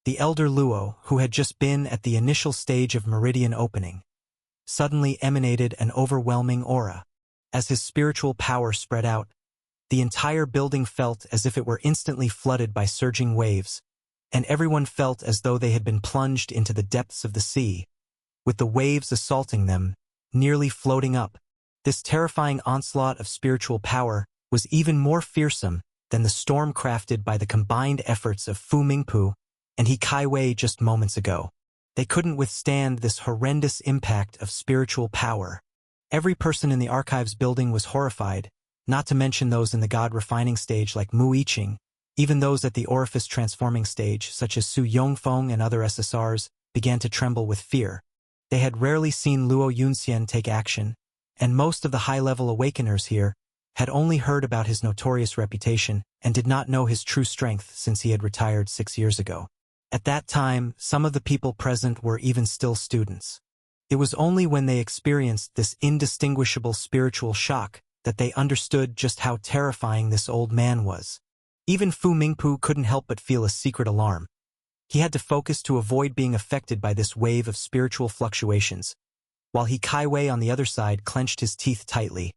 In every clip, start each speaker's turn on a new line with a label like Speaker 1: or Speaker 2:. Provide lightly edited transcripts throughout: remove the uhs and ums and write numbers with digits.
Speaker 1: The elder Luo, who had just been at the initial stage of meridian opening, suddenly emanated an overwhelming aura. As his spiritual power spread out, the entire building felt as if it were instantly flooded by surging waves, and everyone felt as though they had been plunged into the depths of the sea, with the waves assaulting them, nearly floating up. This terrifying onslaught of spiritual power was even more fearsome than the storm crafted by the combined efforts of Fu Mingpu and He Kaiwei just moments ago. They couldn't withstand this horrendous impact of spiritual power. Every person in the archives building was horrified, not to mention those in the god refining stage like Mu Yiqing. Even those at the orifice transforming stage, such as Su Yongfeng and other SSRs, began to tremble with fear. They had rarely seen Luo Yunxian take action, and most of the high-level awakeners here had only heard about his notorious reputation and did not know his true strength since he had retired 6 years ago. At that time, some of the people present were even still students. It was only when they experienced this indistinguishable spiritual shock that they understood just how terrifying this old man was. Even Fu Mingpu couldn't help but feel a secret alarm. He had to focus to avoid being affected by this wave of spiritual fluctuations, while He Kaiwei on the other side clenched his teeth tightly.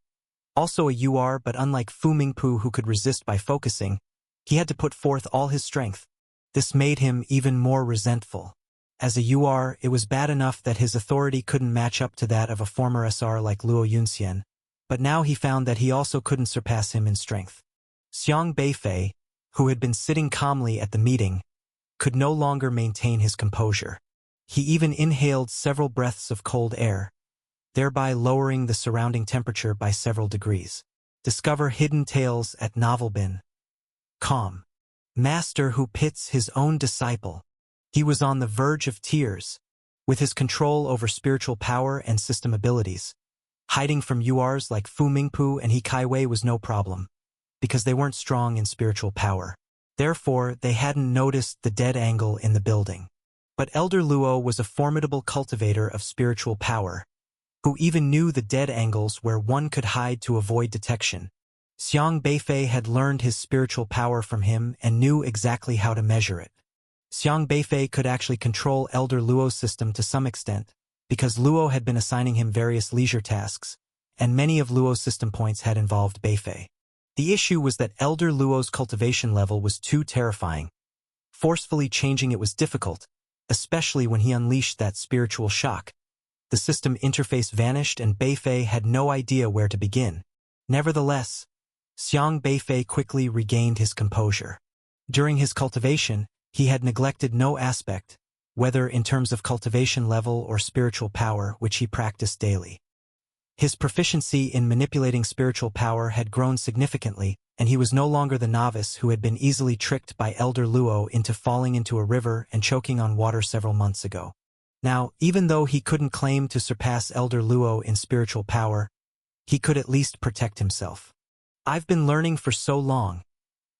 Speaker 1: Also a UR, but unlike Fu Mingpu who could resist by focusing, he had to put forth all his strength. This made him even more resentful. As a UR, it was bad enough that his authority couldn't match up to that of a former SR like Luo Yunxian, but now he found that he also couldn't surpass him in strength. Xiang Beifei, who had been sitting calmly at the meeting, could no longer maintain his composure. He even inhaled several breaths of cold air, thereby lowering the surrounding temperature by several degrees. Discover hidden tales at Novelbin. Calm. Master who pits his own disciple. He was on the verge of tears. With his control over spiritual power and system abilities, hiding from URs like Fu Mingpu and He Kaiwei was no problem, because they weren't strong in spiritual power. Therefore, they hadn't noticed the dead angle in the building. But Elder Luo was a formidable cultivator of spiritual power, who even knew the dead angles where one could hide to avoid detection. Xiang Beifei had learned his spiritual power from him and knew exactly how to measure it. Xiang Beifei could actually control Elder Luo's system to some extent, because Luo had been assigning him various leisure tasks, and many of Luo's system points had involved Beifei. The issue was that Elder Luo's cultivation level was too terrifying. Forcefully changing it was difficult, especially when he unleashed that spiritual shock. The system interface vanished and Beifei had no idea where to begin. Nevertheless, Xiang Beifei quickly regained his composure. During his cultivation, he had neglected no aspect, whether in terms of cultivation level or spiritual power, which he practiced daily. His proficiency in manipulating spiritual power had grown significantly, and he was no longer the novice who had been easily tricked by Elder Luo into falling into a river and choking on water several months ago. Now, even though he couldn't claim to surpass Elder Luo in spiritual power, he could at least protect himself. I've been learning for so long.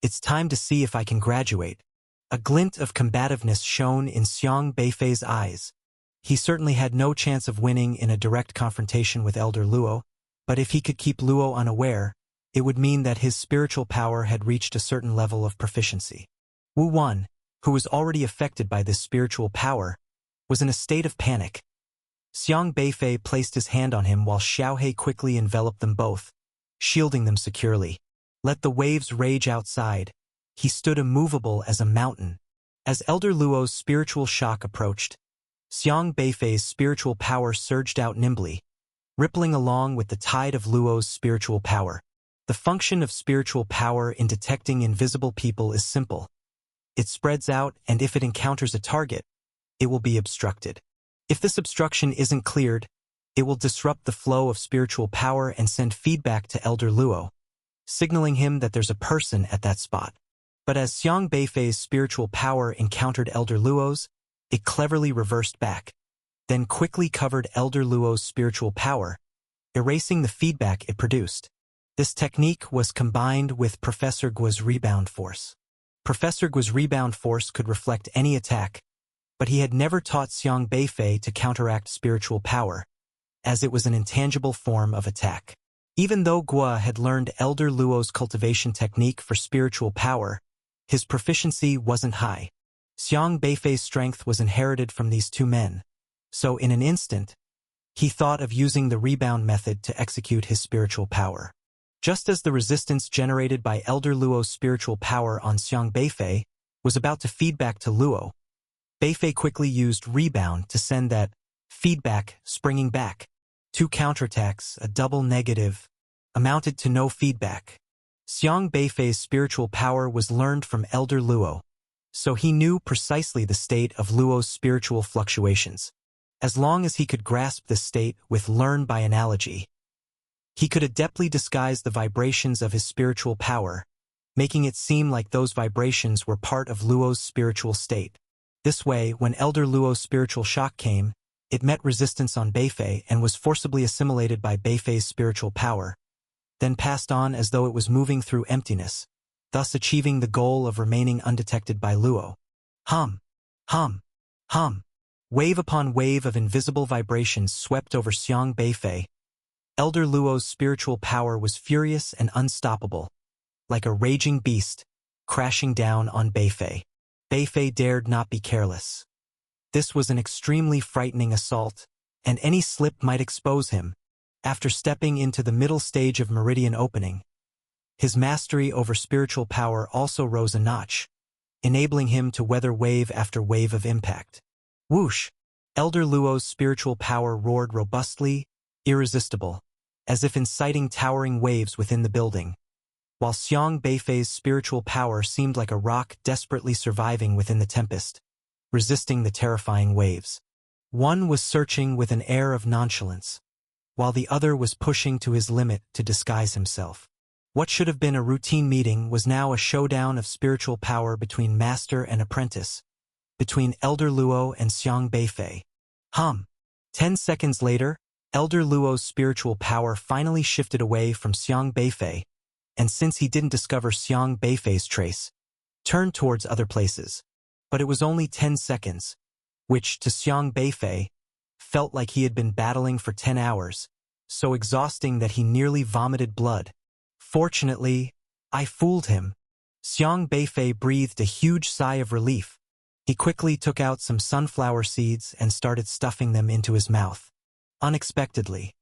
Speaker 1: It's time to see if I can graduate. A glint of combativeness shone in Xiang Beifei's eyes. He certainly had no chance of winning in a direct confrontation with Elder Luo, but if he could keep Luo unaware, it would mean that his spiritual power had reached a certain level of proficiency. Wu Wan, who was already affected by this spiritual power, was in a state of panic. Xiang Beifei placed his hand on him while Xiaohe quickly enveloped them both, shielding them securely. Let the waves rage outside. He stood immovable as a mountain. As Elder Luo's spiritual shock approached, Xiang Beifei's spiritual power surged out nimbly, rippling along with the tide of Luo's spiritual power. The function of spiritual power in detecting invisible people is simple. It spreads out, and if it encounters a target, it will be obstructed. If this obstruction isn't cleared, it will disrupt the flow of spiritual power and send feedback to Elder Luo, signaling him that there's a person at that spot. But as Xiang Beifei's spiritual power encountered Elder Luo's, it cleverly reversed back, then quickly covered Elder Luo's spiritual power, erasing the feedback it produced. This technique was combined with Professor Guo's rebound force. Professor Guo's rebound force could reflect any attack, but he had never taught Xiang Beifei to counteract spiritual power, as it was an intangible form of attack. Even though Guo had learned Elder Luo's cultivation technique for spiritual power, his proficiency wasn't high. Xiang Beifei's strength was inherited from these two men, so in an instant, he thought of using the rebound method to execute his spiritual power. Just as the resistance generated by Elder Luo's spiritual power on Xiang Beifei was about to feed back to Luo, Beifei quickly used rebound to send that feedback springing back. Two counterattacks, a double negative, amounted to no feedback. Xiang Beifei's spiritual power was learned from Elder Luo, so he knew precisely the state of Luo's spiritual fluctuations. As long as he could grasp this state with learn by analogy, he could adeptly disguise the vibrations of his spiritual power, making it seem like those vibrations were part of Luo's spiritual state. This way, when Elder Luo's spiritual shock came, it met resistance on Beifei and was forcibly assimilated by Beifei's spiritual power, then passed on as though it was moving through emptiness, thus achieving the goal of remaining undetected by Luo. Hum, hum, hum. Wave upon wave of invisible vibrations swept over Xiang Beifei. Elder Luo's spiritual power was furious and unstoppable, like a raging beast, crashing down on Beifei. Beifei dared not be careless. This was an extremely frightening assault, and any slip might expose him. After stepping into the middle stage of Meridian Opening, his mastery over spiritual power also rose a notch, enabling him to weather wave after wave of impact. Whoosh! Elder Luo's spiritual power roared robustly, irresistible, as if inciting towering waves within the building, while Xiang Beifei's spiritual power seemed like a rock desperately surviving within the tempest, resisting the terrifying waves. One was searching with an air of nonchalance, while the other was pushing to his limit to disguise himself. What should have been a routine meeting was now a showdown of spiritual power between master and apprentice, between Elder Luo and Xiang Beifei. 10 seconds later, Elder Luo's spiritual power finally shifted away from Xiang Beifei, and since he didn't discover Xiang Beifei's trace, turned towards other places. But it was only 10 seconds, which, to Xiang Beifei, felt like he had been battling for 10 hours, so exhausting that he nearly vomited blood. Fortunately, I fooled him. Xiang Beifei breathed a huge sigh of relief. He quickly took out some sunflower seeds and started stuffing them into his mouth. Unexpectedly,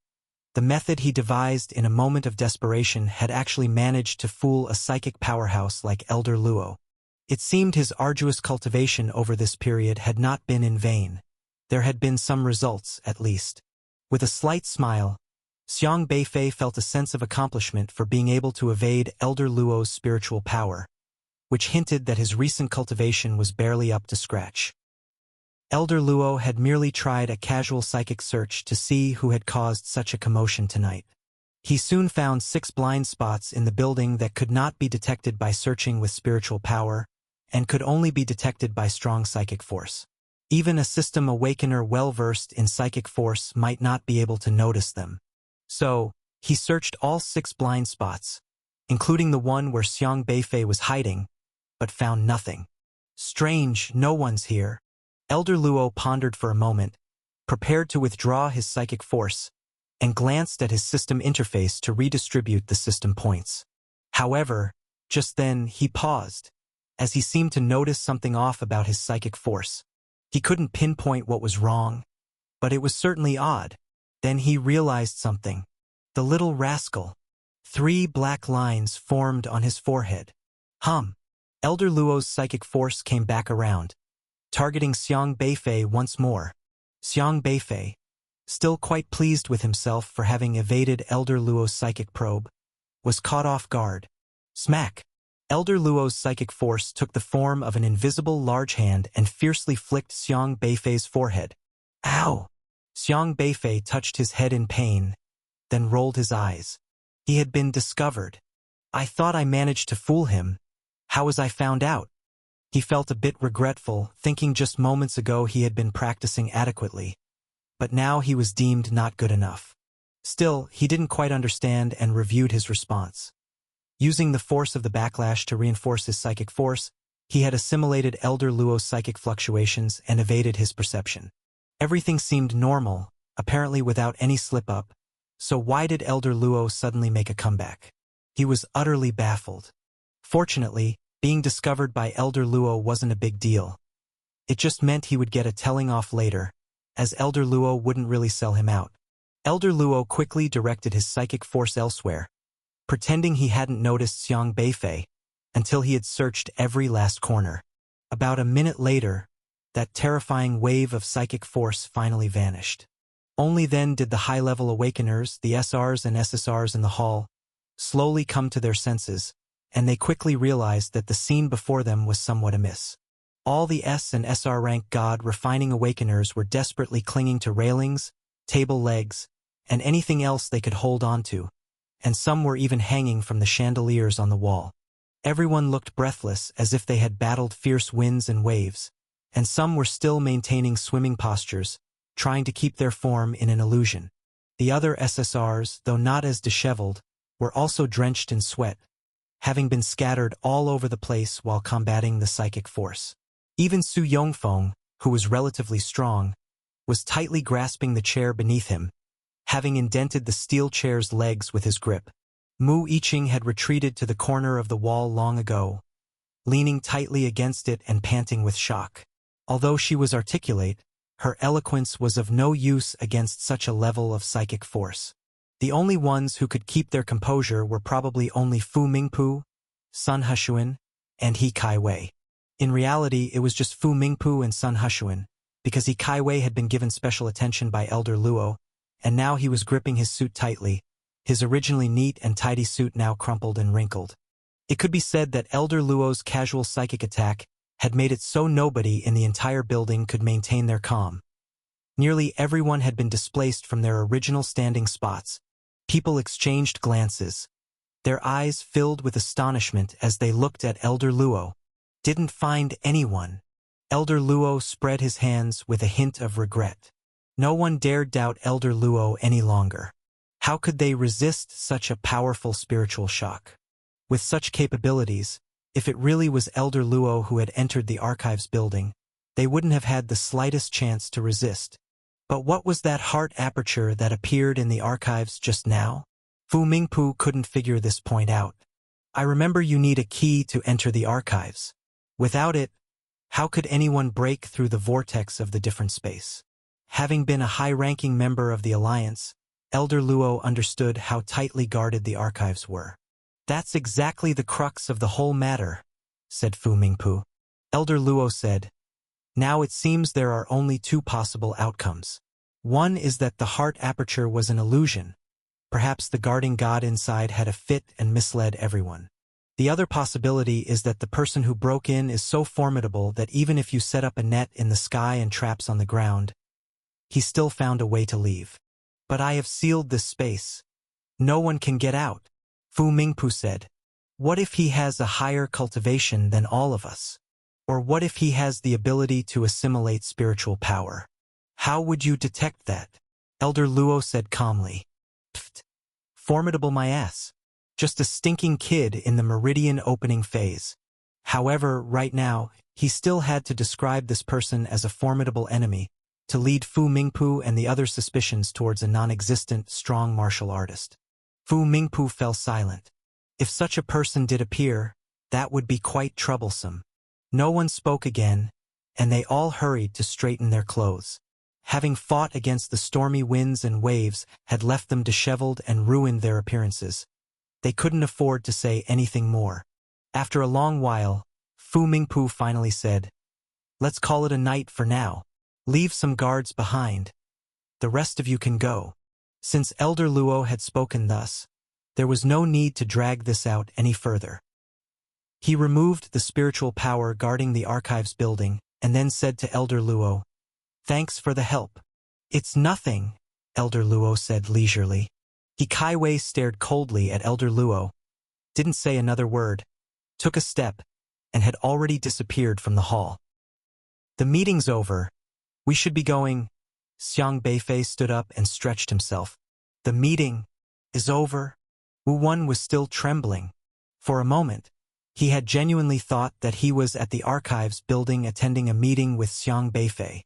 Speaker 1: the method he devised in a moment of desperation had actually managed to fool a psychic powerhouse like Elder Luo. It seemed his arduous cultivation over this period had not been in vain. There had been some results, at least. With a slight smile, Xiang Beifei felt a sense of accomplishment for being able to evade Elder Luo's spiritual power, which hinted that his recent cultivation was barely up to scratch. Elder Luo had merely tried a casual psychic search to see who had caused such a commotion tonight. He soon found 6 blind spots in the building that could not be detected by searching with spiritual power, and could only be detected by strong psychic force. Even a system awakener well-versed in psychic force might not be able to notice them. So, he searched all 6 blind spots, including the one where Xiang Beifei was hiding, but found nothing. Strange, no one's here. Elder Luo pondered for a moment, prepared to withdraw his psychic force, and glanced at his system interface to redistribute the system points. However, just then he paused, as he seemed to notice something off about his psychic force. He couldn't pinpoint what was wrong, but it was certainly odd. Then he realized something. The little rascal. 3 black lines formed on his forehead. Elder Luo's psychic force came back around, targeting Xiang Beifei once more. Xiang Beifei, still quite pleased with himself for having evaded Elder Luo's psychic probe, was caught off guard. Smack! Elder Luo's psychic force took the form of an invisible large hand and fiercely flicked Xiang Beifei's forehead. Ow! Xiang Beifei touched his head in pain, then rolled his eyes. He had been discovered. I thought I managed to fool him. How was I found out? He felt a bit regretful, thinking just moments ago he had been practicing adequately. But now he was deemed not good enough. Still, he didn't quite understand and reviewed his response. Using the force of the backlash to reinforce his psychic force, he had assimilated Elder Luo's psychic fluctuations and evaded his perception. Everything seemed normal, apparently without any slip-up, so why did Elder Luo suddenly make a comeback? He was utterly baffled. Fortunately, being discovered by Elder Luo wasn't a big deal. It just meant he would get a telling off later, as Elder Luo wouldn't really sell him out. Elder Luo quickly directed his psychic force elsewhere, pretending he hadn't noticed Xiang Beifei until he had searched every last corner. About a minute later, that terrifying wave of psychic force finally vanished. Only then did the high-level awakeners, the SRs and SSRs in the hall, slowly come to their senses, and they quickly realized that the scene before them was somewhat amiss. All the S and SR rank God-refining awakeners were desperately clinging to railings, table legs, and anything else they could hold on to, and some were even hanging from the chandeliers on the wall. Everyone looked breathless as if they had battled fierce winds and waves, and some were still maintaining swimming postures, trying to keep their form in an illusion. The other SSRs, though not as disheveled, were also drenched in sweat, having been scattered all over the place while combating the psychic force. Even Su Yongfeng, who was relatively strong, was tightly grasping the chair beneath him, having indented the steel chair's legs with his grip. Mu Yiqing had retreated to the corner of the wall long ago, leaning tightly against it and panting with shock. Although she was articulate, her eloquence was of no use against such a level of psychic force. The only ones who could keep their composure were probably only Fu Mingpu, Sun Heshuan, and He Kaiwei. In reality, it was just Fu Mingpu and Sun Heshuan, because He Kaiwei had been given special attention by Elder Luo, and now he was gripping his suit tightly, his originally neat and tidy suit now crumpled and wrinkled. It could be said that Elder Luo's casual psychic attack had made it so nobody in the entire building could maintain their calm. Nearly everyone had been displaced from their original standing spots. People exchanged glances. Their eyes filled with astonishment as they looked at Elder Luo. Didn't find anyone. Elder Luo spread his hands with a hint of regret. No one dared doubt Elder Luo any longer. How could they resist such a powerful spiritual shock? With such capabilities, if it really was Elder Luo who had entered the archives building, they wouldn't have had the slightest chance to resist. But what was that heart aperture that appeared in the archives just now? Fu Mingpu couldn't figure this point out. I remember you need a key to enter the archives. Without it, how could anyone break through the vortex of the different space? Having been a high-ranking member of the Alliance, Elder Luo understood how tightly guarded the archives were. That's exactly the crux of the whole matter, said Fu Mingpu. Elder Luo said, now it seems there are only two possible outcomes. One is that the heart aperture was an illusion. Perhaps the guarding god inside had a fit and misled everyone. The other possibility is that the person who broke in is so formidable that even if you set up a net in the sky and traps on the ground, he still found a way to leave. But I have sealed this space. No one can get out, Fu Mingpu said. What if he has a higher cultivation than all of us? Or what if he has the ability to assimilate spiritual power? How would you detect that? Elder Luo said calmly. Pfft. Formidable my ass. Just a stinking kid in the meridian opening phase. However, right now, he still had to describe this person as a formidable enemy, to lead Fu Mingpu and the other suspicions towards a non-existent, strong martial artist. Fu Mingpu fell silent. If such a person did appear, that would be quite troublesome. No one spoke again, and they all hurried to straighten their clothes. Having fought against the stormy winds and waves had left them disheveled and ruined their appearances. They couldn't afford to say anything more. After a long while, Fu Mingpu finally said, let's call it a night for now. Leave some guards behind. The rest of you can go. Since Elder Luo had spoken thus, there was no need to drag this out any further. He removed the spiritual power guarding the archives building and then said to Elder Luo, thanks for the help. It's nothing, Elder Luo said leisurely. He Kaiwei stared coldly at Elder Luo, didn't say another word, took a step, and had already disappeared from the hall. The meeting's over. We should be going. Xiang Beifei stood up and stretched himself. The meeting is over. Wu Wen was still trembling. For a moment, he had genuinely thought that he was at the archives building attending a meeting with Xiang Beifei.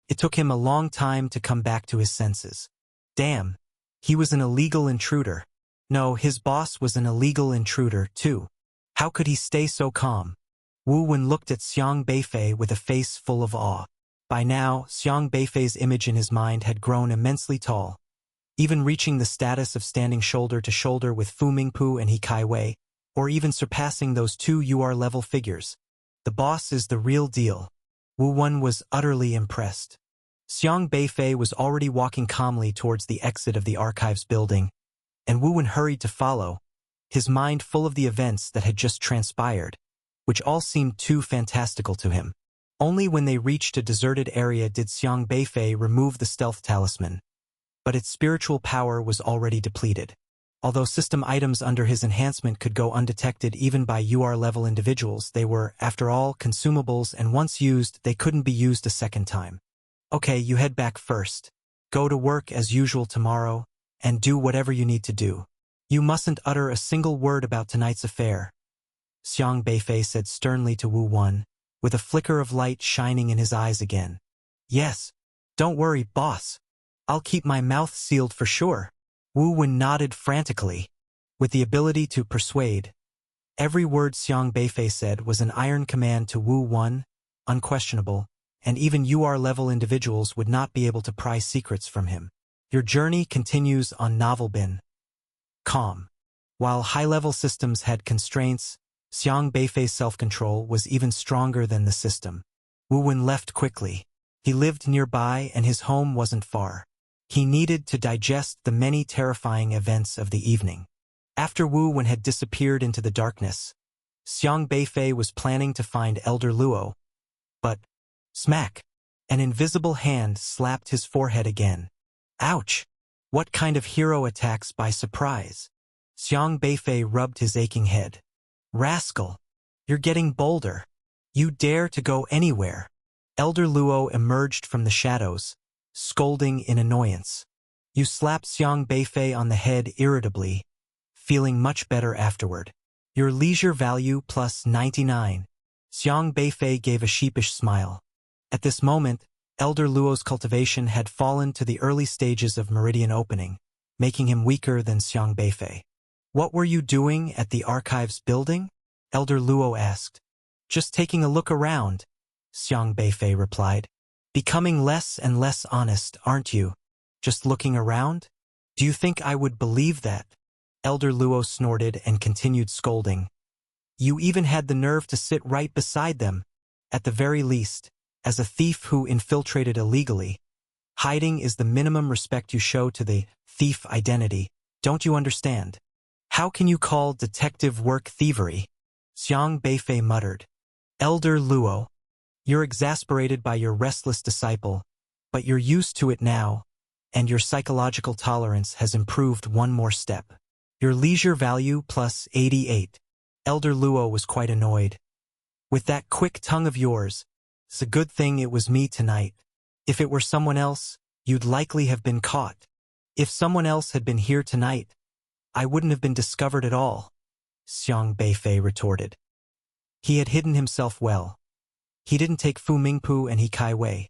Speaker 1: It took him a long time to come back to his senses. Damn, he was an illegal intruder. No, his boss was an illegal intruder, too. How could he stay so calm? Wu Wen looked at Xiang Beifei with a face full of awe. By now, Xiang Beifei's image in his mind had grown immensely tall, even reaching the status of standing shoulder to shoulder with Fu Mingpu and He Kaiwei, or even surpassing those two UR-level figures. The boss is the real deal. Wu Wen was utterly impressed. Xiang Beifei was already walking calmly towards the exit of the archives building, and Wu Wen hurried to follow, his mind full of the events that had just transpired, which all seemed too fantastical to him. Only when they reached a deserted area did Xiang Beifei remove the stealth talisman, but its spiritual power was already depleted. Although system items under his enhancement could go undetected even by UR-level individuals, they were, after all, consumables, and once used, they couldn't be used a second time. Okay, you head back first. Go to work as usual tomorrow, and do whatever you need to do. You mustn't utter a single word about tonight's affair, Xiang Beifei said sternly to Wu Wen, with a flicker of light shining in his eyes again. Yes. Don't worry, boss. I'll keep my mouth sealed for sure. Wu Wen nodded frantically. With the ability to persuade, every word Xiang Beifei said was an iron command to Wu Wen, unquestionable, and even UR-level individuals would not be able to pry secrets from him. Your journey continues on Novelbin. Calm. While high-level systems had constraints, Xiang Beifei's self-control was even stronger than the system. Wu Wen left quickly. He lived nearby and his home wasn't far. He needed to digest the many terrifying events of the evening. After Wu Wen had disappeared into the darkness, Xiang Beifei was planning to find Elder Luo. But, smack! An invisible hand slapped his forehead again. Ouch! What kind of hero attacks by surprise? Xiang Beifei rubbed his aching head. Rascal! You're getting bolder. You dare to go anywhere. Elder Luo emerged from the shadows, scolding in annoyance. You slapped Xiang Beifei on the head irritably, feeling much better afterward. Your leisure value plus 99. Xiang Beifei gave a sheepish smile. At this moment, Elder Luo's cultivation had fallen to the early stages of meridian opening, making him weaker than Xiang Beifei. What were you doing at the archives building? Elder Luo asked. Just taking a look around, Xiang Beifei replied. Becoming less and less honest, aren't you? Just looking around? Do you think I would believe that? Elder Luo snorted and continued scolding. You even had the nerve to sit right beside them. At the very least, as a thief who infiltrated illegally, hiding is the minimum respect you show to the thief identity. Don't you understand? How can you call detective work thievery? Xiang Beifei muttered. Elder Luo, you're exasperated by your restless disciple, but you're used to it now, and your psychological tolerance has improved one more step. Your leisure value plus 88. Elder Luo was quite annoyed. With that quick tongue of yours, it's a good thing it was me tonight. If it were someone else, you'd likely have been caught. If someone else had been here tonight, I wouldn't have been discovered at all, Xiang Beifei retorted. He had hidden himself well. He didn't take Fu Mingpu and He Kaiwei,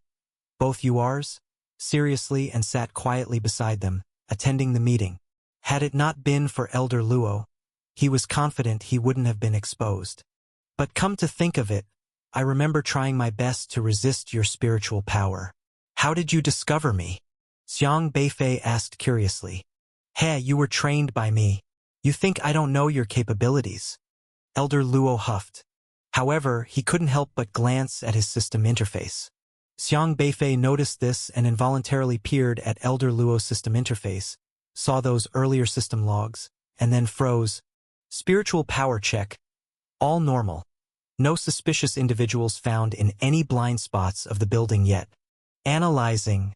Speaker 1: both URs, seriously and sat quietly beside them, attending the meeting. Had it not been for Elder Luo, he was confident he wouldn't have been exposed. But come to think of it, I remember trying my best to resist your spiritual power. How did you discover me? Xiang Beifei asked curiously. Hey, you were trained by me. You think I don't know your capabilities? Elder Luo huffed. However, he couldn't help but glance at his system interface. Xiang Beifei noticed this and involuntarily peered at Elder Luo's system interface, saw those earlier system logs, and then froze. Spiritual power check. All normal. No suspicious individuals found in any blind spots of the building yet. Analyzing.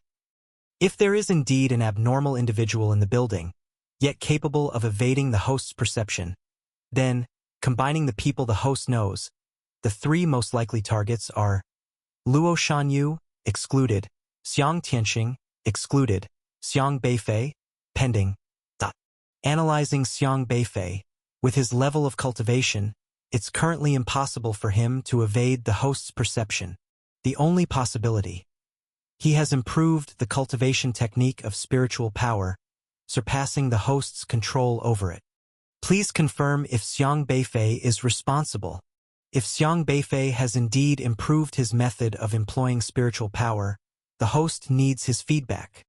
Speaker 1: If there is indeed an abnormal individual in the building, yet capable of evading the host's perception, then, combining the people the host knows, the three most likely targets are Luo Shanyu, excluded, Xiang Tianxing, excluded, Xiang Beifei, pending. Analyzing Xiang Beifei, with his level of cultivation, it's currently impossible for him to evade the host's perception. The only possibility. He has improved the cultivation technique of spiritual power, surpassing the host's control over it. Please confirm if Xiang Beifei is responsible. If Xiang Beifei has indeed improved his method of employing spiritual power, the host needs his feedback.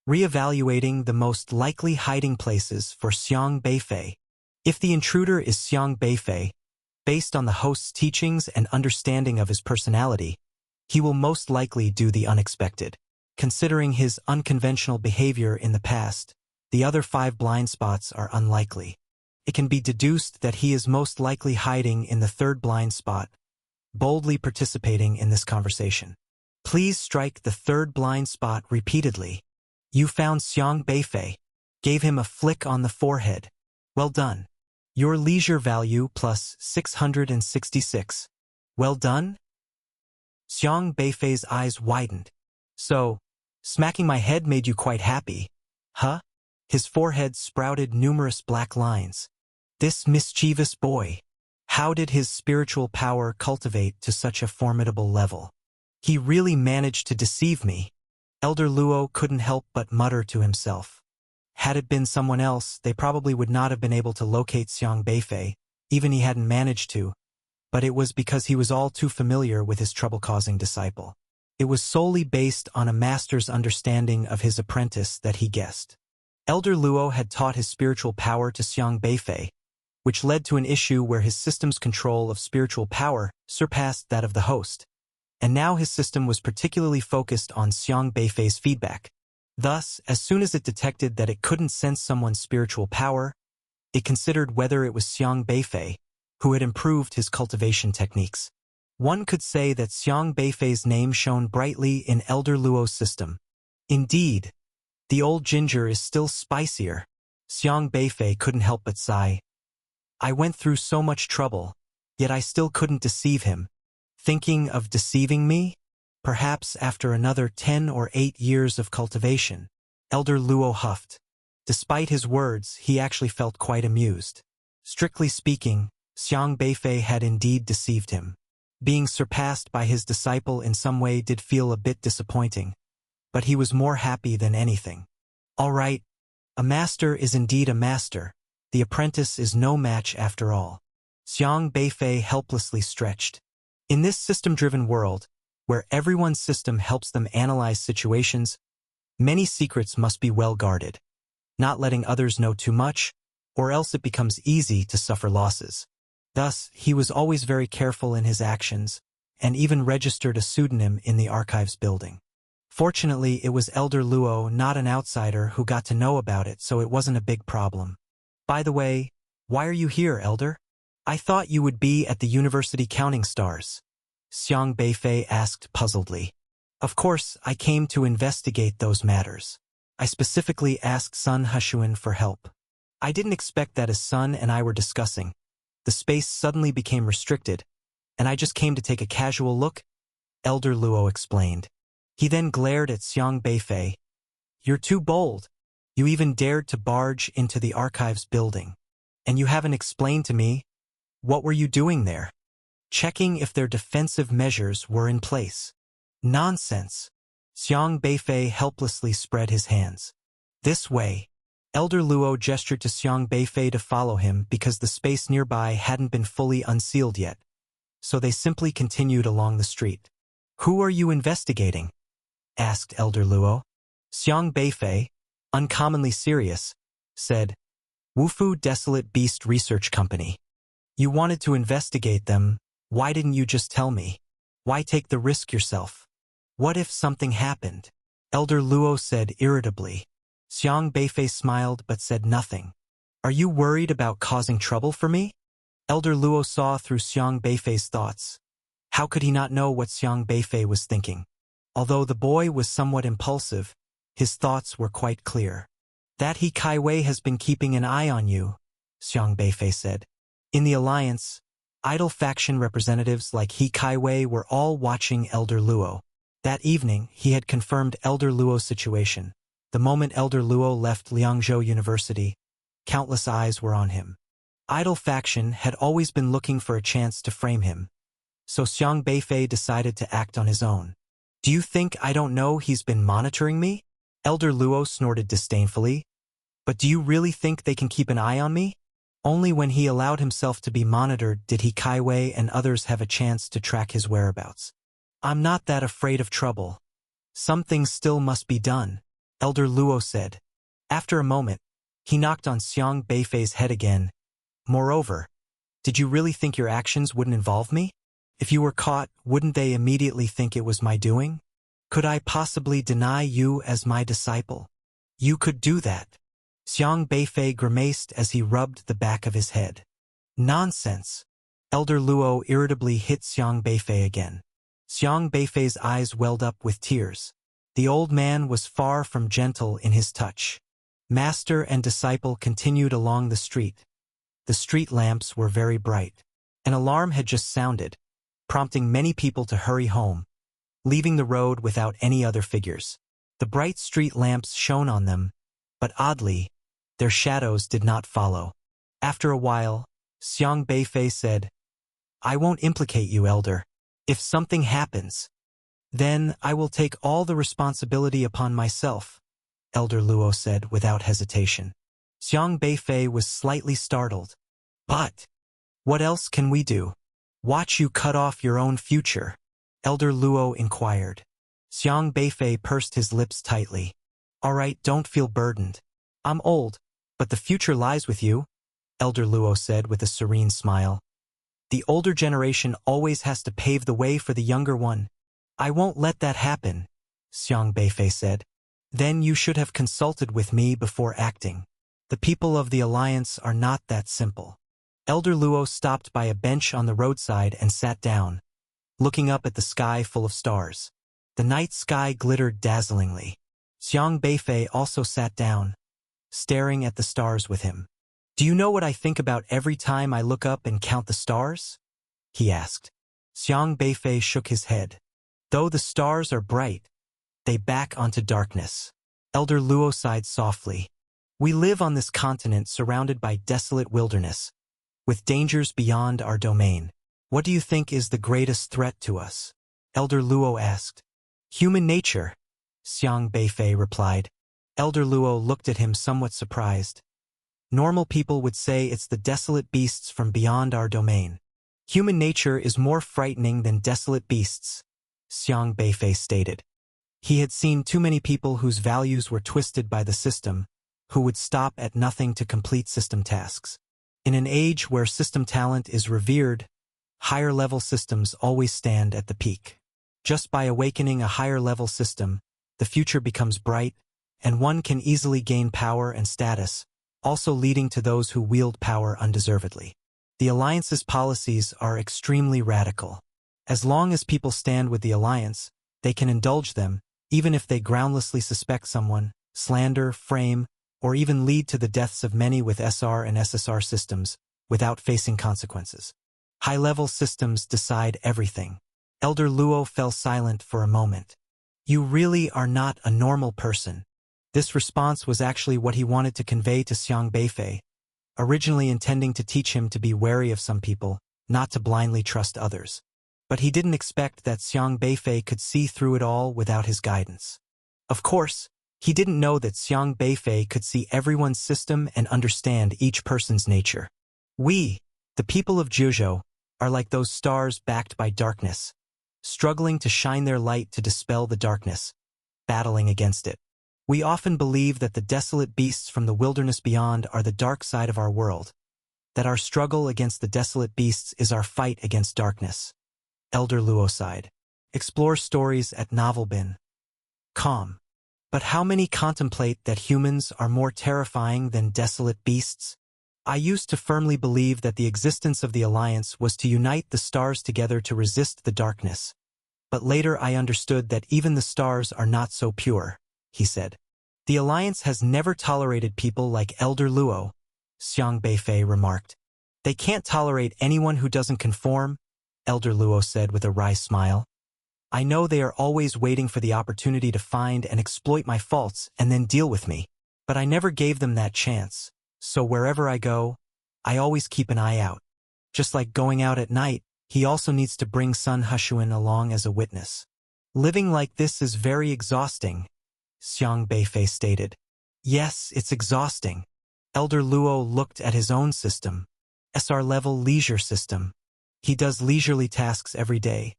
Speaker 1: Reevaluating the most likely hiding places for Xiang Beifei. If the intruder is Xiang Beifei, based on the host's teachings and understanding of his personality, he will most likely do the unexpected. Considering his unconventional behavior in the past, the other 5 blind spots are unlikely. It can be deduced that he is most likely hiding in the 3rd blind spot, boldly participating in this conversation. Please strike the 3rd blind spot repeatedly. You found Xiang Beifei. Gave him a flick on the forehead. Well done. Your leisure value plus 666. Well done? Xiang Beifei's eyes widened. So, smacking my head made you quite happy, huh? His forehead sprouted numerous black lines. This mischievous boy. How did his spiritual power cultivate to such a formidable level? He really managed to deceive me. Elder Luo couldn't help but mutter to himself. Had it been someone else, they probably would not have been able to locate Xiang Beifei, even he hadn't managed to, but it was because he was all too familiar with his trouble-causing disciple. It was solely based on a master's understanding of his apprentice that he guessed. Elder Luo had taught his spiritual power to Xiang Beifei, which led to an issue where his system's control of spiritual power surpassed that of the host, and now his system was particularly focused on Xiang Beifei's feedback. Thus, as soon as it detected that it couldn't sense someone's spiritual power, it considered whether it was Xiang Beifei, who had improved his cultivation techniques. One could say that Xiang Beifei's name shone brightly in Elder Luo's system. Indeed, the old ginger is still spicier. Xiang Beifei couldn't help but sigh. I went through so much trouble, yet I still couldn't deceive him. Thinking of deceiving me? Perhaps after another 10 or 8 years of cultivation. Elder Luo huffed. Despite his words, he actually felt quite amused. Strictly speaking, Xiang Beifei had indeed deceived him. Being surpassed by his disciple in some way did feel a bit disappointing, but he was more happy than anything. All right, a master is indeed a master. The apprentice is no match after all. Xiang Beifei helplessly stretched. In this system-driven world, where everyone's system helps them analyze situations, many secrets must be well guarded, not letting others know too much, or else it becomes easy to suffer losses. Thus, he was always very careful in his actions, and even registered a pseudonym in the archives building. Fortunately, it was Elder Luo, not an outsider, who got to know about it, so it wasn't a big problem. By the way, why are you here, Elder? I thought you would be at the university counting stars. Xiang Beifei asked puzzledly. Of course, I came to investigate those matters. I specifically asked Sun Hushuan for help. I didn't expect that as Sun and I were discussing. The space suddenly became restricted, and I just came to take a casual look, Elder Luo explained. He then glared at Xiang Beifei. You're too bold. You even dared to barge into the archives building. And you haven't explained to me, what were you doing there? Checking if their defensive measures were in place. Nonsense. Xiang Beifei helplessly spread his hands. This way. Elder Luo gestured to Xiang Beifei to follow him because the space nearby hadn't been fully unsealed yet. So they simply continued along the street. Who are you investigating? Asked Elder Luo. Xiang Beifei, uncommonly serious, said, Wufu Desolate Beast Research Company. You wanted to investigate them, why didn't you just tell me? Why take the risk yourself? What if something happened? Elder Luo said irritably. Xiang Beifei smiled but said nothing. Are you worried about causing trouble for me? Elder Luo saw through Xiang Beifei's thoughts. How could he not know what Xiang Beifei was thinking? Although the boy was somewhat impulsive, his thoughts were quite clear. That He Kaiwei has been keeping an eye on you, Xiang Beifei said. In the alliance, idol faction representatives like He Kaiwei were all watching Elder Luo. That evening, he had confirmed Elder Luo's situation. The moment Elder Luo left Liangzhou University, countless eyes were on him. Idol faction had always been looking for a chance to frame him, so Xiang Beifei decided to act on his own. Do you think I don't know he's been monitoring me? Elder Luo snorted disdainfully. But do you really think they can keep an eye on me? Only when he allowed himself to be monitored did he Kaiwei and others have a chance to track his whereabouts. I'm not that afraid of trouble. Some things still must be done, Elder Luo said. After a moment, he knocked on Xiang Beifei's head again. Moreover, did you really think your actions wouldn't involve me? If you were caught, wouldn't they immediately think it was my doing? Could I possibly deny you as my disciple? You could do that. Xiang Beifei grimaced as he rubbed the back of his head. Nonsense. Elder Luo irritably hit Xiang Beifei again. Xiang Beifei's eyes welled up with tears. The old man was far from gentle in his touch. Master and disciple continued along the street. The street lamps were very bright. An alarm had just sounded, prompting many people to hurry home, leaving the road without any other figures. The bright street lamps shone on them, but oddly, their shadows did not follow. After a while, Xiang Beifei said, I won't implicate you, Elder. If something happens, then I will take all the responsibility upon myself, Elder Luo said without hesitation. Xiang Beifei was slightly startled. But what else can we do? Watch you cut off your own future, Elder Luo inquired. Xiang Beifei pursed his lips tightly. All right, don't feel burdened. I'm old, but the future lies with you, Elder Luo said with a serene smile. The older generation always has to pave the way for the younger one. I won't let that happen, Xiang Beifei said. Then you should have consulted with me before acting. The people of the Alliance are not that simple. Elder Luo stopped by a bench on the roadside and sat down, looking up at the sky full of stars. The night sky glittered dazzlingly. Xiang Beifei also sat down, staring at the stars with him. Do you know what I think about every time I look up and count the stars? He asked. Xiang Beifei shook his head. Though the stars are bright, they back onto darkness. Elder Luo sighed softly. We live on this continent surrounded by desolate wilderness, with dangers beyond our domain. What do you think is the greatest threat to us? Elder Luo asked. Human nature, Xiang Beifei replied. Elder Luo looked at him somewhat surprised. Normal people would say it's the desolate beasts from beyond our domain. Human nature is more frightening than desolate beasts, Xiang Beifei stated. He had seen too many people whose values were twisted by the system, who would stop at nothing to complete system tasks. In an age where system talent is revered, higher-level systems always stand at the peak. Just by awakening a higher-level system, the future becomes bright, and one can easily gain power and status, also leading to those who wield power undeservedly. The Alliance's policies are extremely radical. As long as people stand with the Alliance, they can indulge them, even if they groundlessly suspect someone, slander, frame, or even lead to the deaths of many with SR and SSR systems, without facing consequences. High-level systems decide everything. Elder Luo fell silent for a moment. You really are not a normal person. This response was actually what he wanted to convey to Xiang Beifei, originally intending to teach him to be wary of some people, not to blindly trust others. But he didn't expect that Xiang Beifei could see through it all without his guidance. Of course, he didn't know that Xiang Beifei could see everyone's system and understand each person's nature. We, the people of Juzhou, are like those stars backed by darkness, struggling to shine their light to dispel the darkness, battling against it. We often believe that the desolate beasts from the wilderness beyond are the dark side of our world, that our struggle against the desolate beasts is our fight against darkness. Elder Luo sighed. Explore stories at Novelbin.com. But how many contemplate that humans are more terrifying than desolate beasts? I used to firmly believe that the existence of the Alliance was to unite the stars together to resist the darkness. But later I understood that even the stars are not so pure, he said. The Alliance has never tolerated people like Elder Luo, Xiang Beifei remarked. They can't tolerate anyone who doesn't conform, Elder Luo said with a wry smile. I know they are always waiting for the opportunity to find and exploit my faults and then deal with me, but I never gave them that chance. So wherever I go, I always keep an eye out. Just like going out at night, he also needs to bring Sun Hushuan along as a witness. Living like this is very exhausting, Xiang Beifei stated. Yes, it's exhausting, Elder Luo looked at his own system, SR level leisure system. He does leisurely tasks every day,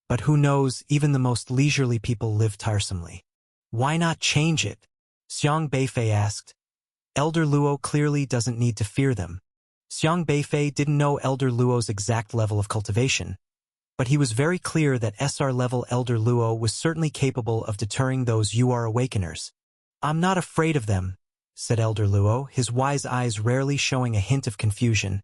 Speaker 1: but who knows, even the most leisurely people live tiresomely. Why not change it? Xiang Beifei asked. Elder Luo clearly doesn't need to fear them. Xiang Beifei didn't know Elder Luo's exact level of cultivation, but he was very clear that SR level Elder Luo was certainly capable of deterring those UR awakeners. I'm not afraid of them, said Elder Luo, his wise eyes rarely showing a hint of confusion.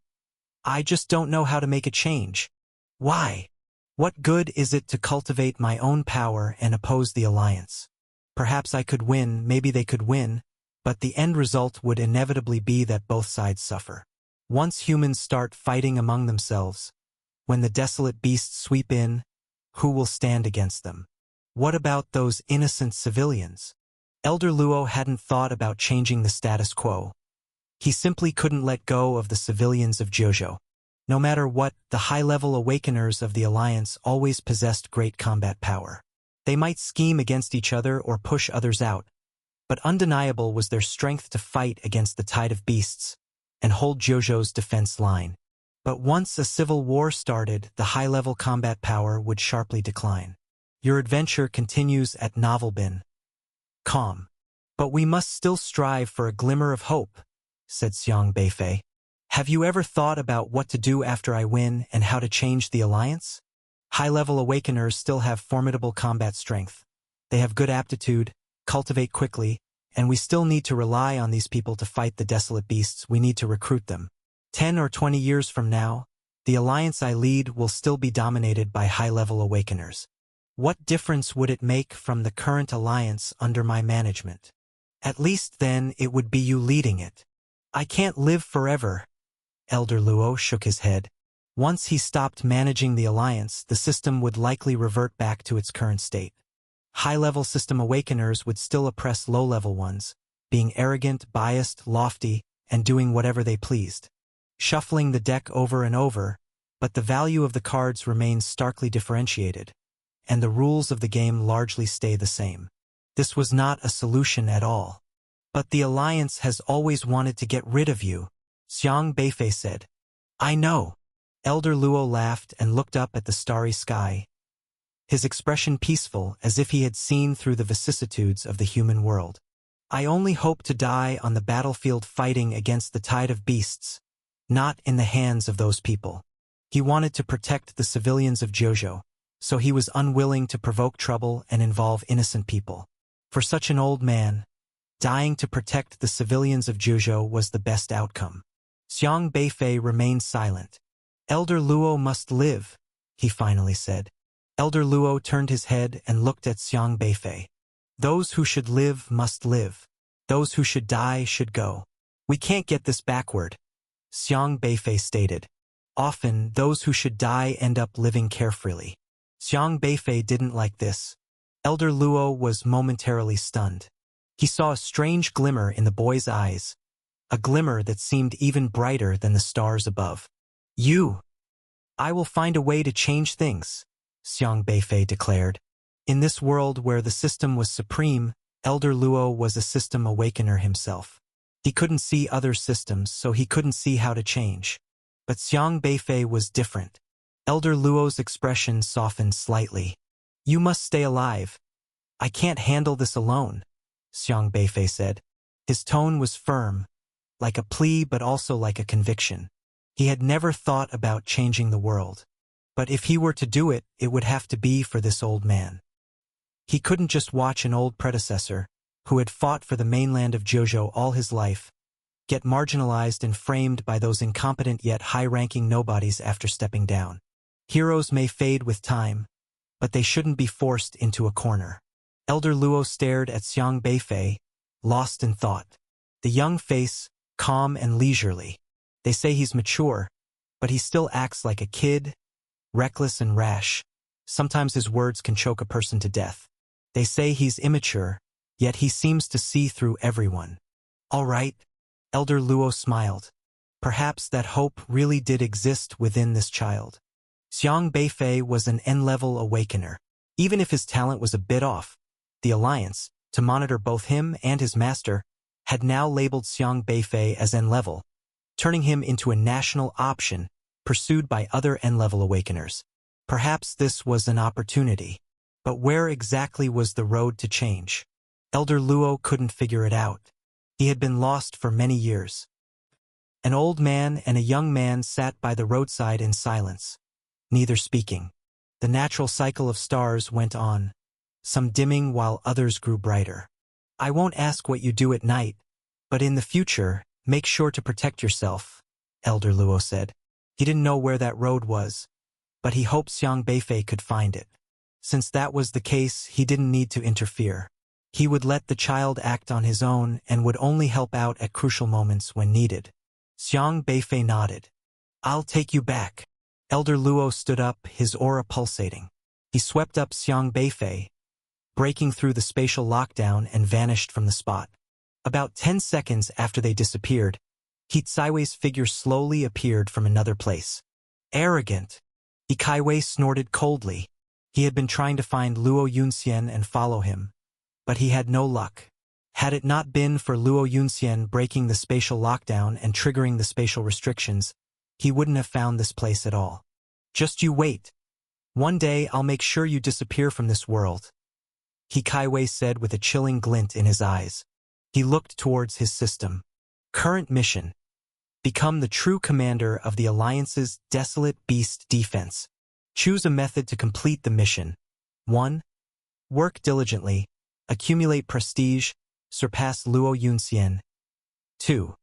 Speaker 1: I just don't know how to make a change. Why? What good is it to cultivate my own power and oppose the alliance? Perhaps I could win, maybe they could win, but the end result would inevitably be that both sides suffer. Once humans start fighting among themselves, when the desolate beasts sweep in, who will stand against them? What about those innocent civilians? Elder Luo hadn't thought about changing the status quo. He simply couldn't let go of the civilians of Jojo. No matter what, the high-level awakeners of the Alliance always possessed great combat power. They might scheme against each other or push others out, but undeniable was their strength to fight against the tide of beasts and hold Jojo's defense line. But once a civil war started, the high-level combat power would sharply decline. Your adventure continues at Novelbin. Calm. But we must still strive for a glimmer of hope, said Xiang Beifei. Have you ever thought about what to do after I win and how to change the alliance? High-level awakeners still have formidable combat strength. They have good aptitude, cultivate quickly, and we still need to rely on these people to fight the desolate beasts. We need to recruit them. 10 or 20 years from now, the alliance I lead will still be dominated by high-level awakeners. What difference would it make from the current alliance under my management? At least then it would be you leading it. I can't live forever. Elder Luo shook his head. Once he stopped managing the alliance, the system would likely revert back to its current state. High-level system awakeners would still oppress low-level ones, being arrogant, biased, lofty, and doing whatever they pleased. Shuffling the deck over and over, but the value of the cards remains starkly differentiated, and the rules of the game largely stay the same. This was not a solution at all. But the Alliance has always wanted to get rid of you, Xiang Beifei said. I know. Elder Luo laughed and looked up at the starry sky, his expression peaceful as if he had seen through the vicissitudes of the human world. I only hope to die on the battlefield fighting against the tide of beasts, not in the hands of those people. He wanted to protect the civilians of Jojo, so he was unwilling to provoke trouble and involve innocent people. For such an old man, dying to protect the civilians of Jojo was the best outcome. Xiang Beifei remained silent. Elder Luo must live, he finally said. Elder Luo turned his head and looked at Xiang Beifei. Those who should live must live. Those who should die should go. We can't get this backward, Xiang Beifei stated. Often, those who should die end up living carefreely. Xiang Beifei didn't like this. Elder Luo was momentarily stunned. He saw a strange glimmer in the boy's eyes, a glimmer that seemed even brighter than the stars above. I will find a way to change things, Xiang Beifei declared. In this world where the system was supreme, Elder Luo was a system awakener himself. He couldn't see other systems, so he couldn't see how to change. But Xiang Beifei was different. Elder Luo's expression softened slightly. You must stay alive. I can't handle this alone, Xiang Beifei said. His tone was firm, like a plea but also like a conviction. He had never thought about changing the world. But if he were to do it, it would have to be for this old man. He couldn't just watch an old predecessor, who had fought for the mainland of Jojo all his life, get marginalized and framed by those incompetent yet high-ranking nobodies after stepping down. Heroes may fade with time, but they shouldn't be forced into a corner. Elder Luo stared at Xiang Beifei, lost in thought. The young face, calm and leisurely. They say he's mature, but he still acts like a kid, reckless and rash. Sometimes his words can choke a person to death. They say he's immature, yet he seems to see through everyone. All right, Elder Luo smiled. Perhaps that hope really did exist within this child. Xiang Beifei was an N-level awakener. Even if his talent was a bit off, the Alliance, to monitor both him and his master, had now labeled Xiang Beifei as N-level, turning him into a national option pursued by other N-level awakeners. Perhaps this was an opportunity. But where exactly was the road to change? Elder Luo couldn't figure it out. He had been lost for many years. An old man and a young man sat by the roadside in silence, neither speaking. The natural cycle of stars went on, some dimming while others grew brighter. I won't ask what you do at night, but in the future, make sure to protect yourself, Elder Luo said. He didn't know where that road was, but he hoped Xiang Beifei could find it. Since that was the case, he didn't need to interfere. He would let the child act on his own and would only help out at crucial moments when needed. Xiang Beifei nodded. I'll take you back. Elder Luo stood up, his aura pulsating. He swept up Xiang Beifei, breaking through the spatial lockdown and vanished from the spot. About 10 seconds after they disappeared, He Kaiwei's figure slowly appeared from another place. Arrogant. He Kaiwei snorted coldly. He had been trying to find Luo Yunxian and follow him, but he had no luck. Had it not been for Luo Yunxian breaking the spatial lockdown and triggering the spatial restrictions, he wouldn't have found this place at all. Just you wait. One day I'll make sure you disappear from this world, He Kaiwei said with a chilling glint in his eyes. He looked towards his system. Current mission. Become the true commander of the Alliance's Desolate Beast Defense. Choose a method to complete the mission. 1. Work diligently. Accumulate prestige. Surpass Luo Yunxian. 2.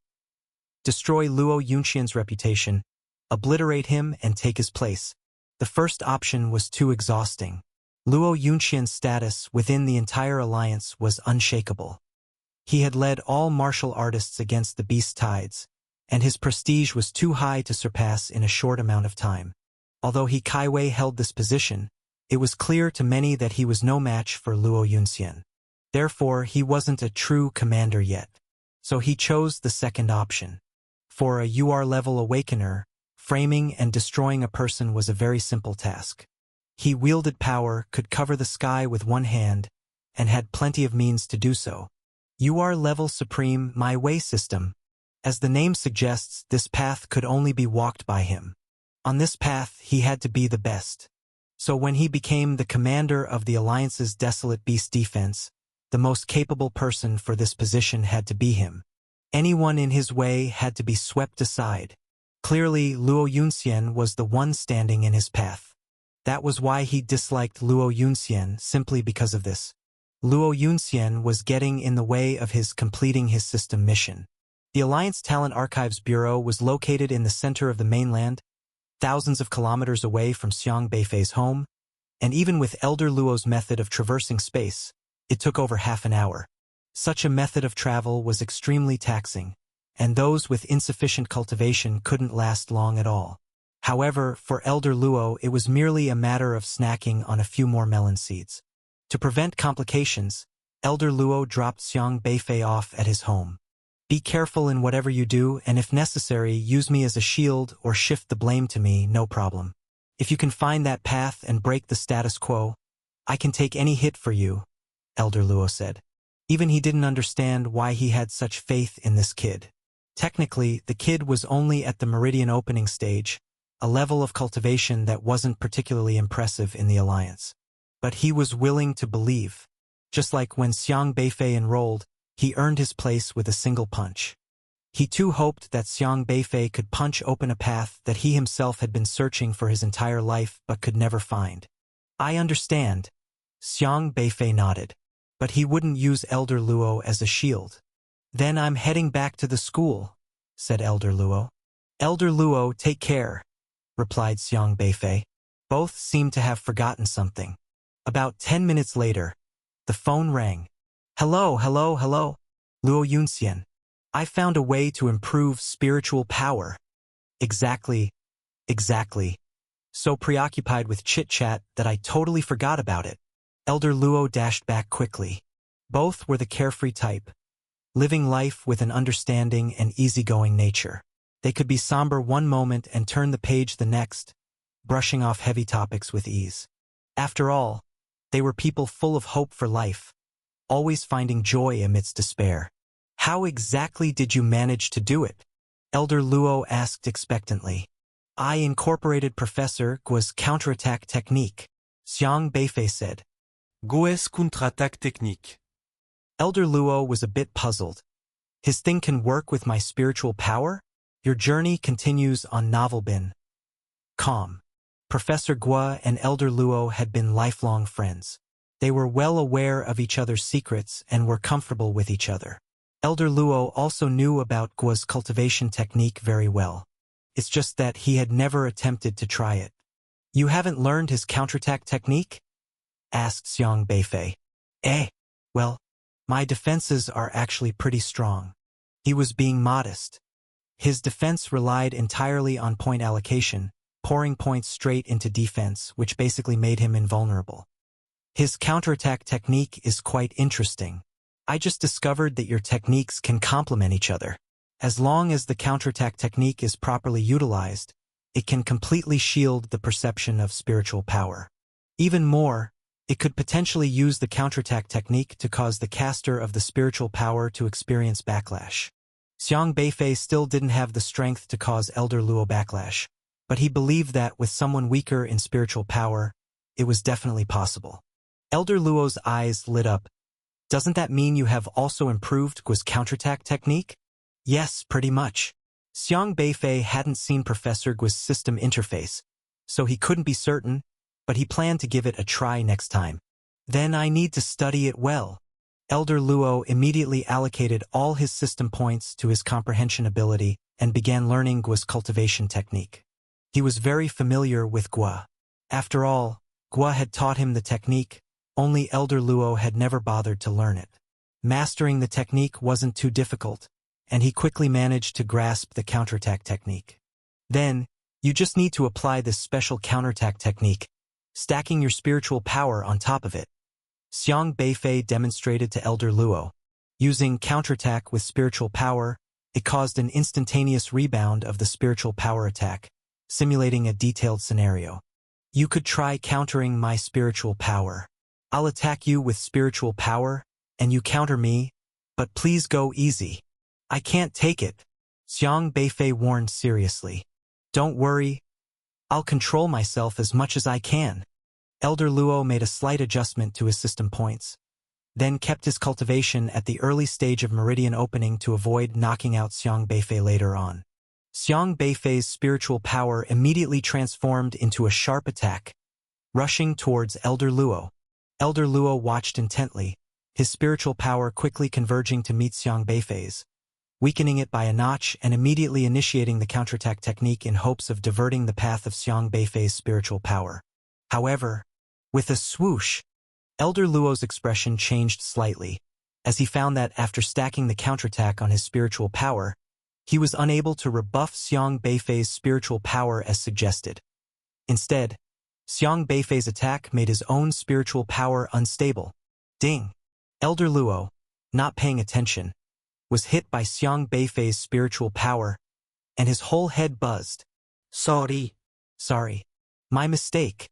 Speaker 1: Destroy Luo Yunxian's reputation. Obliterate him and take his place. The first option was too exhausting. Luo Yunxian's status within the entire alliance was unshakable. He had led all martial artists against the beast tides, and his prestige was too high to surpass in a short amount of time. Although He Kaiwei held this position, it was clear to many that he was no match for Luo Yunxian. Therefore, he wasn't a true commander yet. So he chose the second option. For a UR-level awakener, framing and destroying a person was a very simple task. He wielded power, could cover the sky with one hand, and had plenty of means to do so. UR-level supreme My Way system. As the name suggests, this path could only be walked by him. On this path, he had to be the best. So when he became the commander of the Alliance's Desolate Beast Defense, the most capable person for this position had to be him. Anyone in his way had to be swept aside. Clearly, Luo Yunxian was the one standing in his path. That was why he disliked Luo Yunxian, simply because of this. Luo Yunxian was getting in the way of his completing his system mission. The Alliance Talent Archives Bureau was located in the center of the mainland, thousands of kilometers away from Xiang Beifei's home, and even with Elder Luo's method of traversing space, it took over half an hour. Such a method of travel was extremely taxing, and those with insufficient cultivation couldn't last long at all. However, for Elder Luo, it was merely a matter of snacking on a few more melon seeds. To prevent complications, Elder Luo dropped Xiang Beifei off at his home. Be careful in whatever you do, and if necessary, use me as a shield or shift the blame to me, no problem. If you can find that path and break the status quo, I can take any hit for you, Elder Luo said. Even he didn't understand why he had such faith in this kid. Technically, the kid was only at the Meridian opening stage, a level of cultivation that wasn't particularly impressive in the Alliance. But he was willing to believe. Just like when Xiang Beifei enrolled, he earned his place with a single punch. He too hoped that Xiang Beifei could punch open a path that he himself had been searching for his entire life but could never find. I understand. Xiang Beifei nodded. But he wouldn't use Elder Luo as a shield. Then I'm heading back to the school, said Elder Luo. Elder Luo, take care, replied Xiang Beifei. Both seemed to have forgotten something. About 10 minutes later, the phone rang. Hello, hello, hello. Luo Yunxian. I found a way to improve spiritual power. Exactly. So preoccupied with chit-chat that I totally forgot about it. Elder Luo dashed back quickly. Both were the carefree type, living life with an understanding and easygoing nature. They could be somber one moment and turn the page the next, brushing off heavy topics with ease. After all, they were people full of hope for life, always finding joy amidst despair. How exactly did you manage to do it? Elder Luo asked expectantly. I incorporated Professor Guo's counterattack technique, Xiang Beifei said.
Speaker 2: Guo's contre-attaque technique.
Speaker 1: Elder Luo was a bit puzzled. His thing can work with my spiritual power? Your journey continues on Novelbin. Calm. Professor Guo and Elder Luo had been lifelong friends. They were well aware of each other's secrets and were comfortable with each other. Elder Luo also knew about Guo's cultivation technique very well. It's just that he had never attempted to try it. You haven't learned his counterattack technique? Asked Xiang Beifei. Well, my defenses are actually pretty strong. He was being modest. His defense relied entirely on point allocation, pouring points straight into defense, which basically made him invulnerable. His counterattack technique is quite interesting. I just discovered that your techniques can complement each other. As long as the counterattack technique is properly utilized, it can completely shield the perception of spiritual power. Even more, it could potentially use the counterattack technique to cause the caster of the spiritual power to experience backlash. Xiang Beifei still didn't have the strength to cause Elder Luo backlash, but he believed that with someone weaker in spiritual power, it was definitely possible. Elder Luo's eyes lit up. Doesn't that mean you have also improved Guo's counterattack technique? Yes, pretty much. Xiang Beifei hadn't seen Professor Guo's system interface, so he couldn't be certain, but he planned to give it a try next time. Then I need to study it well. Elder Luo immediately allocated all his system points to his comprehension ability and began learning Guo's cultivation technique. He was very familiar with Guo. After all, Guo had taught him the technique, only Elder Luo had never bothered to learn it. Mastering the technique wasn't too difficult, and he quickly managed to grasp the counterattack technique. Then, you just need to apply this special counterattack technique, stacking your spiritual power on top of it. Xiang Beifei demonstrated to Elder Luo. Using counterattack with spiritual power, it caused an instantaneous rebound of the spiritual power attack, simulating a detailed scenario. You could try countering my spiritual power. I'll attack you with spiritual power, and you counter me, but please go easy. I can't take it. Xiang Beifei warned seriously. Don't worry. I'll control myself as much as I can. Elder Luo made a slight adjustment to his system points, then kept his cultivation at the early stage of meridian opening to avoid knocking out Xiang Beifei later on. Xiang Beifei's spiritual power immediately transformed into a sharp attack, rushing towards Elder Luo. Elder Luo watched intently, his spiritual power quickly converging to meet Xiang Beifei's, weakening it by a notch and immediately initiating the counterattack technique in hopes of diverting the path of Xiang Beifei's spiritual power. However, with a swoosh, Elder Luo's expression changed slightly, as he found that after stacking the counterattack on his spiritual power, he was unable to rebuff Xiang Beifei's spiritual power as suggested. Instead, Xiang Beifei's attack made his own spiritual power unstable. Ding! Elder Luo, not paying attention, was hit by Xiang Beifei's spiritual power, and his whole head buzzed. Sorry. My mistake,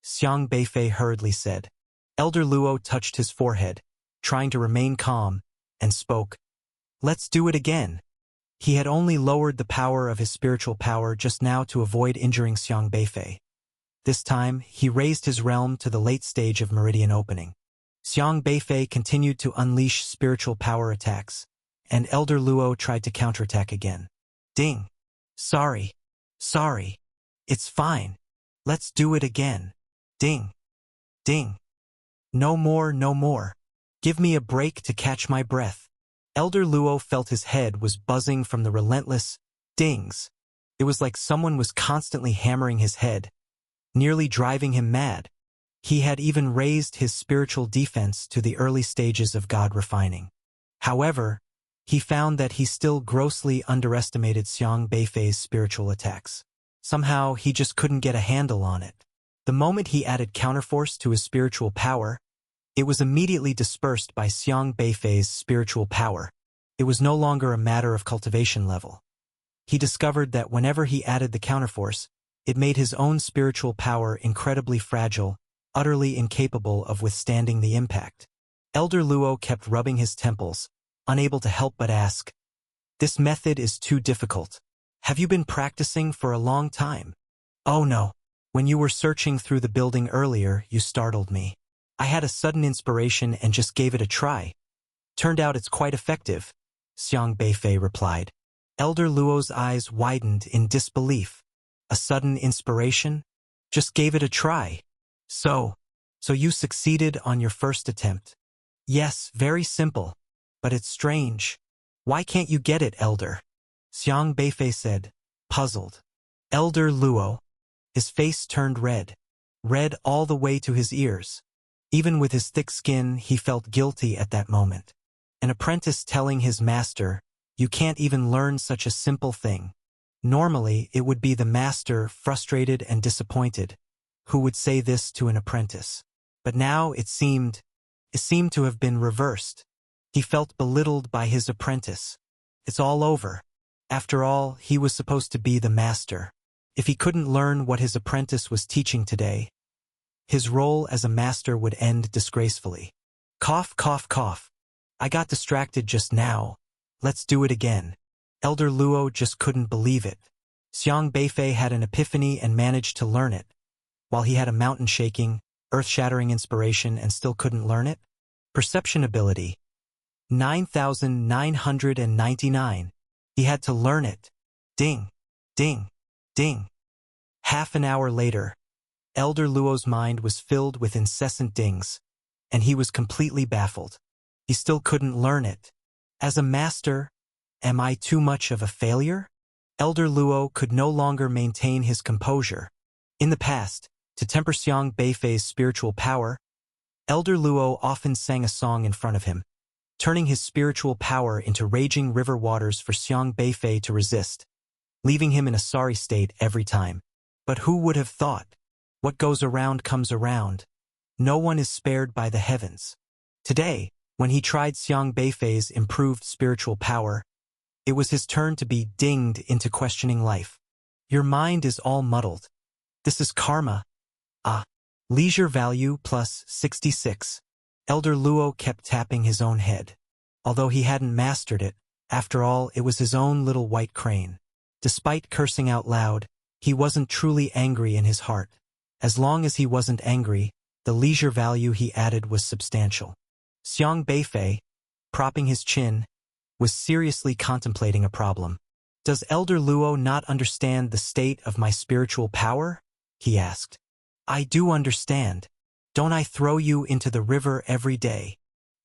Speaker 1: Xiang Beifei hurriedly said. Elder Luo touched his forehead, trying to remain calm, and spoke. Let's do it again. He had only lowered the power of his spiritual power just now to avoid injuring Xiang Beifei. This time, he raised his realm to the late stage of meridian opening. Xiang Beifei continued to unleash spiritual power attacks, and Elder Luo tried to counterattack again. Ding! Sorry. It's fine. Let's do it again. Ding! Ding! No more. Give me a break to catch my breath. Elder Luo felt his head was buzzing from the relentless dings. It was like someone was constantly hammering his head, nearly driving him mad. He had even raised his spiritual defense to the early stages of God refining. However, he found that he still grossly underestimated Xiang Beifei's spiritual attacks. Somehow, he just couldn't get a handle on it. The moment he added counterforce to his spiritual power, it was immediately dispersed by Xiang Beifei's spiritual power. It was no longer a matter of cultivation level. He discovered that whenever he added the counterforce, it made his own spiritual power incredibly fragile, utterly incapable of withstanding the impact. Elder Luo kept rubbing his temples, unable to help but ask, "This method is too difficult. Have you been practicing for a long time?" "Oh no. When you were searching through the building earlier, you startled me. I had a sudden inspiration and just gave it a try. Turned out it's quite effective," Xiang Beifei replied. Elder Luo's eyes widened in disbelief. A sudden inspiration? Just gave it a try. So you succeeded on your first attempt. Yes, very simple. But it's strange. Why can't you get it, Elder? Xiang Beifei said, puzzled. Elder Luo. His face turned red all the way to his ears. Even with his thick skin, he felt guilty at that moment. An apprentice telling his master, "You can't even learn such a simple thing." Normally, it would be the master, frustrated and disappointed, who would say this to an apprentice. But now it seemed to have been reversed. He felt belittled by his apprentice. It's all over. After all, he was supposed to be the master. If he couldn't learn what his apprentice was teaching today, his role as a master would end disgracefully. Cough, cough, cough. I got distracted just now. Let's do it again. Elder Luo just couldn't believe it. Xiang Beifei had an epiphany and managed to learn it, while he had a mountain-shaking, earth-shattering inspiration and still couldn't learn it? Perception ability. 9,999. He had to learn it. Ding, ding, ding. Half an hour later, Elder Luo's mind was filled with incessant dings, and he was completely baffled. He still couldn't learn it. As a master, am I too much of a failure? Elder Luo could no longer maintain his composure. In the past, to temper Xiang Beifei's spiritual power, Elder Luo often sang a song in front of him, turning his spiritual power into raging river waters for Xiang Beifei to resist, leaving him in a sorry state every time. But who would have thought? What goes around comes around. No one is spared by the heavens. Today, when he tried Xiang Beifei's improved spiritual power, it was his turn to be dinged into questioning life. Your mind is all muddled. This is karma. Leisure value plus 66. Elder Luo kept tapping his own head. Although he hadn't mastered it, after all, it was his own little white crane. Despite cursing out loud, he wasn't truly angry in his heart. As long as he wasn't angry, the leisure value he added was substantial. Xiang Beifei, propping his chin, was seriously contemplating a problem. Does Elder Luo not understand the state of my spiritual power? He asked. I do understand. Don't I throw you into the river every day?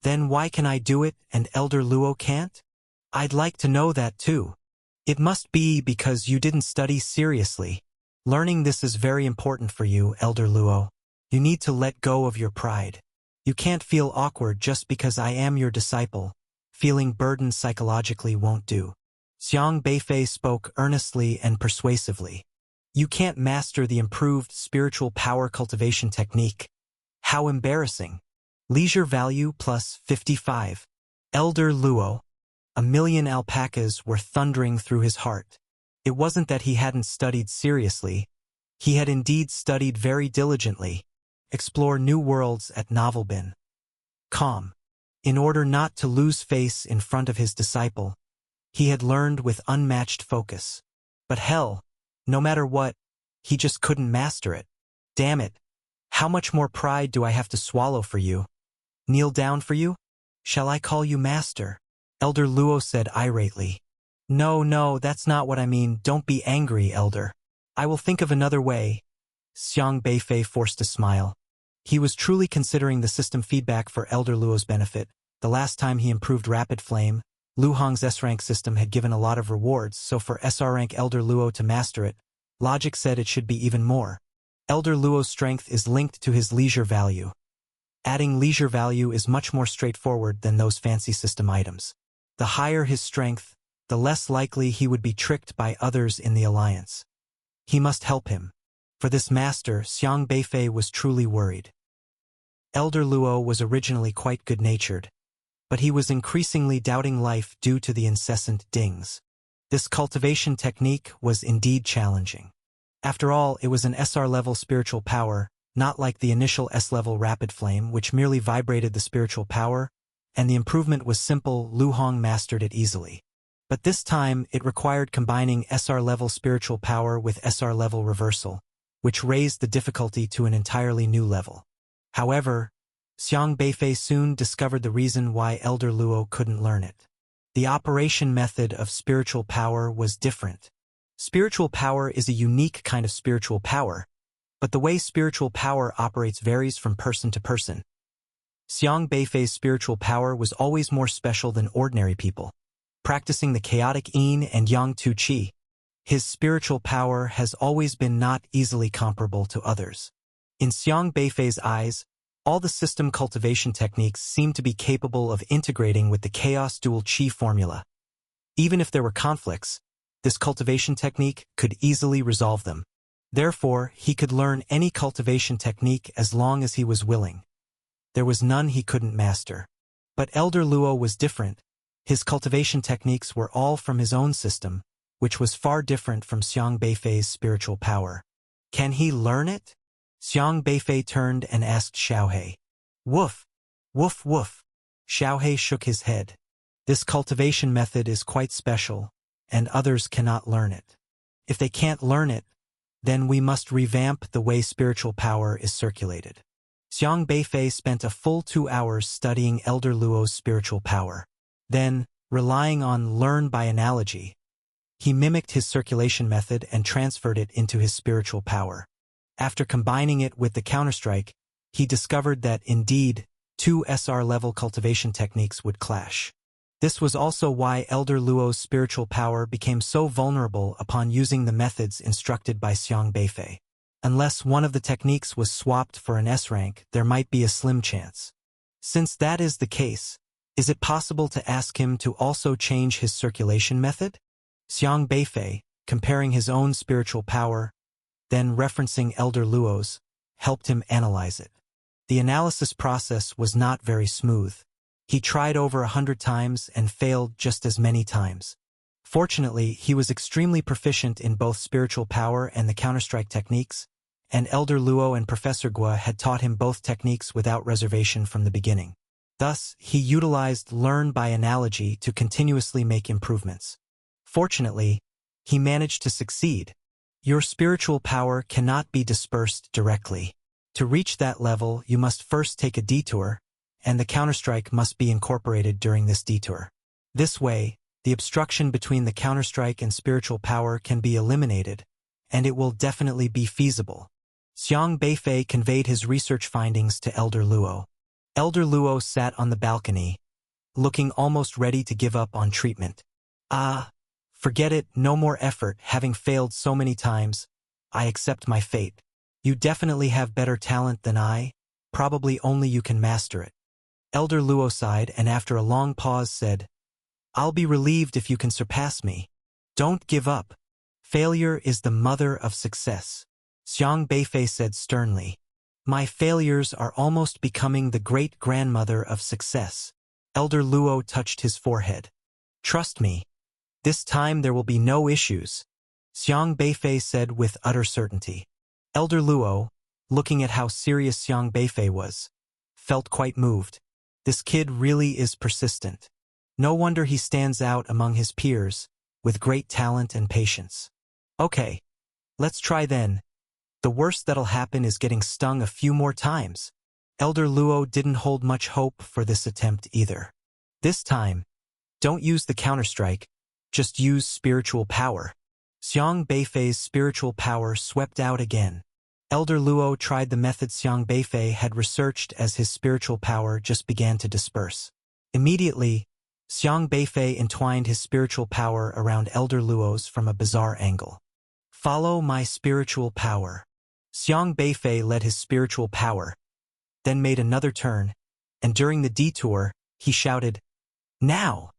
Speaker 1: Then why can I do it and Elder Luo can't? I'd like to know that too. It must be because you didn't study seriously. Learning this is very important for you, Elder Luo. You need to let go of your pride. You can't feel awkward just because I am your disciple. Feeling burdened psychologically won't do. Xiang Beifei spoke earnestly and persuasively. You can't master the improved spiritual power cultivation technique. How embarrassing. Leisure value plus 55. Elder Luo. 1,000,000 alpacas were thundering through his heart. It wasn't that he hadn't studied seriously. He had indeed studied very diligently. Explore new worlds at Novelbin. Calm. In order not to lose face in front of his disciple, he had learned with unmatched focus. But hell, no matter what, he just couldn't master it. Damn it. How much more pride do I have to swallow for you? Kneel down for you? Shall I call you master? Elder Luo said irately. No, that's not what I mean. Don't be angry, Elder. I will think of another way. Xiang Beifei forced a smile. He was truly considering the system feedback for Elder Luo's benefit. The last time he improved Rapid Flame, Lu Hong's S-rank system had given a lot of rewards, so for SR-rank Elder Luo to master it, logic said it should be even more. Elder Luo's strength is linked to his leisure value. Adding leisure value is much more straightforward than those fancy system items. The higher his strength, the less likely he would be tricked by others in the alliance. He must help him. For this master, Xiang Beifei was truly worried. Elder Luo was originally quite good-natured, but he was increasingly doubting life due to the incessant dings. This cultivation technique was indeed challenging. After all, it was an SR-level spiritual power, not like the initial S-level Rapid Flame, which merely vibrated the spiritual power and the improvement was simple. Lu Hong mastered it easily. But this time, it required combining SR-level spiritual power with SR-level reversal, which raised the difficulty to an entirely new level. However, Xiang Beifei soon discovered the reason why Elder Luo couldn't learn it. The operation method of spiritual power was different. Spiritual power is a unique kind of spiritual power, but the way spiritual power operates varies from person to person. Xiang Beifei's spiritual power was always more special than ordinary people. Practicing the chaotic yin and yang tu qi, his spiritual power has always been not easily comparable to others. In Xiang Beifei's eyes, all the system cultivation techniques seemed to be capable of integrating with the chaos dual qi formula. Even if there were conflicts, this cultivation technique could easily resolve them. Therefore, he could learn any cultivation technique as long as he was willing. There was none he couldn't master. But Elder Luo was different. His cultivation techniques were all from his own system, which was far different from Xiang Beifei's spiritual power. Can he learn it? Xiang Beifei turned and asked Xiaohe. Woof! Woof woof! Xiaohe shook his head. This cultivation method is quite special, and others cannot learn it. If they can't learn it, then we must revamp the way spiritual power is circulated. Xiang Beifei spent a full 2 hours studying Elder Luo's spiritual power. Then, relying on learn by analogy, he mimicked his circulation method and transferred it into his spiritual power. After combining it with the counterstrike, he discovered that, indeed, 2 SR-level cultivation techniques would clash. This was also why Elder Luo's spiritual power became so vulnerable upon using the methods instructed by Xiang Beifei. Unless one of the techniques was swapped for an S-rank, there might be a slim chance. Since that is the case, is it possible to ask him to also change his circulation method? Xiang Beifei, comparing his own spiritual power, then referencing Elder Luo's, helped him analyze it. The analysis process was not very smooth. He tried over 100 times and failed just as many times. Fortunately, he was extremely proficient in both spiritual power and the counterstrike techniques, and Elder Luo and Professor Gua had taught him both techniques without reservation from the beginning. Thus, he utilized learn by analogy to continuously make improvements. Fortunately, he managed to succeed. Your spiritual power cannot be dispersed directly. To reach that level, you must first take a detour, and the counterstrike must be incorporated during this detour. This way, the obstruction between the counterstrike and spiritual power can be eliminated, and it will definitely be feasible. Xiang Beifei conveyed his research findings to Elder Luo. Elder Luo sat on the balcony, looking almost ready to give up on treatment. Forget it, no more effort, having failed so many times. I accept my fate. You definitely have better talent than I, probably only you can master it. Elder Luo sighed and after a long pause said, I'll be relieved if you can surpass me. Don't give up. Failure is the mother of success. Xiang Beifei said sternly. My failures are almost becoming the great-grandmother of success. Elder Luo touched his forehead. Trust me. This time there will be no issues, Xiang Beifei said with utter certainty. Elder Luo, looking at how serious Xiang Beifei was, felt quite moved. This kid really is persistent. No wonder he stands out among his peers, with great talent and patience. Okay, let's try then. The worst that'll happen is getting stung a few more times. Elder Luo didn't hold much hope for this attempt either. This time, don't use the counterstrike, just use spiritual power. Xiang Beifei's spiritual power swept out again. Elder Luo tried the method Xiang Beifei had researched as his spiritual power just began to disperse. Immediately, Xiang Beifei entwined his spiritual power around Elder Luo's from a bizarre angle. Follow my spiritual power. Xiang Beifei led his spiritual power, then made another turn, and during the detour, he shouted, Now!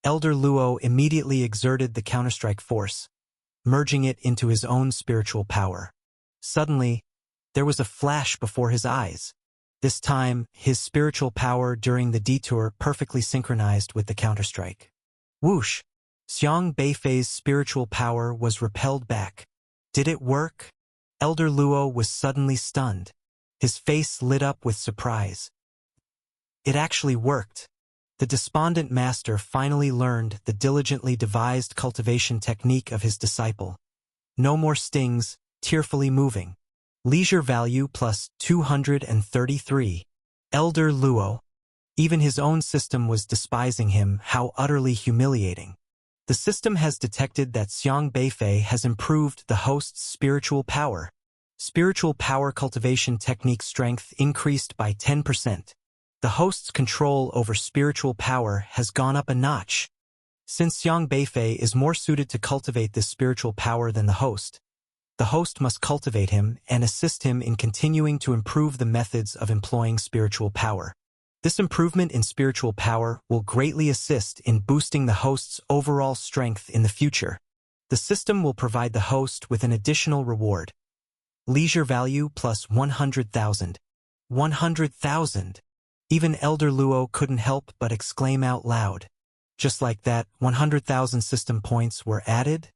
Speaker 1: Elder Luo immediately exerted the counterstrike force, merging it into his own spiritual power. Suddenly, there was a flash before his eyes. This time, his spiritual power during the detour perfectly synchronized with the counterstrike. Whoosh! Xiang Beifei's spiritual power was repelled back. Did it work? Elder Luo was suddenly stunned. His face lit up with surprise. It actually worked. The despondent master finally learned the diligently devised cultivation technique of his disciple. No more stings, tearfully moving. Leisure value plus 233. Elder Luo. Even his own system was despising him. How utterly humiliating. The system has detected that Xiang Beifei has improved the host's spiritual power. Spiritual power cultivation technique strength increased by 10%. The host's control over spiritual power has gone up a notch. Since Xiang Beifei is more suited to cultivate this spiritual power than the host must cultivate him and assist him in continuing to improve the methods of employing spiritual power. This improvement in spiritual power will greatly assist in boosting the host's overall strength in the future. The system will provide the host with an additional reward. Leisure value plus 100,000. 100,000. Even Elder Luo couldn't help but exclaim out loud. Just like that, 100,000 system points were added?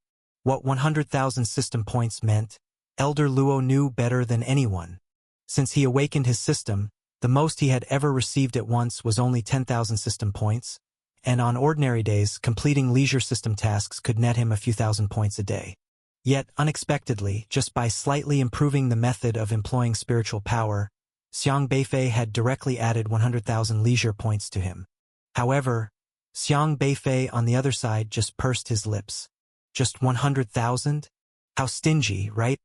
Speaker 1: What 100,000 system points meant, Elder Luo knew better than anyone. Since he awakened his system, the most he had ever received at once was only 10,000 system points, and on ordinary days, completing leisure system tasks could net him a few thousand points a day. Yet, unexpectedly, just by slightly improving the method of employing spiritual power, Xiang Beifei had directly added 100,000 leisure points to him. However, Xiang Beifei on the other side just pursed his lips. Just 100,000? How stingy, right?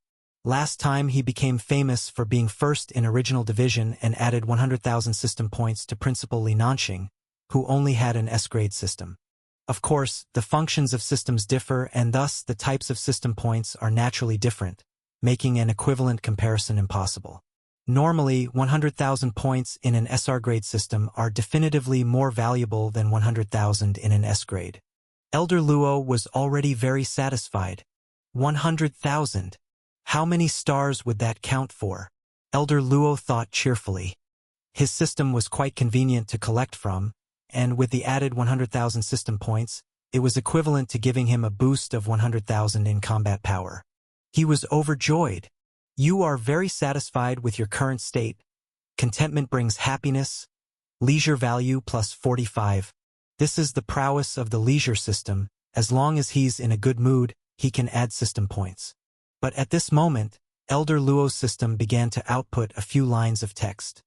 Speaker 1: Last time he became famous for being first in original division and added 100,000 system points to Principal Li Nanxing, who only had an S-grade system. Of course, the functions of systems differ and thus the types of system points are naturally different, making an equivalent comparison impossible. Normally, 100,000 points in an SR-grade system are definitively more valuable than 100,000 in an S-grade. Elder Luo was already very satisfied. 100,000. How many stars would that count for? Elder Luo thought cheerfully. His system was quite convenient to collect from, and with the added 100,000 system points, it was equivalent to giving him a boost of 100,000 in combat power. He was overjoyed. You are very satisfied with your current state. Contentment brings happiness. Leisure value plus 45. This is the prowess of the leisure system. As long as he's in a good mood, he can add system points. But at this moment, Elder Luo's system began to output a few lines of text.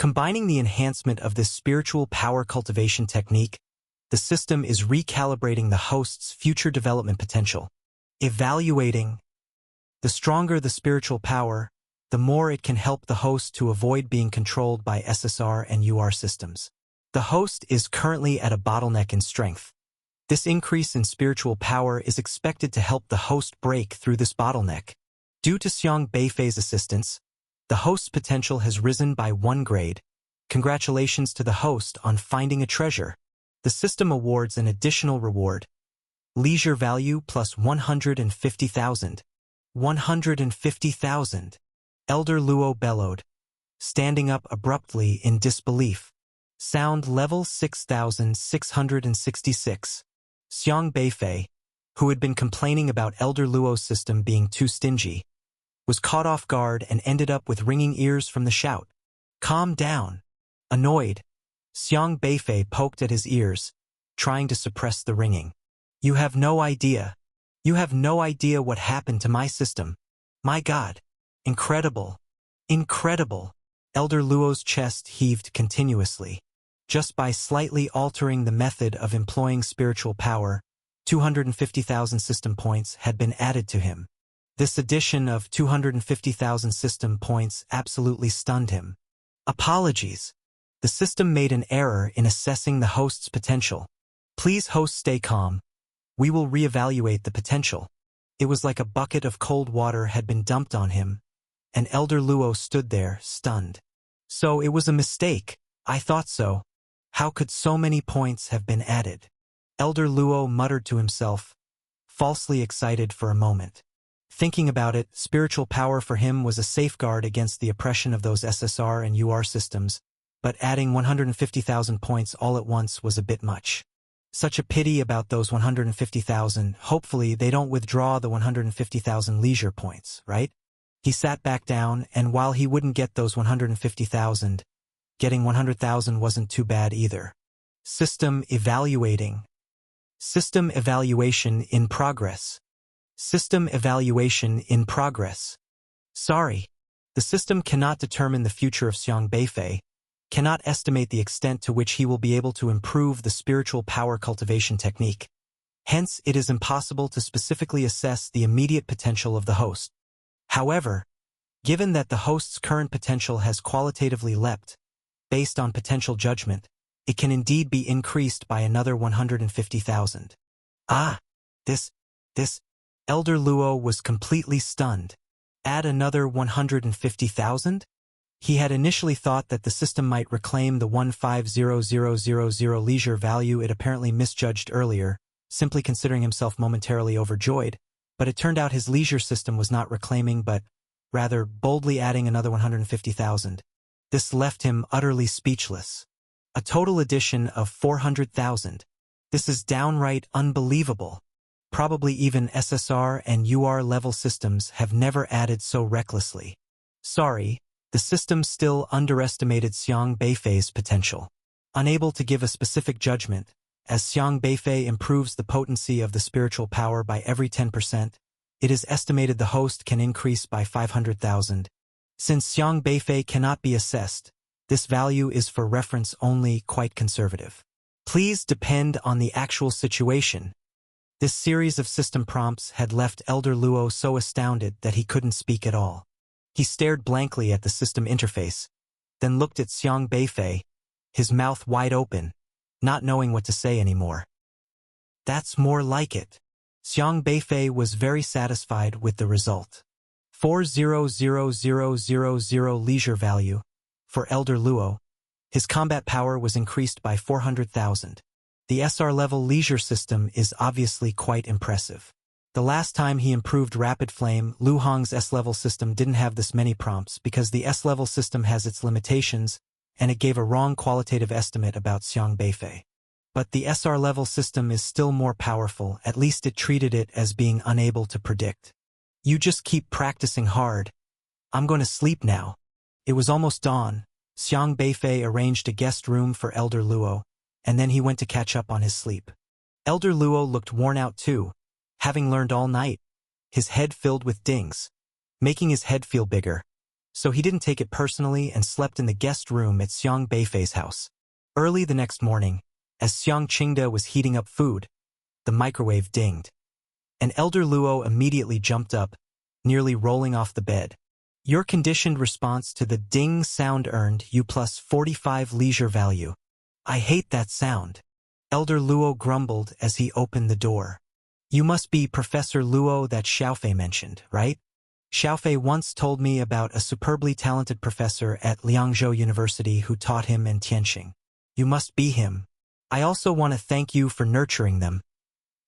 Speaker 1: Combining the enhancement of this spiritual power cultivation technique, the system is recalibrating the host's future development potential. Evaluating. The stronger the spiritual power, the more it can help the host to avoid being controlled by SSR and UR systems. The host is currently at a bottleneck in strength. This increase in spiritual power is expected to help the host break through this bottleneck. Due to Xiang Beifei's assistance, the host's potential has risen by 1 grade. Congratulations to the host on finding a treasure. The system awards an additional reward. Leisure value plus 150,000. 150,000. Elder Luo bellowed, standing up abruptly in disbelief. Sound level 6,666. Xiang Beifei, who had been complaining about Elder Luo's system being too stingy, was caught off guard and ended up with ringing ears from the shout. Calm down. Annoyed, Xiang Beifei poked at his ears, trying to suppress the ringing. You have no idea. You have no idea what happened to my system. My God. Incredible. Incredible. Elder Luo's chest heaved continuously. Just by slightly altering the method of employing spiritual power, 250,000 system points had been added to him. This addition of 250,000 system points absolutely stunned him. Apologies. The system made an error in assessing the host's potential. Please, host, stay calm. We will reevaluate the potential. It was like a bucket of cold water had been dumped on him, and Elder Luo stood there, stunned. So it was a mistake. I thought so. How could so many points have been added? Elder Luo muttered to himself, falsely excited for a moment. Thinking about it, spiritual power for him was a safeguard against the oppression of those SSR and UR systems, but adding 150,000 points all at once was a bit much. Such a pity about those 150,000. Hopefully they don't withdraw the 150,000 leisure points, right? He sat back down, and while he wouldn't get those 150,000, getting 100,000 wasn't too bad either. System evaluating. System evaluation in progress. System evaluation in progress. Sorry. The system cannot determine the future of Xiang Beifei, cannot estimate the extent to which he will be able to improve the spiritual power cultivation technique. Hence, it is impossible to specifically assess the immediate potential of the host. However, given that the host's current potential has qualitatively leapt, based on potential judgment, it can indeed be increased by another 150,000. Ah! This... Elder Luo was completely stunned. Add another 150,000? He had initially thought that the system might reclaim the 150000 leisure value it apparently misjudged earlier, simply considering himself momentarily overjoyed, but it turned out his leisure system was not reclaiming but, rather, boldly adding another 150,000. This left him utterly speechless. A total addition of 400,000. This is downright unbelievable. Probably even SSR and UR level systems have never added so recklessly. Sorry, the system still underestimated Xiang Beifei's potential. Unable to give a specific judgment, as Xiang Beifei improves the potency of the spiritual power by every 10%, it is estimated the host can increase by 500,000. Since Xiang Beifei cannot be assessed, this value is for reference only quite conservative. Please depend on the actual situation. This series of system prompts had left Elder Luo so astounded that he couldn't speak at all. He stared blankly at the system interface, then looked at Xiang Beifei, his mouth wide open, not knowing what to say anymore. That's more like it. Xiang Beifei was very satisfied with the result. 400000 leisure value. For Elder Luo, his combat power was increased by 400,000. The SR level leisure system is obviously quite impressive. The last time he improved Rapid Flame, Lu Hong's S-level system didn't have this many prompts because the S-level system has its limitations, and it gave a wrong qualitative estimate about Xiang Beifei. But the SR level system is still more powerful, at least it treated it as being unable to predict. You just keep practicing hard. I'm going to sleep now. It was almost dawn. Xiang Beifei arranged a guest room for Elder Luo, and then he went to catch up on his sleep. Elder Luo looked worn out too, having learned all night, his head filled with dings, making his head feel bigger. So he didn't take it personally and slept in the guest room at Xiang Beifei's house. Early the next morning, as Xiang Qingde was heating up food, the microwave dinged. And Elder Luo immediately jumped up, nearly rolling off the bed. Your conditioned response to the ding sound earned you plus 45 leisure value. I hate that sound. Elder Luo grumbled as he opened the door. You must be Professor Luo that Xiaofei mentioned, right? Xiaofei once told me about a superbly talented professor at Liangzhou University who taught him and Tianxing. You must be him. I also want to thank you for nurturing them.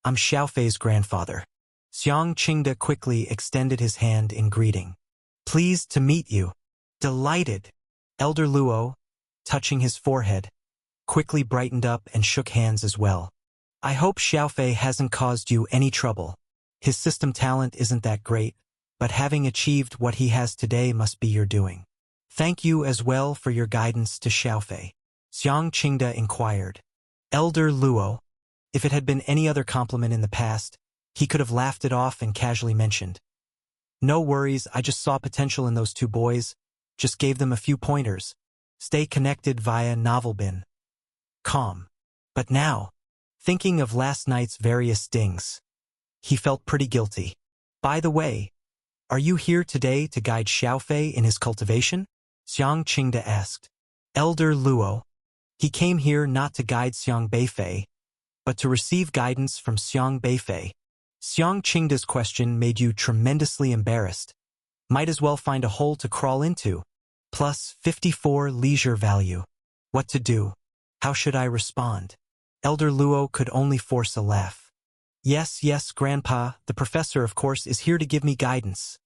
Speaker 1: I'm Xiaofei's grandfather. Xiang Qingde quickly extended his hand in greeting. Pleased to meet you. Delighted. Elder Luo, touching his forehead, quickly brightened up and shook hands as well. I hope Xiaofei hasn't caused you any trouble. His system talent isn't that great, but having achieved what he has today must be your doing. Thank you as well for your guidance to Xiaofei. Xiang Qingde inquired. Elder Luo. If it had been any other compliment in the past, he could have laughed it off and casually mentioned. No worries, I just saw potential in those two boys, just gave them a few pointers. Stay connected via Novelbin. Calm. But now, thinking of last night's various dings, he felt pretty guilty. By the way, are you here today to guide Xiaofei in his cultivation? Xiang Qingde asked. Elder Luo. He came here not to guide Xiang Beifei, but to receive guidance from Xiang Beifei. Xiang Qingde's question made you tremendously embarrassed. Might as well find a hole to crawl into. Plus 54 leisure value. What to do? How should I respond? Elder Luo could only force a laugh. Yes, Grandpa, the professor of course is here to give me guidance.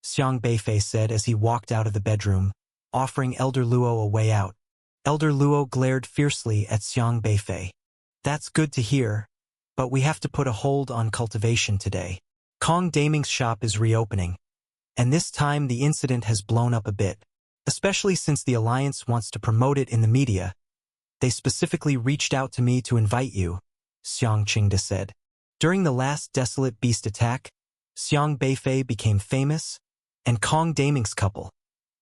Speaker 1: Xiang Beifei said as he walked out of the bedroom, offering Elder Luo a way out. Elder Luo glared fiercely at Xiang Beifei. That's good to hear, but we have to put a hold on cultivation today. Kong Daming's shop is reopening, and this time the incident has blown up a bit, especially since the Alliance wants to promote it in the media. They specifically reached out to me to invite you, Xiang Qingde said. During the last Desolate Beast attack, Xiang Beifei became famous, and Kong Daming's couple,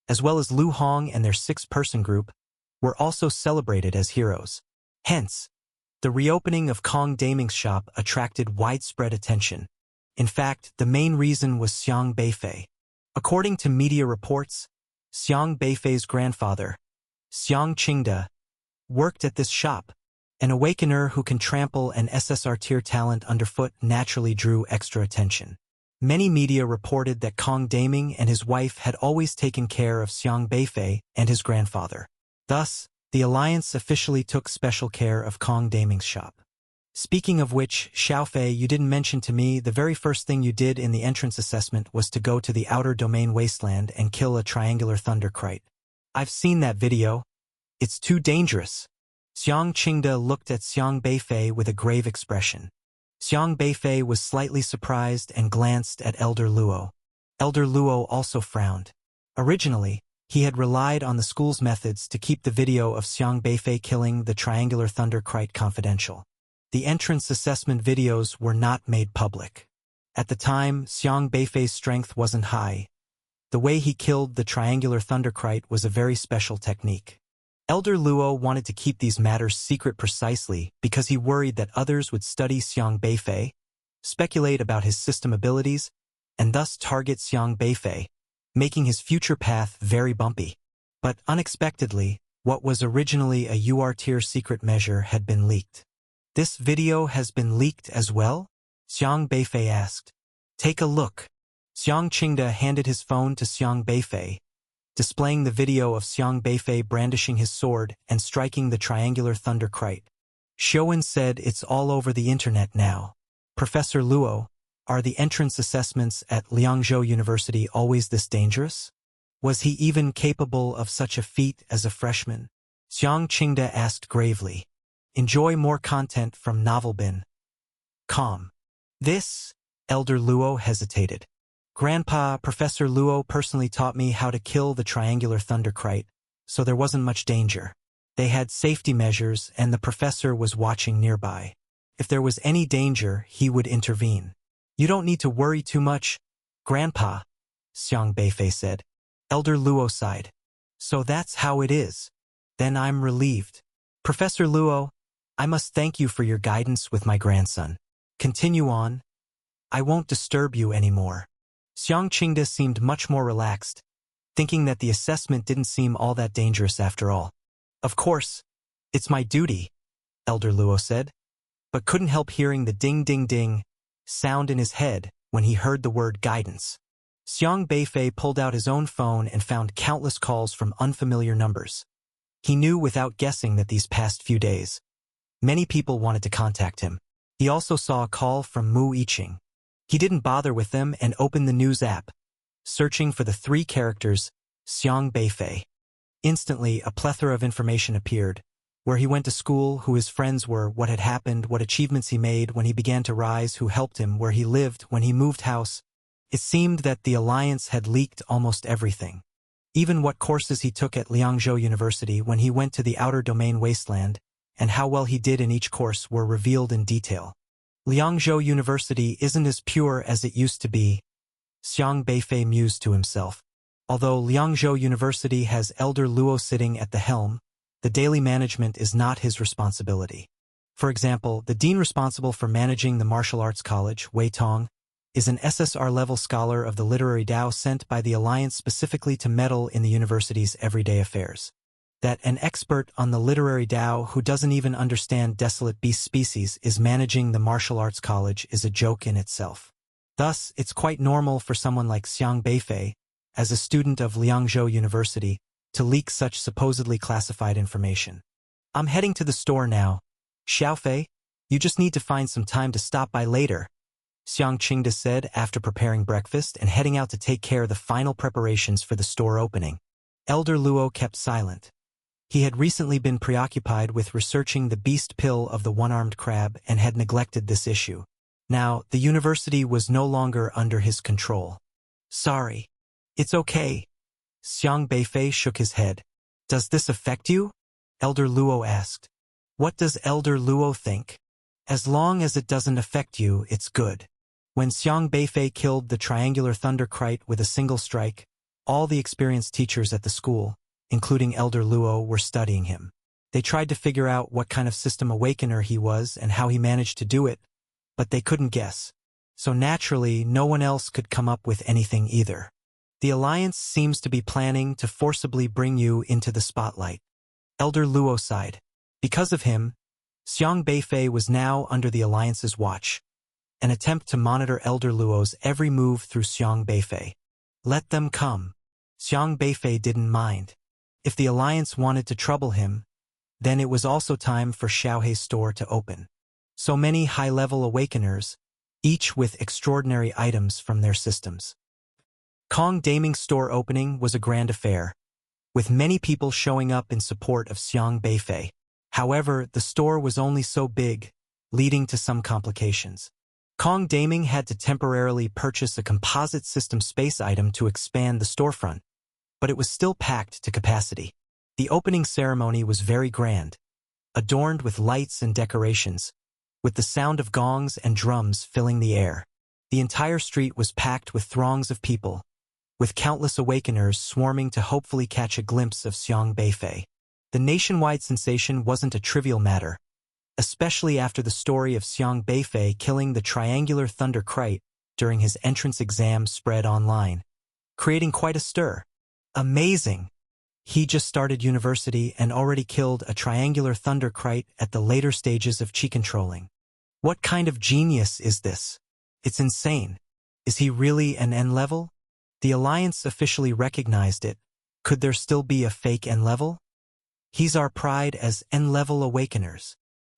Speaker 1: as well as Lu Hong and their 6-person group, were also celebrated as heroes. Hence, the reopening of Kong Daming's shop attracted widespread attention. In fact, the main reason was Xiang Beifei. According to media reports, Xiang Beifei's grandfather, Xiang Qingde, worked at this shop. An awakener who can trample an SSR tier talent underfoot naturally drew extra attention. Many media reported that Kong Daming and his wife had always taken care of Xiang Beifei and his grandfather. Thus, the alliance officially took special care of Kong Daming's shop. Speaking of which, Xiaofei, you didn't mention to me the very first thing you did in the entrance assessment was to go to the outer domain wasteland and kill a triangular thunderkite. I've seen that video. It's too dangerous. Xiang Qingde looked at Xiang Beifei with a grave expression. Xiang Beifei was slightly surprised and glanced at Elder Luo. Elder Luo also frowned. Originally, he had relied on the school's methods to keep the video of Xiang Beifei killing the triangular thunderkite confidential. The entrance assessment videos were not made public. At the time, Xiang Beifei's strength wasn't high. The way he killed the triangular thunderkite was a very special technique. Elder Luo wanted to keep these matters secret precisely because he worried that others would study Xiang Beifei, speculate about his system abilities, and thus target Xiang Beifei, making his future path very bumpy. But unexpectedly, what was originally a UR tier secret measure had been leaked. This video has been leaked as well? Xiang Beifei asked. Take a look. Xiang Qingde handed his phone to Xiang Beifei, displaying the video of Xiang Beifei brandishing his sword and striking the triangular thunderkite. Xiaowen said it's all over the internet now. Professor Luo, are the entrance assessments at Liangzhou University always this dangerous? Was he even capable of such a feat as a freshman? Xiang Qingde asked gravely. Enjoy more content from Novelbin.com. This, Elder Luo hesitated. Grandpa, Professor Luo personally taught me how to kill the triangular thunderkite, so there wasn't much danger. They had safety measures and the professor was watching nearby. If there was any danger, he would intervene. You don't need to worry too much, Grandpa, Xiang Beifei said. Elder Luo sighed. So that's how it is. Then I'm relieved. Professor Luo, I must thank you for your guidance with my grandson. Continue on. I won't disturb you anymore. Xiang Qingde seemed much more relaxed, thinking that the assessment didn't seem all that dangerous after all. Of course, it's my duty, Elder Luo said, but couldn't help hearing the ding-ding-ding sound in his head when he heard the word guidance. Xiang Beifei pulled out his own phone and found countless calls from unfamiliar numbers. He knew without guessing that these past few days, many people wanted to contact him. He also saw a call from Mu Yiqing. He didn't bother with them and opened the news app, searching for the 3 characters, Xiang Beifei. Instantly, a plethora of information appeared, where he went to school, who his friends were, what had happened, what achievements he made when he began to rise, who helped him, where he lived, when he moved house. It seemed that the alliance had leaked almost everything. Even what courses he took at Liangzhou University when he went to the outer domain wasteland, and how well he did in each course were revealed in detail. Liangzhou University isn't as pure as it used to be, Xiang Beifei mused to himself. Although Liangzhou University has Elder Luo sitting at the helm, the daily management is not his responsibility. For example, the dean responsible for managing the martial arts college, Wei Tong, is an SSR-level scholar of the literary Dao sent by the alliance specifically to meddle in the university's everyday affairs. That an expert on the literary Dao who doesn't even understand desolate beast species is managing the martial arts college is a joke in itself. Thus, it's quite normal for someone like Xiang Beifei, as a student of Liangzhou University, to leak such supposedly classified information. I'm heading to the store now. Xiaofei, you just need to find some time to stop by later, Xiang Qingde said after preparing breakfast and heading out to take care of the final preparations for the store opening. Elder Luo kept silent. He had recently been preoccupied with researching the beast pill of the one-armed crab and had neglected this issue. Now, the university was no longer under his control. Sorry. It's okay. Xiang Beifei shook his head. Does this affect you? Elder Luo asked. What does Elder Luo think? As long as it doesn't affect you, it's good. When Xiang Beifei killed the triangular thunderkite with a single strike, all the experienced teachers at the school, including Elder Luo, were studying him. They tried to figure out what kind of system awakener he was and how he managed to do it, but they couldn't guess. So naturally, no one else could come up with anything either. The Alliance seems to be planning to forcibly bring you into the spotlight. Elder Luo sighed. Because of him, Xiang Beifei was now under the Alliance's watch, an attempt to monitor Elder Luo's every move through Xiang Beifei. Let them come. Xiang Beifei didn't mind. If the Alliance wanted to trouble him, then it was also time for Xiaohei's store to open. So many high-level awakeners, each with extraordinary items from their systems. Kong Daming's store opening was a grand affair, with many people showing up in support of Xiang Beifei. However, the store was only so big, leading to some complications. Kong Daming had to temporarily purchase a composite system space item to expand the storefront, but it was still packed to capacity. The opening ceremony was very grand, adorned with lights and decorations, with the sound of gongs and drums filling the air. The entire street was packed with throngs of people, with countless awakeners swarming to hopefully catch a glimpse of Xiang Beifei. The nationwide sensation wasn't a trivial matter, especially after the story of Xiang Beifei killing the triangular thunderkite during his entrance exam spread online, creating quite a stir. Amazing! He just started university and already killed a triangular thunderkite at the later stages of chi controlling. What kind of genius is this? It's insane. Is he really an N-level? The Alliance officially recognized it. Could there still be a fake N-level? He's our pride as N-level awakeners.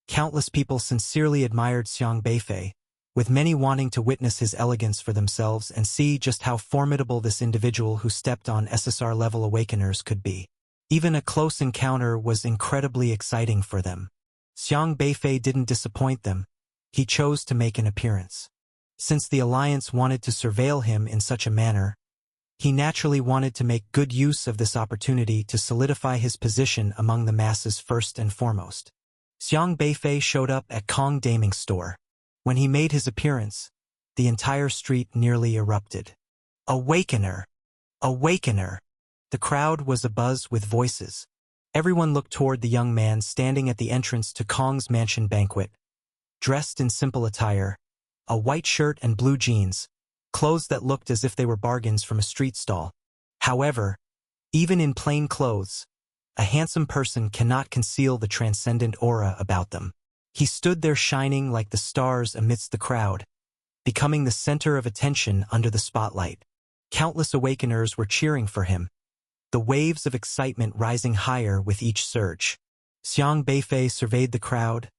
Speaker 1: Countless people sincerely admired Xiang Beifei, with many wanting to witness his elegance for themselves and see just how formidable this individual who stepped on SSR-level awakeners could be. Even a close encounter was incredibly exciting for them. Xiang Beifei didn't disappoint them. He chose to make an appearance. Since the Alliance wanted to surveil him in such a manner, he naturally wanted to make good use of this opportunity to solidify his position among the masses first and foremost. Xiang Beifei showed up at Kong Daming's store. When he made his appearance, the entire street nearly erupted. Awakener! Awakener! The crowd was abuzz with voices. Everyone looked toward the young man standing at the entrance to Kong's mansion banquet, dressed in simple attire, a white shirt and blue jeans, clothes that looked as if they were bargains from a street stall. However, even in plain clothes, a handsome person cannot conceal the transcendent aura about them. He stood there shining like the stars amidst the crowd, becoming the center of attention under the spotlight. Countless awakeners were cheering for him, the waves of excitement rising higher with each surge. Xiang Beifei surveyed the crowd,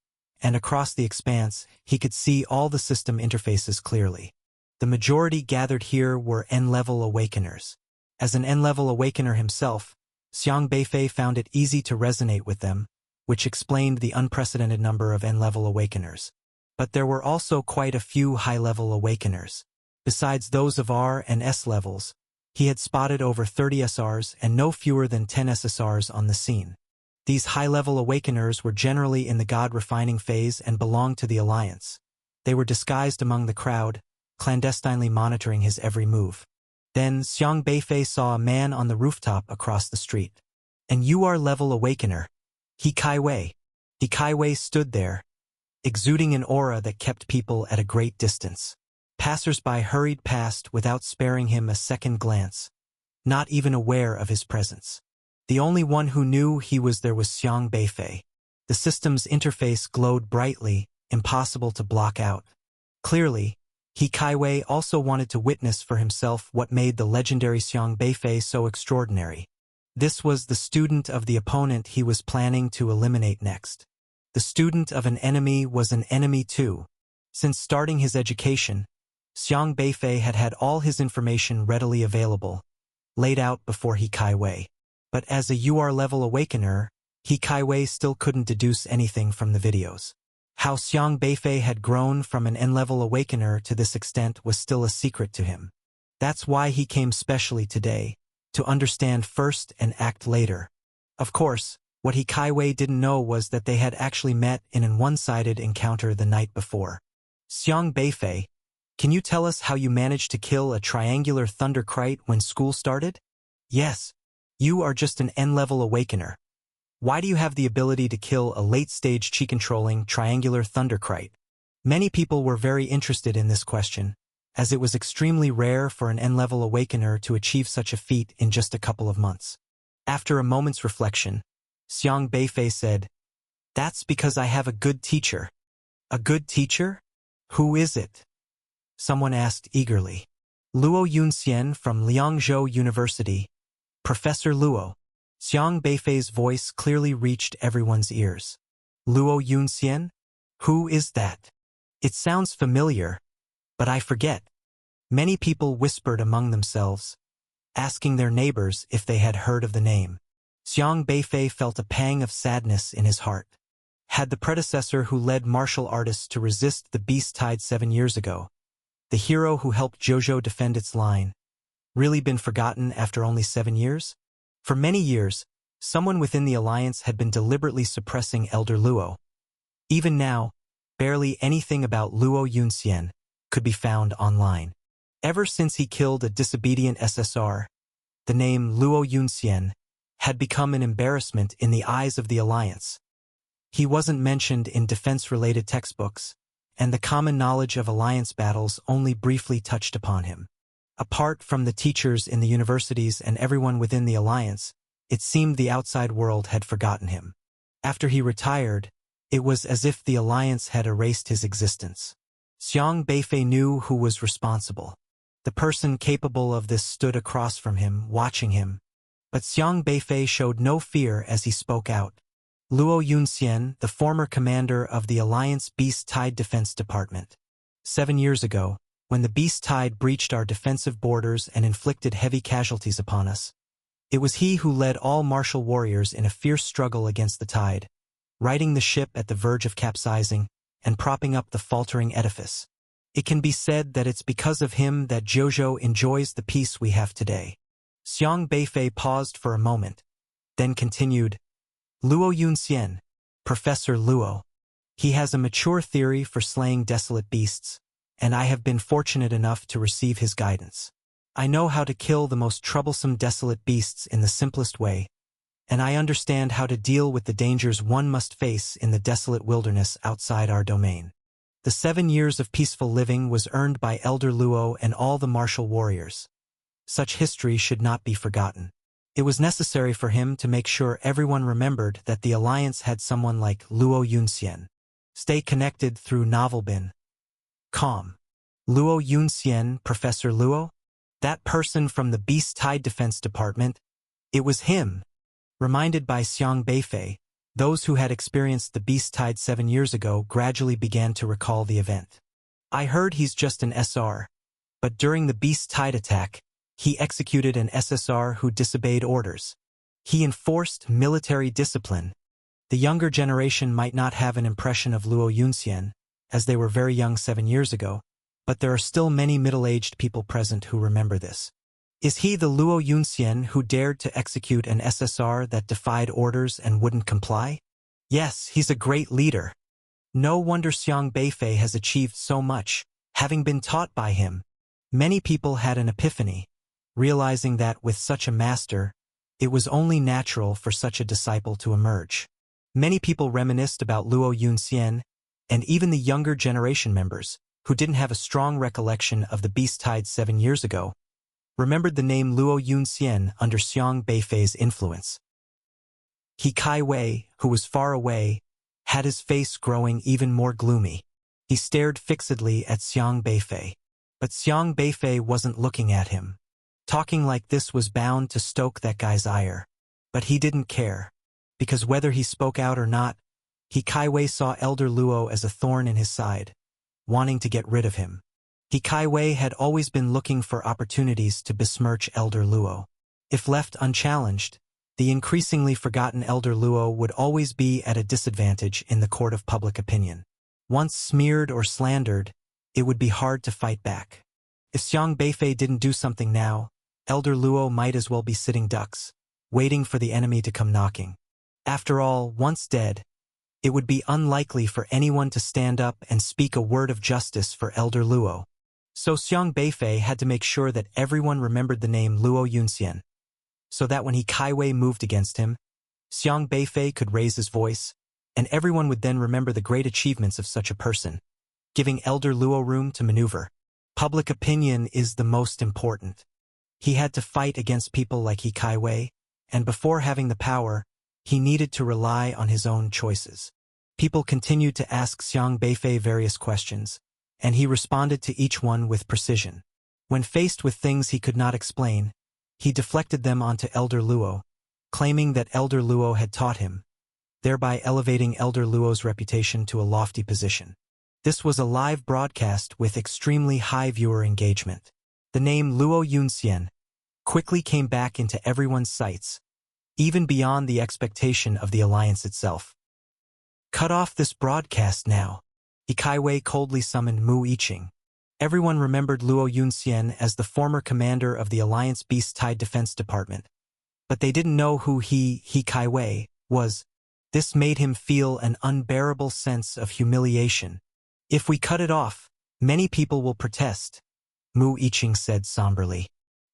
Speaker 1: and across the expanse, he could see all the system interfaces clearly. The majority gathered here were N-level awakeners. As an N-level awakener himself, Xiang Beifei found it easy to resonate with them, which explained the unprecedented number of N-level awakeners. But there were also quite a few high-level awakeners. Besides those of R and S levels, he had spotted over 30 SRs and no fewer than 10 SSRs on the scene. These high-level awakeners were generally in the god-refining phase and belonged to the Alliance. They were disguised among the crowd, clandestinely monitoring his every move. Then Xiang Beifei saw a man on the rooftop across the street. An UR-level awakener. He Kaiwei. He Kaiwei stood there, exuding an aura that kept people at a great distance. Passers-by hurried past without sparing him a second glance, not even aware of his presence. The only one who knew he was there was Xiang Beifei. The system's interface glowed brightly, impossible to block out. Clearly, He Kaiwei also wanted to witness for himself what made the legendary Xiang Beifei so extraordinary. This was the student of the opponent he was planning to eliminate next. The student of an enemy was an enemy too. Since starting his education, Xiang Beifei had had all his information readily available, laid out before He Kaiwei. But as a UR-level awakener, He Kaiwei still couldn't deduce anything from the videos. How Xiang Beifei had grown from an N-level awakener to this extent was still a secret to him. That's why he came specially today, to understand first and act later. Of course, What He Kaiwei didn't know was that they had actually met in an one-sided encounter the night before. Xiang Beifei, can you tell us how you managed to kill a triangular thunderkite when school started? Yes. You are just an N-level awakener. Why do you have the ability to kill a late-stage chi-controlling triangular thunderkite? Many people were very interested in this question, as it was extremely rare for an N-level awakener to achieve such a feat in just a couple of months. After a moment's reflection, Xiang Beifei said, "That's because I have a good teacher." A good teacher? Who is it? Someone asked eagerly. Luo Yunxian from Liangzhou University. Professor Luo. Xiang Beifei's voice clearly reached everyone's ears. Luo Yunxian? Who is that? It sounds familiar, but I forget. Many people whispered among themselves, asking their neighbors if they had heard of the name. Xiang Beifei felt a pang of sadness in his heart. Had the predecessor who led martial artists to resist the Beast Tide 7 years ago, the hero who helped Jojo defend its line, really been forgotten after only 7 years? For many years, someone within the alliance had been deliberately suppressing Elder Luo. Even now, barely anything about Luo Yunxian could be found online. Ever since he killed a disobedient SSR, the name Luo Yunxian had become an embarrassment in the eyes of the alliance. He wasn't mentioned in defense-related textbooks, and the common knowledge of alliance battles only briefly touched upon him. Apart from the teachers in the universities and everyone within the alliance, it seemed the outside world had forgotten him. After he retired, it was as if the alliance had erased his existence. Xiang Beifei knew who was responsible. The person capable of this stood across from him, watching him. But Xiang Beifei showed no fear as he spoke out. Luo Yunxian, the former commander of the Alliance Beast Tide Defense Department. 7 years ago, when the Beast Tide breached our defensive borders and inflicted heavy casualties upon us, it was he who led all martial warriors in a fierce struggle against the tide, righting the ship at the verge of capsizing and propping up the faltering edifice. It can be said that it's because of him that Jojo enjoys the peace we have today. Xiang Beifei paused for a moment, then continued, Luo Yunxian, Professor Luo. He has a mature theory for slaying desolate beasts, and I have been fortunate enough to receive his guidance. I know how to kill the most troublesome desolate beasts in the simplest way, and I understand how to deal with the dangers one must face in the desolate wilderness outside our domain. The 7 years of peaceful living was earned by Elder Luo and all the martial warriors. Such history should not be forgotten. It was necessary for him to make sure everyone remembered that the alliance had someone like Luo Yunxian. Stay connected through Novelbin.com. Luo Yunxian, Professor Luo? That person from the Beast Tide Defense Department? It was him. Reminded by Xiang Beifei, those who had experienced the Beast Tide 7 years ago gradually began to recall the event. I heard he's just an SR, but during the Beast Tide attack, he executed an SSR who disobeyed orders. He enforced military discipline. The younger generation might not have an impression of Luo Yunxian, as they were very young 7 years ago, but there are still many middle-aged people present who remember this. Is he the Luo Yunxian who dared to execute an SSR that defied orders and wouldn't comply? Yes, he's a great leader. No wonder Xiang Beifei has achieved so much, having been taught by him. Many people had an epiphany, realizing that with such a master, it was only natural for such a disciple to emerge. Many people reminisced about Luo Yunxian, and even the younger generation members, who didn't have a strong recollection of the Beast Tide 7 years ago, remembered the name Luo Yunxian under Xiang Beifei's influence. He Kaiwei, who was far away, had his face growing even more gloomy. He stared fixedly at Xiang Beifei. But Xiang Beifei wasn't looking at him. Talking like this was bound to stoke that guy's ire. But he didn't care, because whether he spoke out or not, He Kaiwei saw Elder Luo as a thorn in his side, wanting to get rid of him. He Kaiwei had always been looking for opportunities to besmirch Elder Luo. If left unchallenged, the increasingly forgotten Elder Luo would always be at a disadvantage in the court of public opinion. Once smeared or slandered, it would be hard to fight back. If Xiang Beifei didn't do something now, Elder Luo might as well be sitting ducks, waiting for the enemy to come knocking. After all, once dead, it would be unlikely for anyone to stand up and speak a word of justice for Elder Luo. So Xiang Beifei had to make sure that everyone remembered the name Luo Yunxian, so that when He Kaiwei moved against him, Xiang Beifei could raise his voice, and everyone would then remember the great achievements of such a person, giving Elder Luo room to maneuver. Public opinion is the most important. He had to fight against people like He Kaiwei, and before having the power, he needed to rely on his own choices. People continued to ask Xiang Beifei various questions, and he responded to each one with precision. When faced with things he could not explain, he deflected them onto Elder Luo, claiming that Elder Luo had taught him, thereby elevating Elder Luo's reputation to a lofty position. This was a live broadcast with extremely high viewer engagement. The name Luo Yunxian quickly came back into everyone's sights, even beyond the expectation of the alliance itself. Cut off this broadcast now. He Kaiwei coldly summoned Mu Yiqing. Everyone remembered Luo Yunxian as the former commander of the Alliance Beast Tide Defense Department, but they didn't know who He Kaiwei was. This made him feel an unbearable sense of humiliation. If we cut it off, many people will protest, Mu Yiqing said somberly.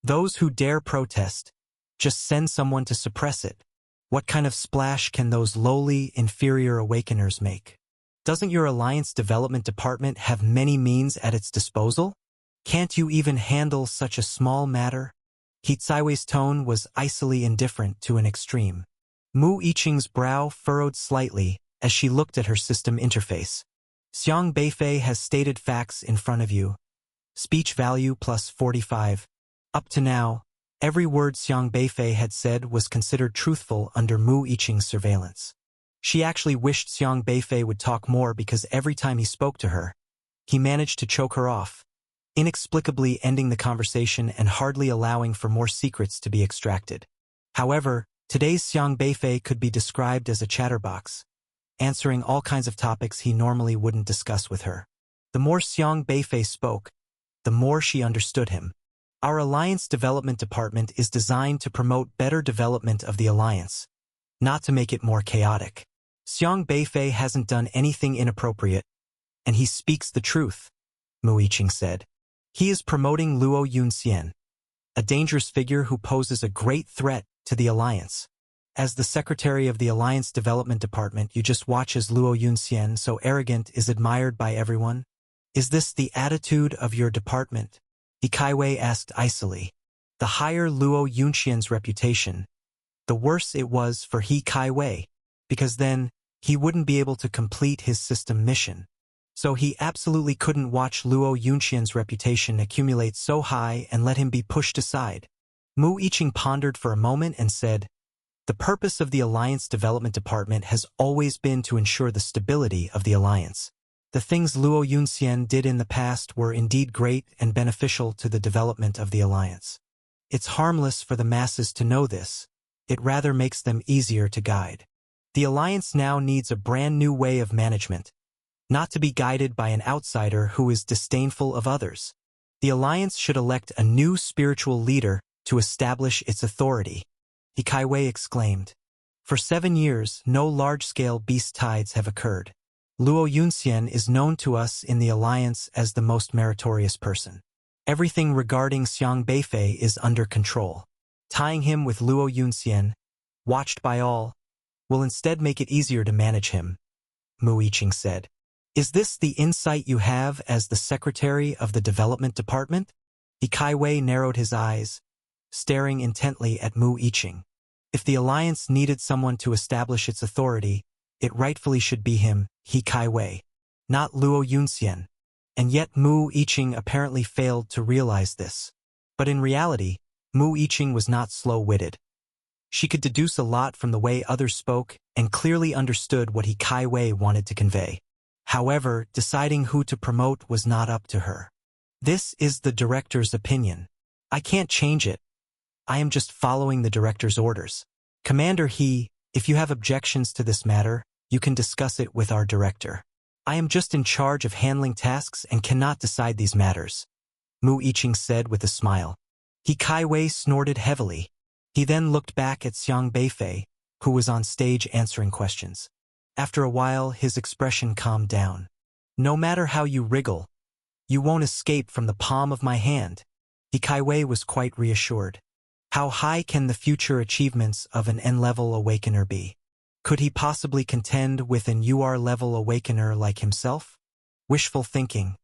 Speaker 1: Those who dare protest, just send someone to suppress it. What kind of splash can those lowly, inferior awakeners make? Doesn't your Alliance Development Department have many means at its disposal? Can't you even handle such a small matter? He Kaiwei's tone was icily indifferent to an extreme. Mu Yiqing's brow furrowed slightly as she looked at her system interface. Xiang Beifei has stated facts in front of you. Speech value plus 45. Up to now, every word Xiang Beifei had said was considered truthful under Mu Yiqing's surveillance. She actually wished Xiang Beifei would talk more because every time he spoke to her, he managed to choke her off, inexplicably ending the conversation and hardly allowing for more secrets to be extracted. However, today's Xiang Beifei could be described as a chatterbox, answering all kinds of topics he normally wouldn't discuss with her. The more Xiang Beifei spoke, the more she understood him. Our Alliance Development Department is designed to promote better development of the Alliance, not to make it more chaotic. Xiang Beifei hasn't done anything inappropriate, and he speaks the truth, Mu Yiqing said. He is promoting Luo Yunxian, a dangerous figure who poses a great threat to the Alliance. As the Secretary of the Alliance Development Department, you just watch as Luo Yunxian, so arrogant, is admired by everyone. Is this the attitude of your department? He Kaiwei asked icily. The higher Luo Yunxian's reputation, the worse it was for He Kaiwei, because then he wouldn't be able to complete his system mission. So he absolutely couldn't watch Luo Yunxian's reputation accumulate so high and let him be pushed aside. Mu Yiqing pondered for a moment and said, the purpose of the Alliance Development Department has always been to ensure the stability of the Alliance. The things Luo Yunxian did in the past were indeed great and beneficial to the development of the Alliance. It's harmless for the masses to know this. It rather makes them easier to guide. The Alliance now needs a brand new way of management, not to be guided by an outsider who is disdainful of others. The Alliance should elect a new spiritual leader to establish its authority. He Kaiwei exclaimed. For 7 years, no large-scale beast tides have occurred. Luo Yunxian is known to us in the Alliance as the most meritorious person. Everything regarding Xiang Beifei is under control. Tying him with Luo Yunxian, watched by all, will instead make it easier to manage him, Mu Yiqing said. Is this the insight you have as the Secretary of the Development Department? He Kaiwei narrowed his eyes, staring intently at Mu Yiqing. If the Alliance needed someone to establish its authority, it rightfully should be him, He Kaiwei, not Luo Yunxian. And yet Mu Yiqing apparently failed to realize this. But in reality, Mu Yiqing was not slow-witted. She could deduce a lot from the way others spoke and clearly understood what He Kaiwei wanted to convey. However, deciding who to promote was not up to her. This is the director's opinion. I can't change it. I am just following the director's orders. Commander He, if you have objections to this matter, you can discuss it with our director. I am just in charge of handling tasks and cannot decide these matters, Mu Yiqing said with a smile. He Kaiwei snorted heavily. He then looked back at Xiang Beifei, who was on stage answering questions. After a while, his expression calmed down. No matter how you wriggle, you won't escape from the palm of my hand. He Kaiwei was quite reassured. How high can the future achievements of an N-level awakener be? Could he possibly contend with an UR-level awakener like himself? Wishful thinking.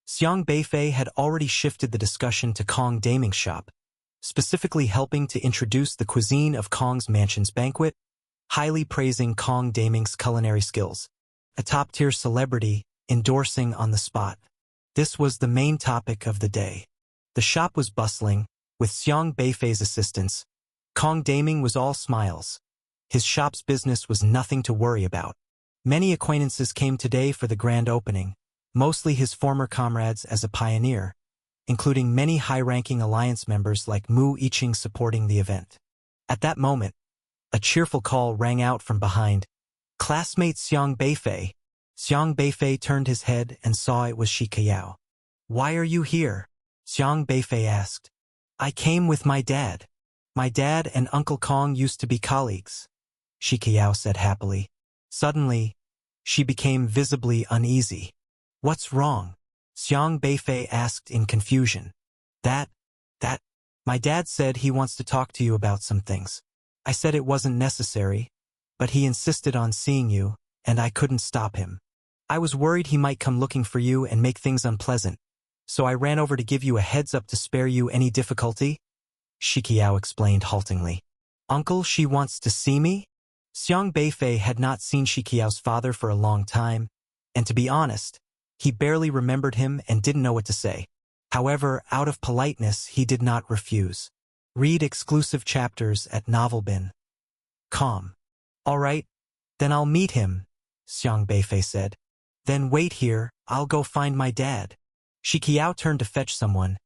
Speaker 1: Xiang Beifei had already shifted the discussion to Kong Daming's shop, specifically helping to introduce the cuisine of Kong's mansion's banquet, highly praising Kong Daming's culinary skills. A top-tier celebrity endorsing on the spot. This was the main topic of the day. The shop was bustling, with Xiang Beifei's assistance. Kong Daming was all smiles. His shop's business was nothing to worry about. Many acquaintances came today for the grand opening, mostly his former comrades as a pioneer, including many high-ranking alliance members like Mu Yiqing supporting the event. At that moment, a cheerful call rang out from behind. Classmate Xiang Beifei. Xiang Beifei turned his head and saw it was Shi Qiao. Why are you here? Xiang Beifei asked. I came with my dad. My dad and Uncle Kong used to be colleagues, Shi Qiao said happily. Suddenly, she became visibly uneasy. What's wrong? Xiang Beifei asked in confusion. That, my dad said he wants to talk to you about some things. I said it wasn't necessary, but he insisted on seeing you, and I couldn't stop him. I was worried he might come looking for you and make things unpleasant, so I ran over to give you a heads up to spare you any difficulty, Shi Qiao explained haltingly. Uncle, she wants to see me? Xiang Beifei had not seen Shi Qiao's father for a long time, and to be honest, he barely remembered him and didn't know what to say. However, out of politeness, he did not refuse. Read exclusive chapters at Novelbin.com. All right, then I'll meet him, Xiang Beifei said. Then wait here, I'll go find my dad. Shi Qiao turned to fetch someone,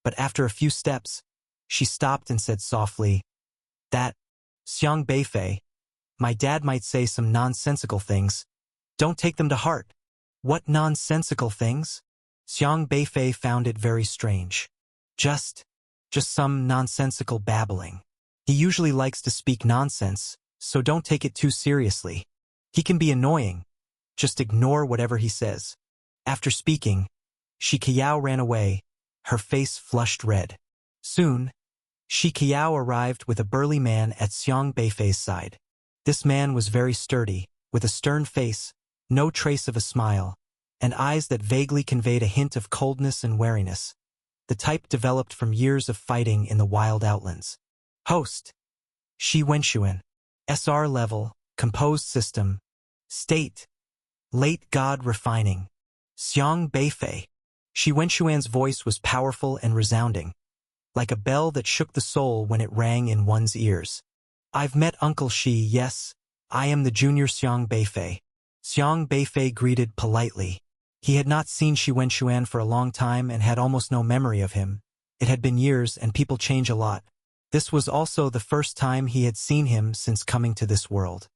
Speaker 1: but after a few steps, she stopped and said softly, That, Xiang Beifei, my dad might say some nonsensical things. Don't take them to heart. What nonsensical things? Xiang Beifei found it very strange. Just some nonsensical babbling. He usually likes to speak nonsense, so don't take it too seriously. He can be annoying. Just ignore whatever he says. After speaking, Shi Qiao ran away, her face flushed red. Soon, Shi Qiao arrived with a burly man at Xiang Beifei's side. This man was very sturdy, with a stern face, no trace of a smile, and eyes that vaguely conveyed a hint of coldness and wariness. The type developed from years of fighting in the wild outlands. Host. Shi Wenxuan. SR level, composed system. State. Late God refining. Xiang Beifei. Shi Wenxuan's voice was powerful and resounding, like a bell that shook the soul when it rang in one's ears. I've met Uncle Shi, yes, I am the junior Xiang Beifei. Xiang Beifei greeted politely. He had not seen Shi Wenxuan for a long time and had almost no memory of him. It had been years and people change a lot. This was also the first time he had seen him since coming to this world.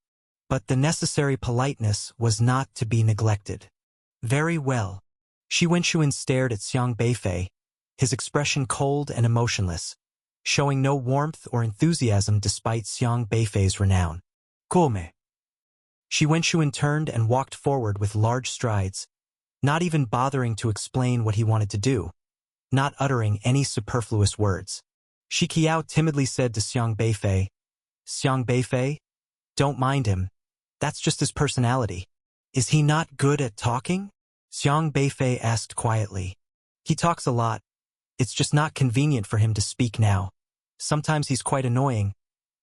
Speaker 1: But the necessary politeness was not to be neglected. Very well. Shi Wenxuan stared at Xiang Beifei, his expression cold and emotionless, showing no warmth or enthusiasm despite Xiang Beifei's renown. Come. Shi Wenxuan turned and walked forward with large strides, not even bothering to explain what he wanted to do, not uttering any superfluous words. Shi Qiao timidly said to Xiang Beifei, Xiang Beifei, don't mind him. That's just his personality. Is he not good at talking? Xiang Beifei asked quietly. He talks a lot. It's just not convenient for him to speak now. Sometimes he's quite annoying,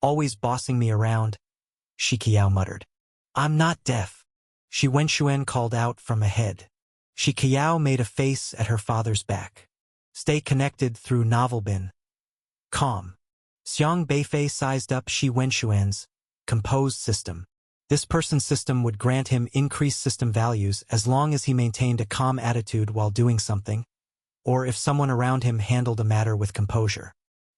Speaker 1: always bossing me around, Shi Qiao muttered. I'm not deaf, Shi Wenxuan called out from ahead. Shi Qiao made a face at her father's back. Stay connected through Novelbin.com. Xiang Beifei sized up Shi Wenxuan's composed system. This person's system would grant him increased system values as long as he maintained a calm attitude while doing something, or if someone around him handled a matter with composure.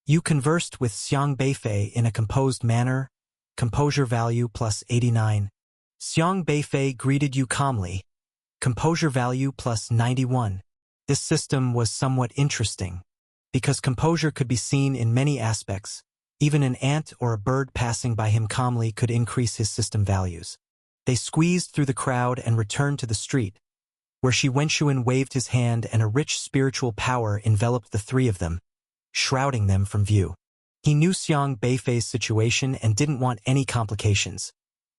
Speaker 1: You conversed with Xiang Beifei in a composed manner, composure value plus 89. Xiang Beifei greeted you calmly, composure value plus 91. This system was somewhat interesting, because composure could be seen in many aspects, Even an ant or a bird passing by him calmly could increase his system values. They squeezed through the crowd and returned to the street, where Shi Wenxuan waved his hand and a rich spiritual power enveloped the three of them, shrouding them from view. He knew Xiang Beifei's situation and didn't want any complications,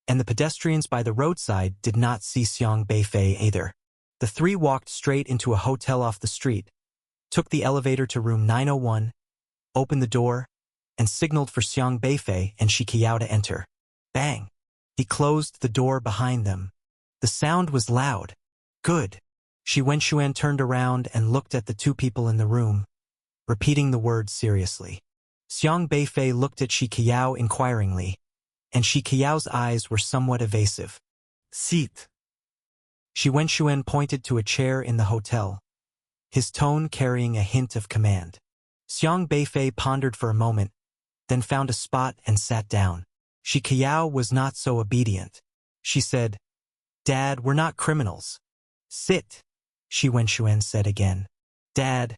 Speaker 1: and the pedestrians by the roadside did not see Xiang Beifei either. The three walked straight into a hotel off the street, took the elevator to room 901, opened the door, and signaled for Xiang Beifei and Shi Qiao to enter. Bang! He closed the door behind them. The sound was loud. Good. Shi Wenxuan turned around and looked at the two people in the room, repeating the words seriously. Xiang Beifei looked at Shi Qiao inquiringly, and Shi Qiao's eyes were somewhat evasive.
Speaker 2: Sit.
Speaker 1: Shi Wenxuan pointed to a chair in the hotel, his tone carrying a hint of command. Xiang Beifei pondered for a moment, then found a spot and sat down. Shi Qiao was not so obedient. She said, "Dad, we're not criminals." "Sit," Shi Wenxuan said again. "Dad,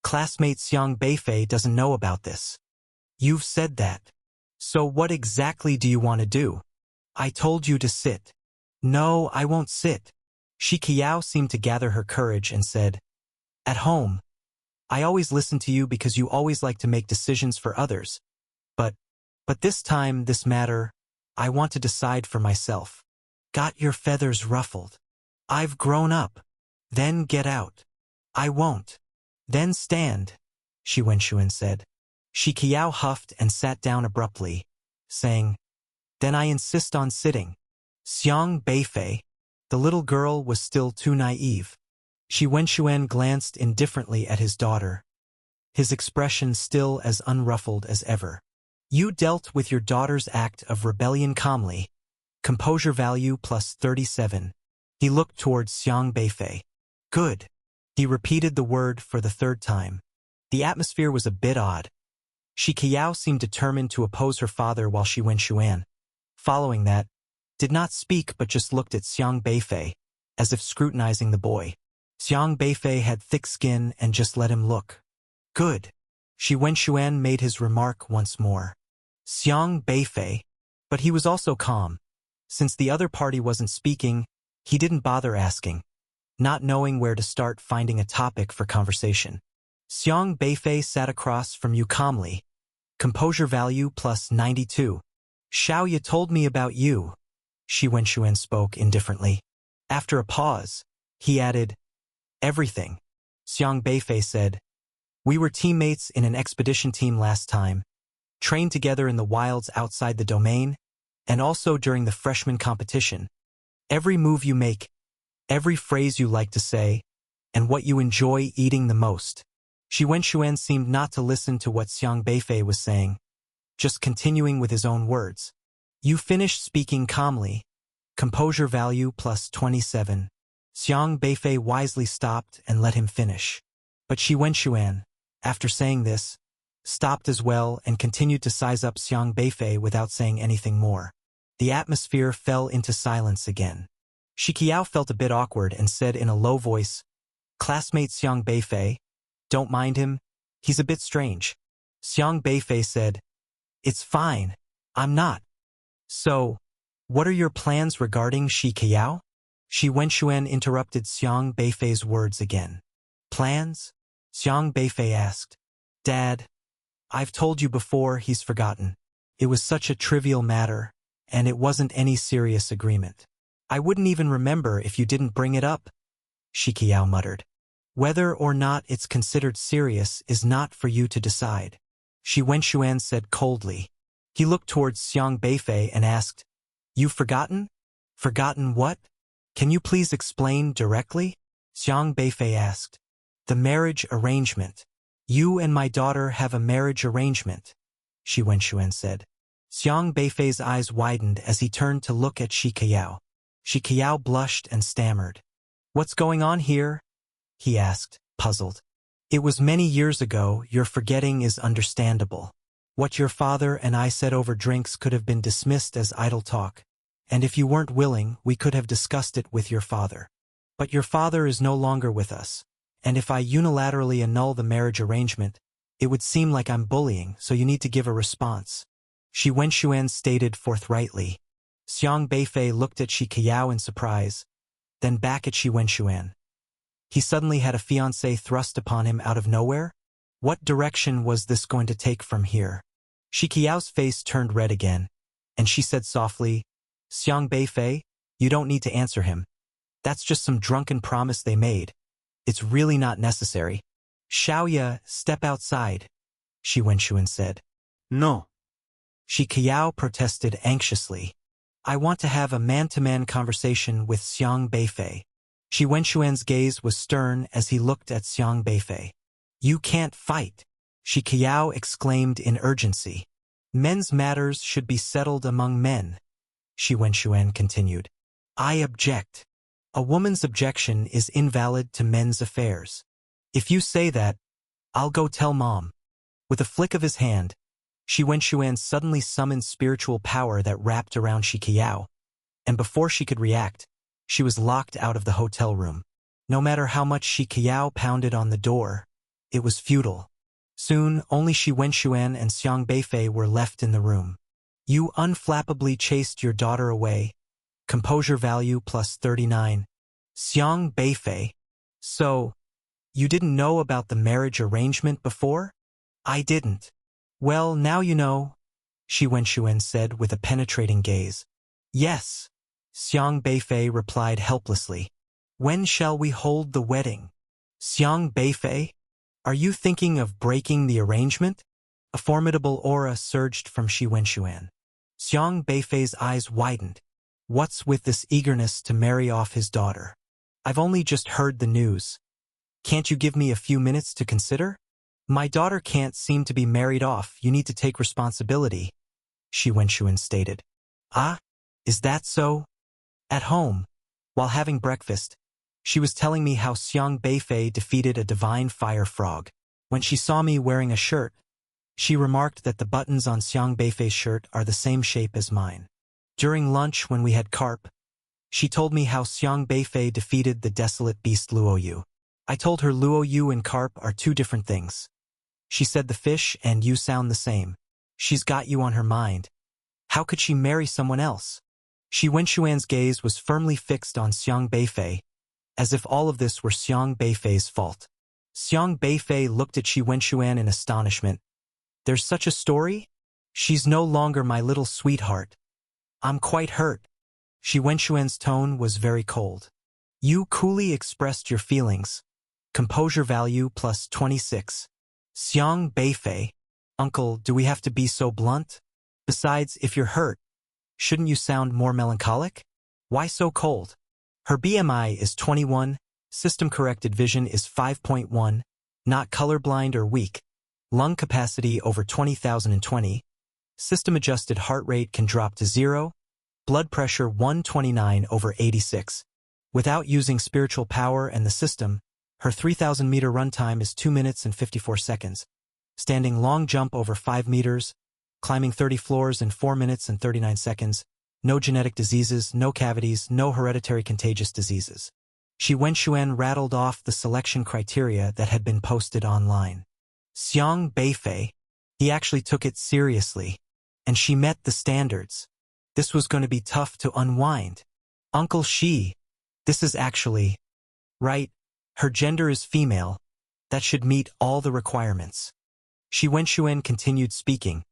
Speaker 1: classmate Xiang Beifei doesn't know about this." "You've said that. So what exactly do you want to do?" "I told you to sit." "No, I won't sit." Shi Qiao seemed to gather her courage and said, "At home, I always listen to you because you always like to make decisions for others. But this time, this matter, I want to decide for myself." "Got your feathers ruffled. I've grown up." "Then get out." "I won't." "Then stand," Shi Wenxuan said. Shi Qiao huffed and sat down abruptly, saying, "Then I insist on sitting." Xiang Beifei, the little girl, was still too naive. Shi Wenxuan glanced indifferently at his daughter, his expression still as unruffled as ever. "You dealt with your daughter's act of rebellion calmly. Composure value plus 37. He looked towards Xiang Beifei. "Good." He repeated the word for the third time. The atmosphere was a bit odd. Shi Qiao seemed determined to oppose her father while Shi Wenxuan, following that, did not speak but just looked at Xiang Beifei, as if scrutinizing the boy. Xiang Beifei had thick skin and just let him look. "Good." Shi Wenxuan made his remark once more. Xiang Beifei, but he was also calm. Since the other party wasn't speaking, he didn't bother asking, not knowing where to start finding a topic for conversation. Xiang Beifei sat across from you calmly. Composure value plus 92. "Xiao Ye told me about you," Shi Wenxuan spoke indifferently. After a pause, he added, "Everything." Xiang Beifei said, "We were teammates in an expedition team last time, trained together in the wilds outside the domain, and also during the freshman competition. Every move you make, every phrase you like to say, and what you enjoy eating the most." Shi Wenxuan seemed not to listen to what Xiang Beifei was saying, just continuing with his own words. "You finished speaking calmly. Composure value plus 27. Xiang Beifei wisely stopped and let him finish. But Shi Wenxuan, after saying this, stopped as well and continued to size up Xiang Beifei without saying anything more. The atmosphere fell into silence again. Shi Qiao felt a bit awkward and said in a low voice, "Classmate Xiang Beifei, don't mind him, he's a bit strange." Xiang Beifei said, "It's fine, I'm not." "So, what are your plans regarding Shi Qiao?" Shi Wenxuan interrupted Xiang Beifei's words again. "Plans?" Xiang Beifei asked. "Dad, I've told you before, he's forgotten. It was such a trivial matter, and it wasn't any serious agreement. I wouldn't even remember if you didn't bring it up," Shi Qiao muttered. "Whether or not it's considered serious is not for you to decide," Shi Wenxuan said coldly. He looked towards Xiang Beifei and asked, "You've forgotten? Forgotten what? Can you please explain directly?" Xiang Beifei asked. "The marriage arrangement. You and my daughter have a marriage arrangement," Shi Wenxuan said. Xiang Beifei's eyes widened as he turned to look at Shi Qiao. Shi Qiao blushed and stammered. "What's going on here?" he asked, puzzled. "It was many years ago, your forgetting is understandable. What your father and I said over drinks could have been dismissed as idle talk, and if you weren't willing, we could have discussed it with your father. But your father is no longer with us, and if I unilaterally annul the marriage arrangement, It would seem like I'm bullying, so you need to give a response. Shi Wenxuan stated forthrightly. Xiang Beifei looked at Shi Qiao in surprise, then back at Shi Wenxuan. He suddenly had a fiancé thrust upon him out of nowhere? What direction was this going to take from here? Shi Qiao's face turned red again, and she said softly, Xiang Beifei, you don't need to answer him. That's just some drunken promise they made. It's really not necessary. Xiaoya, step outside, Shi Wenxuan said.
Speaker 2: No.
Speaker 1: Shi Qiao protested anxiously. I want to have a man-to-man conversation with Xiang Beifei. Shi Wenxuan's gaze was stern as he looked at Xiang Beifei. You can't fight, Shi Qiao exclaimed in urgency. Men's matters should be settled among men, Shi Wenxuan continued. I object. A woman's objection is invalid to men's affairs. If you say that, I'll go tell Mom. With a flick of his hand, Shi Wenxuan suddenly summoned spiritual power that wrapped around Shi Qiao, and before she could react, she was locked out of the hotel room. No matter how much Shi Qiao pounded on the door, it was futile. Soon, only Shi Wenxuan and Xiang Beifei were left in the room. You unflappably chased your daughter away. Composure value plus 39. Xiang Beifei. So, you didn't know about the marriage arrangement before? I didn't. Well, now you know, Shi Wenxuan said with a penetrating gaze. Yes, Xiang Beifei replied helplessly. When shall we hold the wedding? Xiang Beifei? Are you thinking of breaking the arrangement? A formidable aura surged from Shi Wenxuan. Xiang Beifei's eyes widened. What's with this eagerness to marry off his daughter? I've only just heard the news. Can't you give me a few minutes to consider? My daughter can't seem to be married off. You need to take responsibility, Shi Wenxuan stated. Ah, is that so? At home, while having breakfast, she was telling me how Xiang Beifei defeated a divine fire frog. When she saw me wearing a shirt, she remarked that the buttons on Xiang Beifei's shirt are the same shape as mine. During lunch when we had carp, she told me how Xiang Beifei defeated the desolate beast Luo Yu. I told her Luo Yu and carp are two different things. She said the fish and you sound the same. She's got you on her mind. How could she marry someone else? Shi Wenxuan's gaze was firmly fixed on Xiang Beifei, as if all of this were Xiang Beifei's fault. Xiang Beifei looked at Shi Wenxuan in astonishment. There's such a story? She's no longer my little sweetheart. I'm quite hurt. Shi Wenxuan's tone was very cold. You coolly expressed your feelings. Composure value plus 26. Xiang Beifei. Uncle, do we have to be so blunt? Besides, if you're hurt, shouldn't you sound more melancholic? Why so cold? Her BMI is 21, system-corrected vision is 5.1, not colorblind or weak, lung capacity over 20,020, system-adjusted heart rate can drop to 0, blood pressure 129/86. Without using spiritual power and the system, her 3,000-meter run time is 2 minutes and 54 seconds, standing long jump over 5 meters, climbing 30 floors in 4 minutes and 39 seconds, no genetic diseases, no cavities, no hereditary contagious diseases. Shi Wenxuan rattled off the selection criteria that had been posted online. Xiang Beifei, he actually took it seriously, and she met the standards. This was going to be tough to unwind. Uncle Shi, this is actually right. Her gender is female. That should meet all the requirements. Shi Wenxuan continued speaking,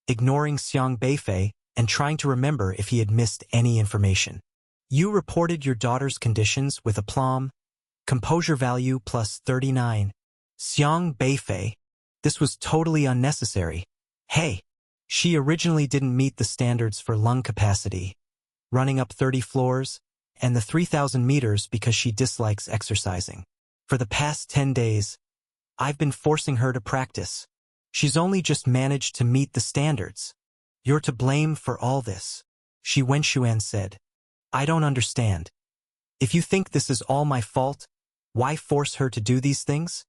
Speaker 1: ignoring Xiang Beifei and trying to remember if he had missed any information. You reported your daughter's conditions with aplomb. Composure value plus 39. Xiang Beifei. This was totally unnecessary. Hey, she originally didn't meet the standards for lung capacity, running up 30 floors, and the 3,000 meters because she dislikes exercising. For the past 10 days, I've been forcing her to practice. She's only just managed to meet the standards. You're to blame for all this, Shi Wenxuan said. I don't understand. If you think this is all my fault, why force her to do these things?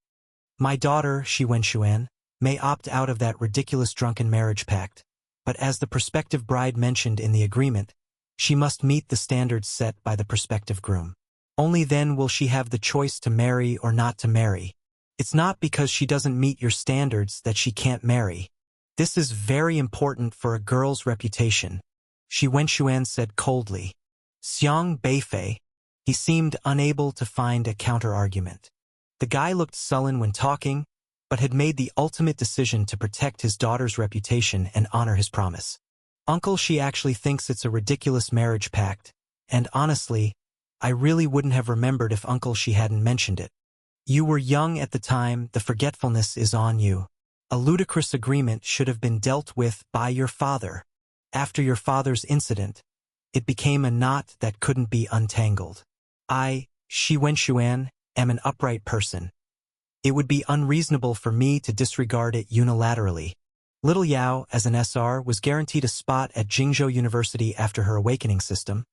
Speaker 1: My daughter, Shi Wenxuan, may opt out of that ridiculous drunken marriage pact, but as the prospective bride mentioned in the agreement, she must meet the standards set by the prospective groom. Only then will she have the choice to marry or not to marry. It's not because she doesn't meet your standards that she can't marry. This is very important for a girl's reputation, Shi Wenxuan said coldly. Xiang Beifei, he seemed unable to find a counter-argument. The guy looked sullen when talking, but had made the ultimate decision to protect his daughter's reputation and honor his promise. Uncle Shi actually thinks it's a ridiculous marriage pact, and honestly, I really wouldn't have remembered if Uncle Shi hadn't mentioned it. You were young at the time, the forgetfulness is on you. A ludicrous agreement should have been dealt with by your father. After your father's incident, it became a knot that couldn't be untangled. I, Shi Wenxuan, am an upright person. It would be unreasonable for me to disregard it unilaterally. Little Yao, as an SR, was guaranteed a spot at Jingzhou University after her awakening system,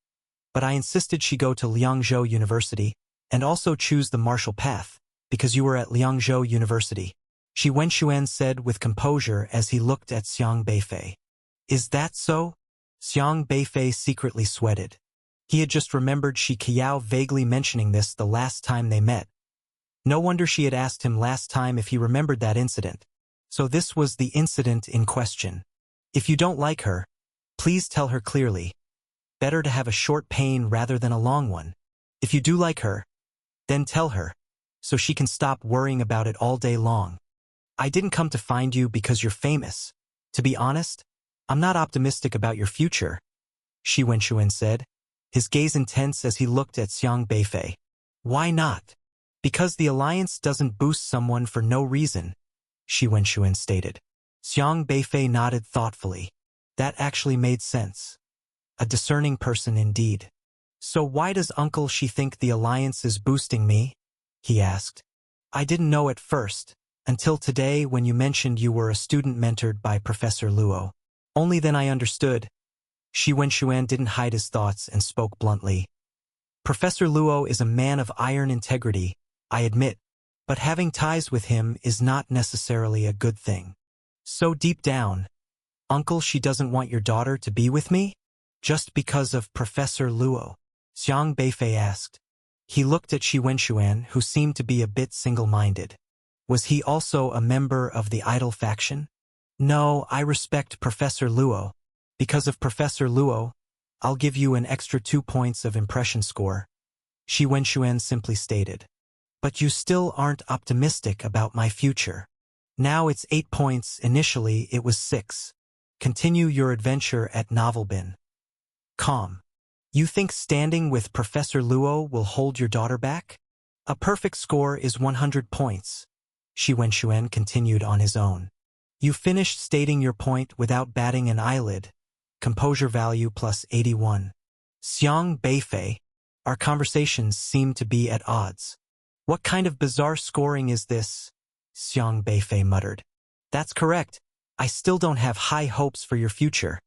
Speaker 1: but I insisted she go to Liangzhou University and also choose the martial path, because you were at Liangzhou University, Shi Wenxuan said with composure as he looked at Xiang Beifei. Is that so? Xiang Beifei secretly sweated. He had just remembered Shi Qiao vaguely mentioning this the last time they met. No wonder she had asked him last time if he remembered that incident. So this was the incident in question. If you don't like her, please tell her clearly. Better to have a short pain rather than a long one. If you do like her, then tell her, so she can stop worrying about it all day long. I didn't come to find you because you're famous. To be honest, I'm not optimistic about your future, Shi Wenxuan said, his gaze intense as he looked at Xiang Beifei. Why not? Because the alliance doesn't boost someone for no reason, Shi Wenxuan stated. Xiang Beifei nodded thoughtfully. That actually made sense. A discerning person indeed. So why does Uncle Shi think the alliance is boosting me? He asked. I didn't know at first, until today when you mentioned you were a student mentored by Professor Luo. Only then I understood. Shi Wenxuan didn't hide his thoughts and spoke bluntly. Professor Luo is a man of iron integrity, I admit, but having ties with him is not necessarily a good thing. So deep down, Uncle Shi doesn't want your daughter to be with me? Just because of Professor Luo? Xiang Beifei asked. He looked at Shi Wenxuan, who seemed to be a bit single-minded. Was he also a member of the idol faction? No, I respect Professor Luo. Because of Professor Luo, I'll give you an extra 2 points of impression score, Shi Wenxuan simply stated. But you still aren't optimistic about my future. Now it's 8 points, initially it was 6. Continue your adventure at Novelbin. Calm. You think standing with Professor Luo will hold your daughter back? A perfect score is 100 points. Shi Wenxuan continued on his own. You finished stating your point without batting an eyelid. Composure value plus 81. Xiang Beifei, our conversations seem to be at odds. What kind of bizarre scoring is this? Xiang Beifei muttered. That's correct. I still don't have high hopes for your future.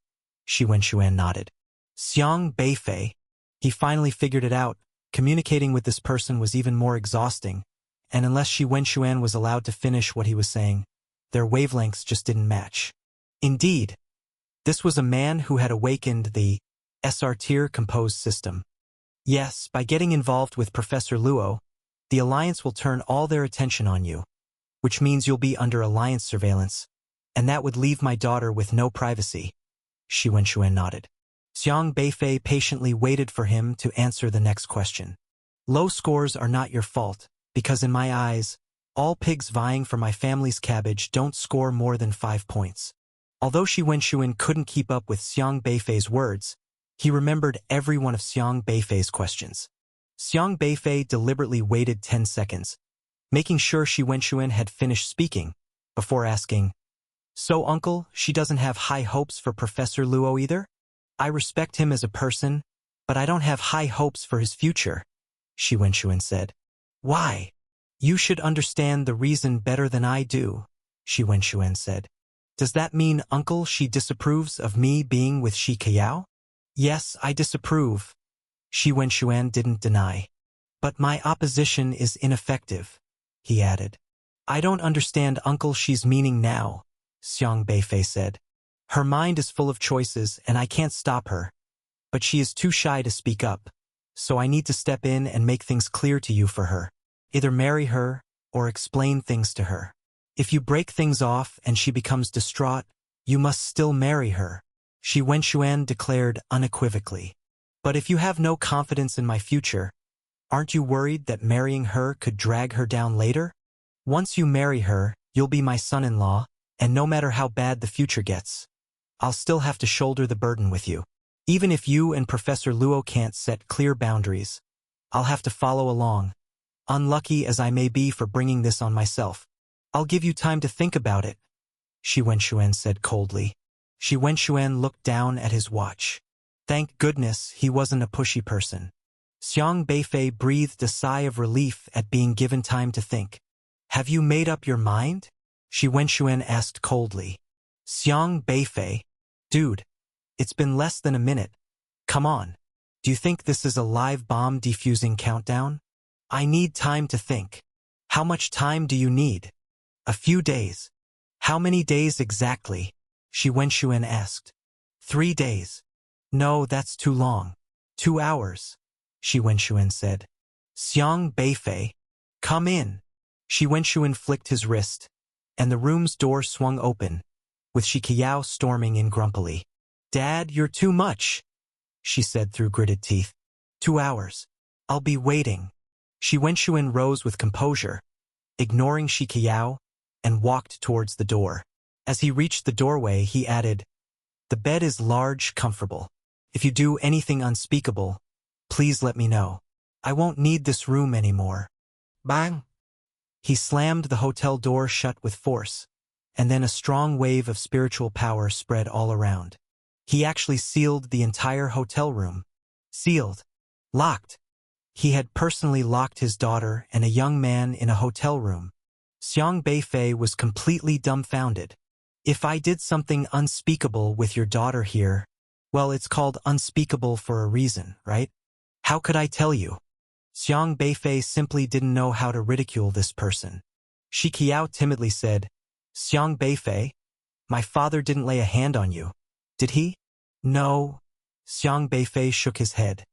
Speaker 1: Shi Wenxuan nodded. Xiang Beifei. He finally figured it out. Communicating with this person was even more exhausting, and unless Shi Wenxuan was allowed to finish what he was saying, their wavelengths just didn't match. Indeed, this was a man who had awakened the SR-tier composed system. Yes, by getting involved with Professor Luo, the Alliance will turn all their attention on you, which means you'll be under Alliance surveillance, and that would leave my daughter with no privacy. Shi Wenxuan nodded. Xiang Beifei patiently waited for him to answer the next question. Low scores are not your fault, because in my eyes, all pigs vying for my family's cabbage don't score more than 5 points. Although Shi Wenxuan couldn't keep up with Xiang Beifei's words, he remembered every one of Xiang Beifei's questions. Xiang Beifei deliberately waited 10 seconds, making sure Shi Wenxuan had finished speaking, before asking, So uncle, she doesn't have high hopes for Professor Luo either? I respect him as a person, but I don't have high hopes for his future, Shi Wenxuan said. Why? You should understand the reason better than I do, Shi Wenxuan said. Does that mean Uncle Shi disapproves of me being with Shi Qiao? Yes, I disapprove, Shi Wenxuan didn't deny. But my opposition is ineffective, he added. I don't understand Uncle Shi's meaning now, Xiang Beifei said. Her mind is full of choices and I can't stop her. But she is too shy to speak up, so I need to step in and make things clear to you for her. Either marry her, or explain things to her. If you break things off and she becomes distraught, you must still marry her, Shi Wenxuan declared unequivocally. But if you have no confidence in my future, aren't you worried that marrying her could drag her down later? Once you marry her, you'll be my son-in-law, and no matter how bad the future gets, I'll still have to shoulder the burden with you. Even if you and Professor Luo can't set clear boundaries, I'll have to follow along, unlucky as I may be for bringing this on myself. I'll give you time to think about it, Shi Wenxuan said coldly. Shi Wenxuan looked down at his watch. Thank goodness he wasn't a pushy person. Xiang Beifei breathed a sigh of relief at being given time to think. Have you made up your mind? Shi Wenxuan asked coldly. Xiang Beifei, dude, it's been less than a minute. Come on. Do you think this is a live bomb defusing countdown? I need time to think. How much time do you need? A few days. How many days exactly? Shi Wenxuan asked. 3 days. No, that's too long. 2 hours, Shi Wenxuan said. Xiang Beifei, come in. Shi Wenxuan flicked his wrist, and the room's door swung open, with Shi Qiao storming in grumpily. Dad, you're too much, she said through gritted teeth. 2 hours. I'll be waiting. Shi Wenxuan rose with composure, ignoring Shi Qiao, and walked towards the door. As he reached the doorway, he added, the bed is large, comfortable. If you do anything unspeakable, please let me know. I won't need this room anymore. Bang! He slammed the hotel door shut with force, and then a strong wave of spiritual power spread all around. He actually sealed the entire hotel room. Sealed. Locked. He had personally locked his daughter and a young man in a hotel room. Xiang Beifei was completely dumbfounded. If I did something unspeakable with your daughter here, well, it's called unspeakable for a reason, right? How could I tell you? Xiang Beifei simply didn't know how to ridicule this person. Shi Qiao timidly said, Xiang Beifei, my father didn't lay a hand on you, did he? No. Xiang Beifei shook his head.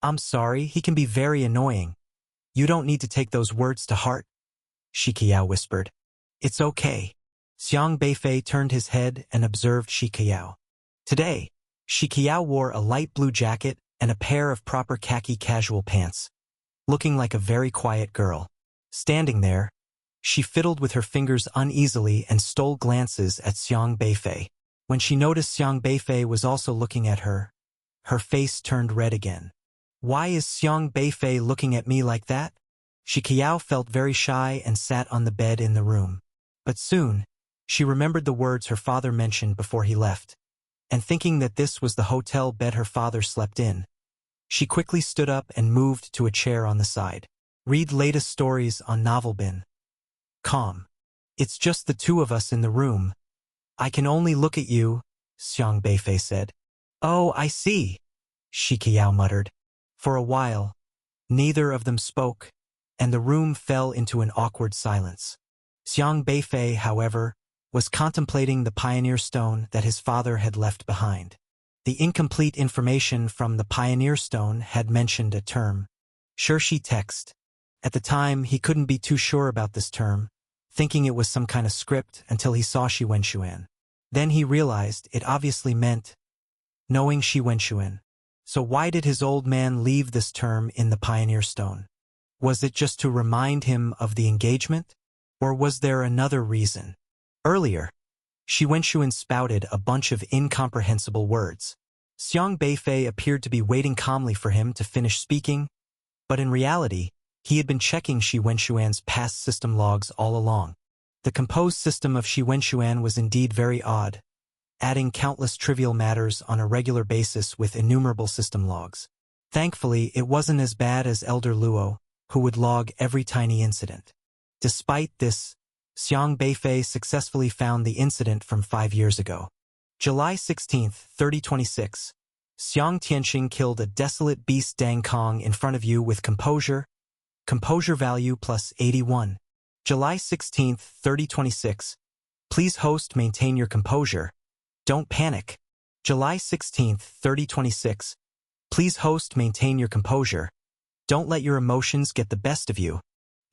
Speaker 1: I'm sorry, he can be very annoying. You don't need to take those words to heart, Shi Qiao whispered. It's okay. Xiang Beifei turned his head and observed Shi Qiao. Today, Shi Qiao wore a light blue jacket and a pair of proper khaki casual pants, looking like a very quiet girl. Standing there, she fiddled with her fingers uneasily and stole glances at Xiang Beifei. When she noticed Xiang Beifei was also looking at her, her face turned red again. Why is Xiang Beifei looking at me like that? Shi Qiao felt very shy and sat on the bed in the room. But soon, she remembered the words her father mentioned before he left, and thinking that this was the hotel bed her father slept in, she quickly stood up and moved to a chair on the side. Read latest stories on Novelbin.com. It's just the two of us in the room. I can only look at you, Xiang Beifei said. Oh, I see, Shi Qiao muttered. For a while, neither of them spoke, and the room fell into an awkward silence. Xiang Beifei, however, was contemplating the pioneer stone that his father had left behind. The incomplete information from the pioneer stone had mentioned a term, Shirshi text. At the time, he couldn't be too sure about this term, thinking it was some kind of script until he saw Shi Wenxuan. Then he realized it obviously meant knowing Shi Wenxuan. So why did his old man leave this term in the pioneer stone? Was it just to remind him of the engagement? Or was there another reason? Earlier, Shi Wenxuan spouted a bunch of incomprehensible words. Xiang Beifei appeared to be waiting calmly for him to finish speaking, but in reality, he had been checking Shi Wenxuan's past system logs all along. The composed system of Shi Wenxuan was indeed very odd, adding countless trivial matters on a regular basis with innumerable system logs. Thankfully, it wasn't as bad as Elder Luo, who would log every tiny incident. Despite this, Xiang Beifei successfully found the incident from 5 years ago. July 16, 3026. Xiang Tianxing killed a desolate beast Dang Kong in front of you with composure. Composure value plus 81. July 16, 3026. Please host maintain your composure. Don't panic. July 16, 3026. Please host maintain your composure. Don't let your emotions get the best of you.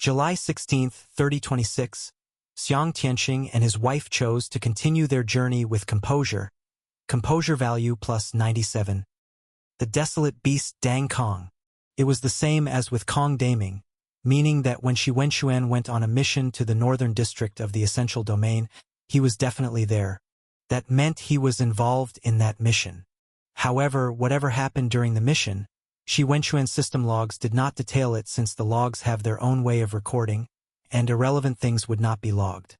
Speaker 1: July 16, 3026, Xiang Tianqing and his wife chose to continue their journey with composure. Composure value plus 97. The desolate beast Dang Kong. It was the same as with Kong Daming, meaning that when Shi Wenxuan went on a mission to the northern district of the Essential Domain, he was definitely there. That meant he was involved in that mission. However, whatever happened during the mission, Shi Wenxuan's system logs did not detail it since the logs have their own way of recording, and irrelevant things would not be logged.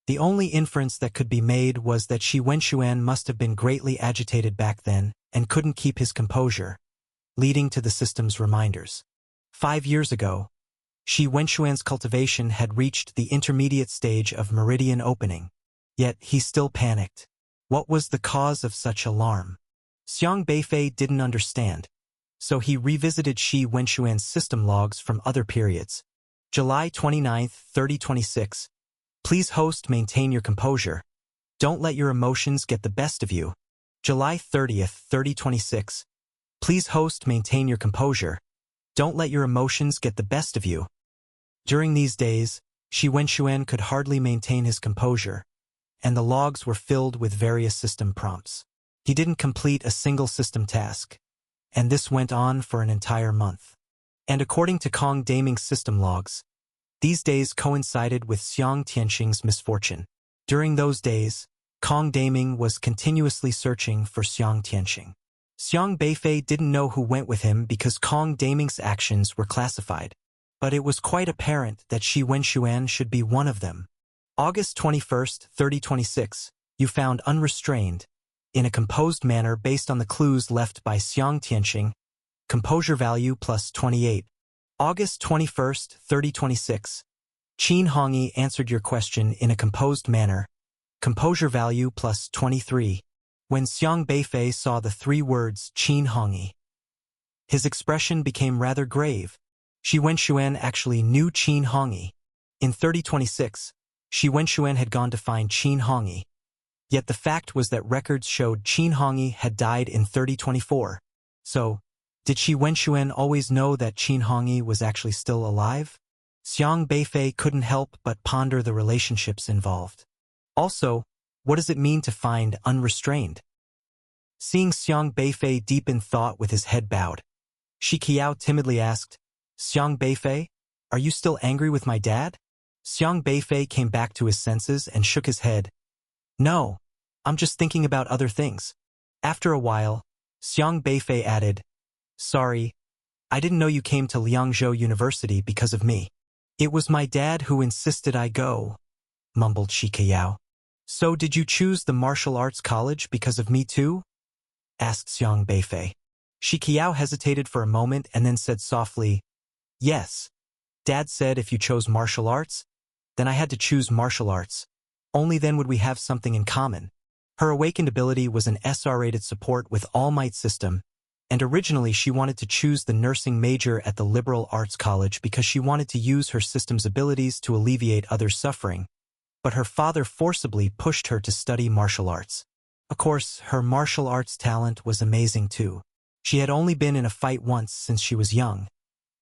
Speaker 1: The only inference that could be made was that Shi Wenxuan must have been greatly agitated back then and couldn't keep his composure, leading to the system's reminders. 5 years ago, Shi Wenxuan's cultivation had reached the intermediate stage of meridian opening, yet he still panicked. What was the cause of such alarm? Xiang Beifei didn't understand, so he revisited Shi Wenxuan's system logs from other periods. July 29, 3026. Please host, maintain your composure. Don't let your emotions get the best of you. July 30th, 3026. Please host, maintain your composure. Don't let your emotions get the best of you. During these days, Shi Wenxuan could hardly maintain his composure, and the logs were filled with various system prompts. He didn't complete a single system task, and this went on for an entire month. And according to Kong Daming's system logs, these days coincided with Xiang Tianqing's misfortune. During those days, Kong Daming was continuously searching for Xiang Tianqing. Xiang Beifei didn't know who went with him because Kong Daming's actions were classified, but it was quite apparent that Shi Wenxuan should be one of them. August 21st, 3026, you found unrestrained, in a composed manner based on the clues left by Xiang Tianqing, composure value plus 28. August 21st, 3026, Qin Hongyi answered your question in a composed manner, composure value plus 23. When Xiang Beifei saw the 3 words Qin Hongyi, his expression became rather grave. Shi Wenxuan actually knew Qin Hongyi. In 3026, Shi Wenxuan had gone to find Qin Hongyi. Yet the fact was that records showed Qin Hongyi had died in 3024. So, did Shi Wenxuan always know that Qin Hongyi was actually still alive? Xiang Beifei couldn't help but ponder the relationships involved. Also, what does it mean to find unrestrained? Seeing Xiang Beifei deep in thought with his head bowed, Shi Qiao timidly asked, Xiang Beifei, are you still angry with my dad? Xiang Beifei came back to his senses and shook his head. No, I'm just thinking about other things. After a while, Xiang Beifei added, Sorry, I didn't know you came to Liangzhou University because of me. It was my dad who insisted I go, mumbled Shi Qiao. So did you choose the martial arts college because of me too? Asked Xiang Beifei. Shi Qiao hesitated for a moment and then said softly, Yes. Dad said if you chose martial arts, then I had to choose martial arts. Only then would we have something in common. Her awakened ability was an SR-rated support with All Might system, and originally she wanted to choose the nursing major at the Liberal Arts College because she wanted to use her system's abilities to alleviate others' suffering, but her father forcibly pushed her to study martial arts. Of course, her martial arts talent was amazing too. She had only been in a fight once since she was young,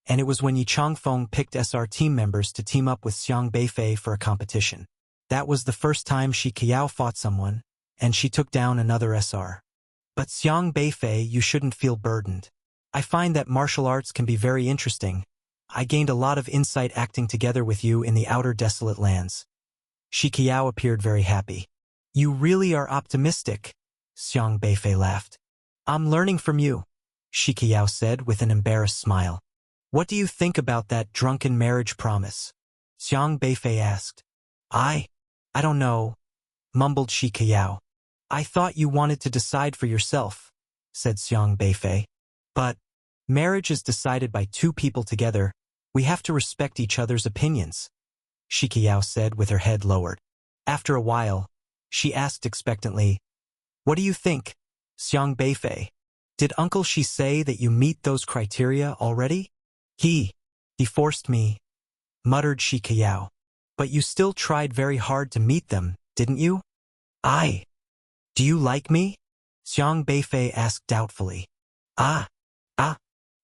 Speaker 1: and it was when Yi Changfeng picked SR team members to team up with Xiang Beifei for a competition. That was the first time Shi Qiao fought someone, and she took down another SR. But Xiang Beifei, you shouldn't feel burdened. I find that martial arts can be very interesting. I gained a lot of insight acting together with you in the outer desolate lands. Shi Qiao appeared very happy. You really are optimistic, Xiang Beifei laughed. I'm learning from you, Shi Qiao said with an embarrassed smile. What do you think about that drunken marriage promise? Xiang Beifei asked. I don't know, mumbled Shi Qiao. I thought you wanted to decide for yourself, said Xiang Beifei. But marriage is decided by 2 people together. We have to respect each other's opinions, Shi Qiao said with her head lowered. After a while, she asked expectantly, What do you think, Xiang Beifei? Did Uncle Shi say that you meet those criteria already? He forced me, muttered Shi Qiao. But you still tried very hard to meet them, didn't you? Do you like me? Xiang Beifei asked doubtfully.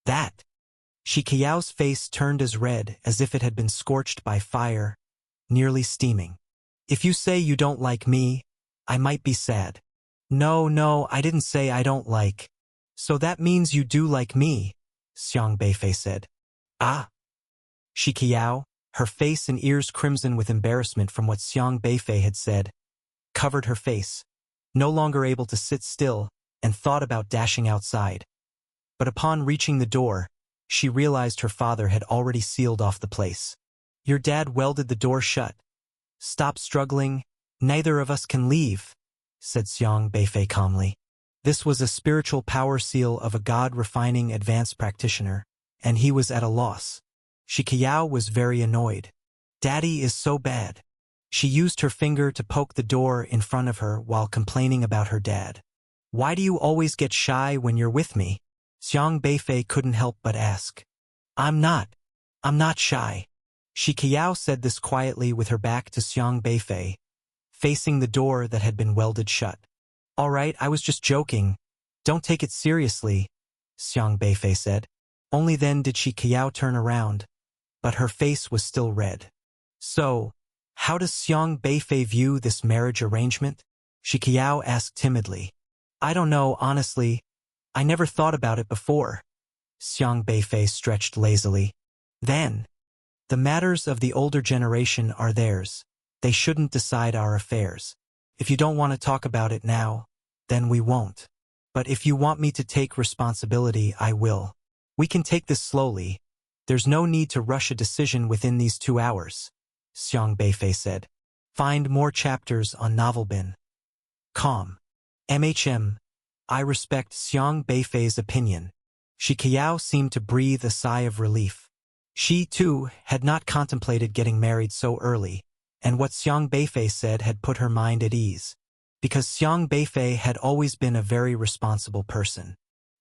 Speaker 1: That. Shi Qiao's face turned as red as if it had been scorched by fire, nearly steaming. If you say you don't like me, I might be sad. No, I didn't say I don't like. So that means you do like me, Xiang Beifei said. Ah. Shi Qiao, her face and ears crimson with embarrassment from what Xiang Beifei had said, covered her face, no longer able to sit still, and thought about dashing outside. But upon reaching the door, she realized her father had already sealed off the place. Your dad welded the door shut. Stop struggling, neither of us can leave, said Xiang Beifei calmly. This was a spiritual power seal of a God-refining advanced practitioner, and he was at a loss. Shi Qiao was very annoyed. Daddy is so bad. She used her finger to poke the door in front of her while complaining about her dad. Why do you always get shy when you're with me? Xiang Beifei couldn't help but ask. I'm not shy. Shi Qiao said this quietly with her back to Xiang Beifei, facing the door that had been welded shut. All right, I was just joking. Don't take it seriously, Xiang Beifei said. Only then did Shi Qiao turn around, but her face was still red. So, how does Xiang Beifei view this marriage arrangement? Shi Qiao asked timidly. I don't know, honestly. I never thought about it before. Xiang Beifei stretched lazily. Then, the matters of the older generation are theirs. They shouldn't decide our affairs. If you don't want to talk about it now, then we won't. But if you want me to take responsibility, I will. We can take this slowly. There's no need to rush a decision within these 2 hours, Xiang Beifei said. Find more chapters on Novelbin. Calm. I respect Xiang Beifei's opinion. Shi Qiao seemed to breathe a sigh of relief. She, too, had not contemplated getting married so early, and what Xiang Beifei said had put her mind at ease, because Xiang Beifei had always been a very responsible person.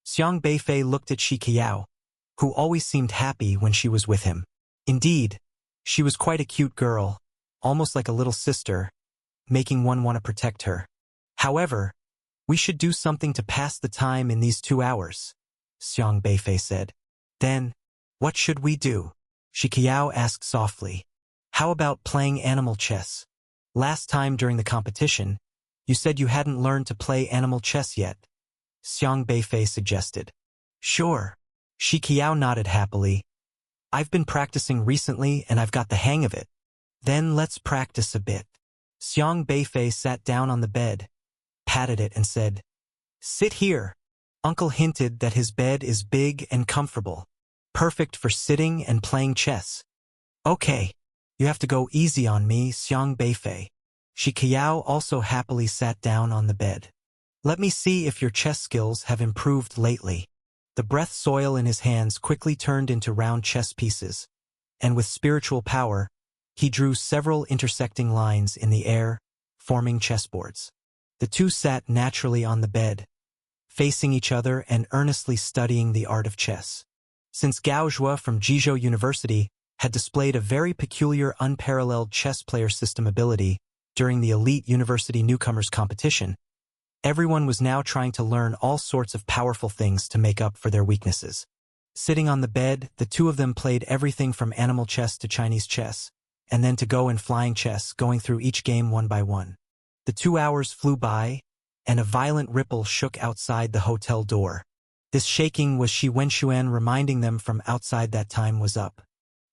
Speaker 1: Xiang Beifei looked at Shi Qiao, who always seemed happy when she was with him. Indeed, she was quite a cute girl, almost like a little sister, making one want to protect her. However, we should do something to pass the time in these 2 hours, Xiang Beifei said. Then, what should we do? Shi Qiao asked softly. How about playing animal chess? Last time during the competition, you said you hadn't learned to play animal chess yet, Xiang Beifei suggested. Sure. Shi Qiao nodded happily. I've been practicing recently and I've got the hang of it. Then let's practice a bit. Xiang Beifei sat down on the bed, patted it and said, Sit here. Uncle hinted that his bed is big and comfortable, perfect for sitting and playing chess. Okay, you have to go easy on me, Xiang Beifei. Shi Qiao also happily sat down on the bed. Let me see if your chess skills have improved lately. The breath soil in his hands quickly turned into round chess pieces, and with spiritual power, he drew several intersecting lines in the air, forming chessboards. The two sat naturally on the bed, facing each other and earnestly studying the art of chess. Since Gao Zhuo from Jizhou University had displayed a very peculiar unparalleled chess player system ability during the elite university newcomers competition, everyone was now trying to learn all sorts of powerful things to make up for their weaknesses. Sitting on the bed, the two of them played everything from animal chess to Chinese chess, and then to Go and flying chess, going through each game one by one. The 2 hours flew by, and a violent ripple shook outside the hotel door. This shaking was Shi Wenxuan reminding them from outside that time was up.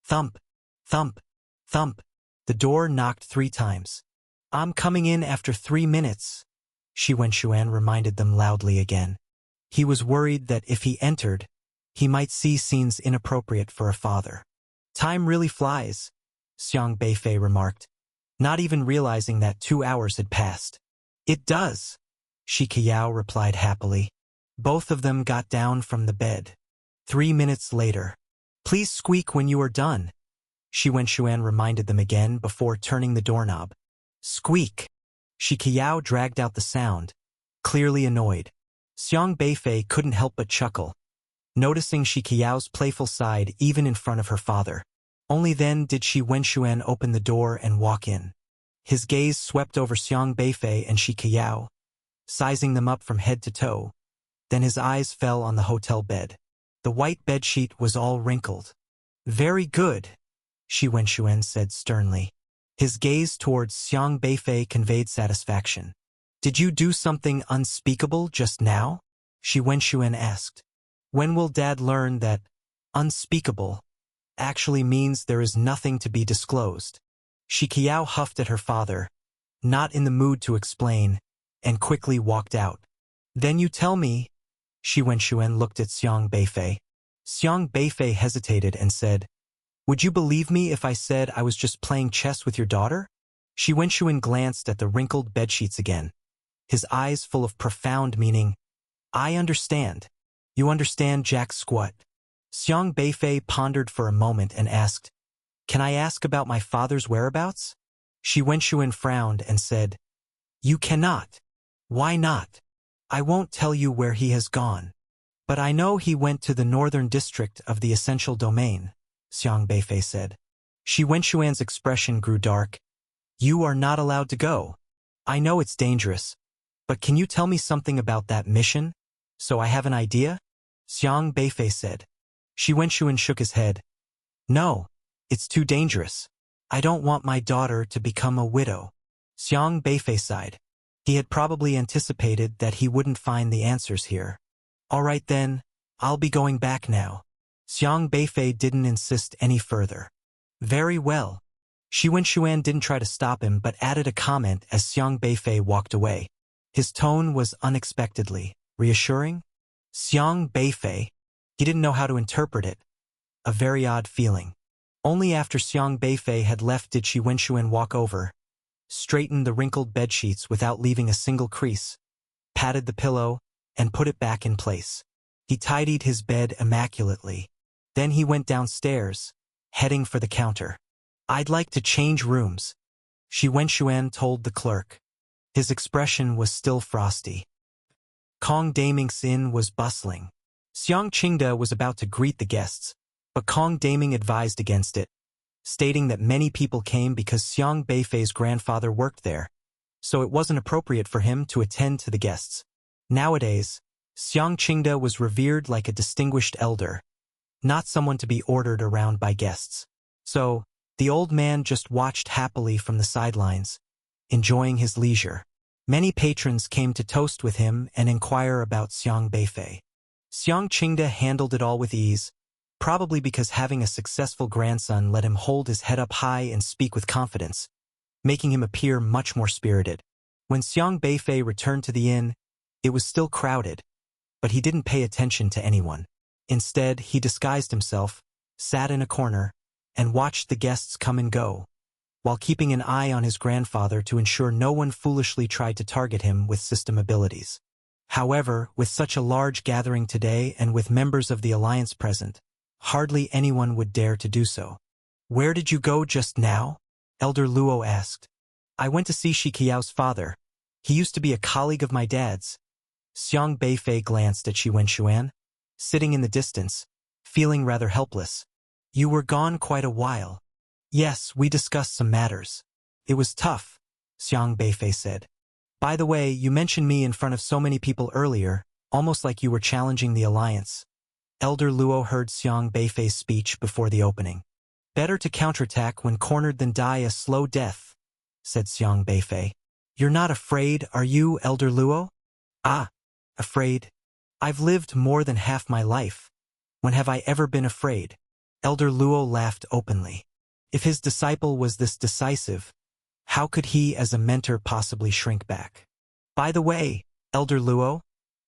Speaker 1: Thump, thump, thump. The door knocked 3 times. I'm coming in after 3 minutes, Shi Wenxuan reminded them loudly again. He was worried that if he entered, he might see scenes inappropriate for a father. Time really flies, Xiang Beifei remarked, not even realizing that 2 hours had passed. It does, Shi Qiao replied happily. Both of them got down from the bed. 3 minutes later. Please squeak when you are done, Shi Wenxuan reminded them again before turning the doorknob. Squeak. Shi Qiao dragged out the sound, clearly annoyed. Xiang Beifei couldn't help but chuckle, noticing Shi Qiao's playful side even in front of her father. Only then did Shi Wenxuan open the door and walk in. His gaze swept over Xiang Beifei and Shi Qiao, sizing them up from head to toe. Then his eyes fell on the hotel bed. The white bedsheet was all wrinkled. Very good, Shi Wenxuan said sternly. His gaze towards Xiang Beifei conveyed satisfaction. Did you do something unspeakable just now? Shi Wenxuan asked. When will Dad learn that unspeakable actually means there is nothing to be disclosed? Shi Qiao huffed at her father, not in the mood to explain, and quickly walked out. Then you tell me. Shi Wenxuan looked at Xiang Beifei. Xiang Beifei hesitated and said, Would you believe me if I said I was just playing chess with your daughter? Shi Wenxuan glanced at the wrinkled bedsheets again, his eyes full of profound meaning. I understand. You understand, Jack Squat? Xiang Beifei pondered for a moment and asked, Can I ask about my father's whereabouts? Shi Wenxuan frowned and said, You cannot. Why not? I won't tell you where he has gone. But I know he went to the northern district of the Essential Domain, Xiang Beifei said. Shi Wenxuan's expression grew dark. You are not allowed to go. I know it's dangerous. But can you tell me something about that mission, so I have an idea? Xiang Beifei said. Shi Wenxuan shook his head. No, it's too dangerous. I don't want my daughter to become a widow. Xiang Beifei sighed. He had probably anticipated that he wouldn't find the answers here. All right then, I'll be going back now. Xiang Beifei didn't insist any further. Very well. Shi Wenxuan didn't try to stop him but added a comment as Xiang Beifei walked away. His tone was unexpectedly reassuring. Xiang Beifei. He didn't know how to interpret it. A very odd feeling. Only after Xiang Beifei had left did Shi Wenxuan walk over, straightened the wrinkled bedsheets without leaving a single crease, patted the pillow, and put it back in place. He tidied his bed immaculately. Then he went downstairs, heading for the counter. I'd like to change rooms, Shi Wenxuan told the clerk. His expression was still frosty. Kong Daming's inn was bustling. Xiang Qingde was about to greet the guests, but Kong Daming advised against it, stating that many people came because Xiang Beifei's grandfather worked there, so it wasn't appropriate for him to attend to the guests. Nowadays, Xiang Qingde was revered like a distinguished elder, not someone to be ordered around by guests. So, the old man just watched happily from the sidelines, enjoying his leisure. Many patrons came to toast with him and inquire about Xiang Beifei. Xiang Qingde handled it all with ease, probably because having a successful grandson let him hold his head up high and speak with confidence, making him appear much more spirited. When Xiang Beifei returned to the inn, it was still crowded, but he didn't pay attention to anyone. Instead, he disguised himself, sat in a corner, and watched the guests come and go, while keeping an eye on his grandfather to ensure no one foolishly tried to target him with system abilities. However, with such a large gathering today and with members of the Alliance present, hardly anyone would dare to do so. Where did you go just now? Elder Luo asked. I went to see Shi Qiao's father. He used to be a colleague of my dad's. Xiang Beifei glanced at Shi Wenxuan, sitting in the distance, feeling rather helpless. You were gone quite a while. Yes, we discussed some matters. It was tough, Xiang Beifei said. By the way, you mentioned me in front of so many people earlier, almost like you were challenging the Alliance. Elder Luo heard Xiang Beifei's speech before the opening. Better to counterattack when cornered than die a slow death, said Xiang Beifei. You're not afraid, are you, Elder Luo? Ah, afraid? I've lived more than half my life. When have I ever been afraid? Elder Luo laughed openly. If his disciple was this decisive, how could he as a mentor possibly shrink back? By the way, Elder Luo,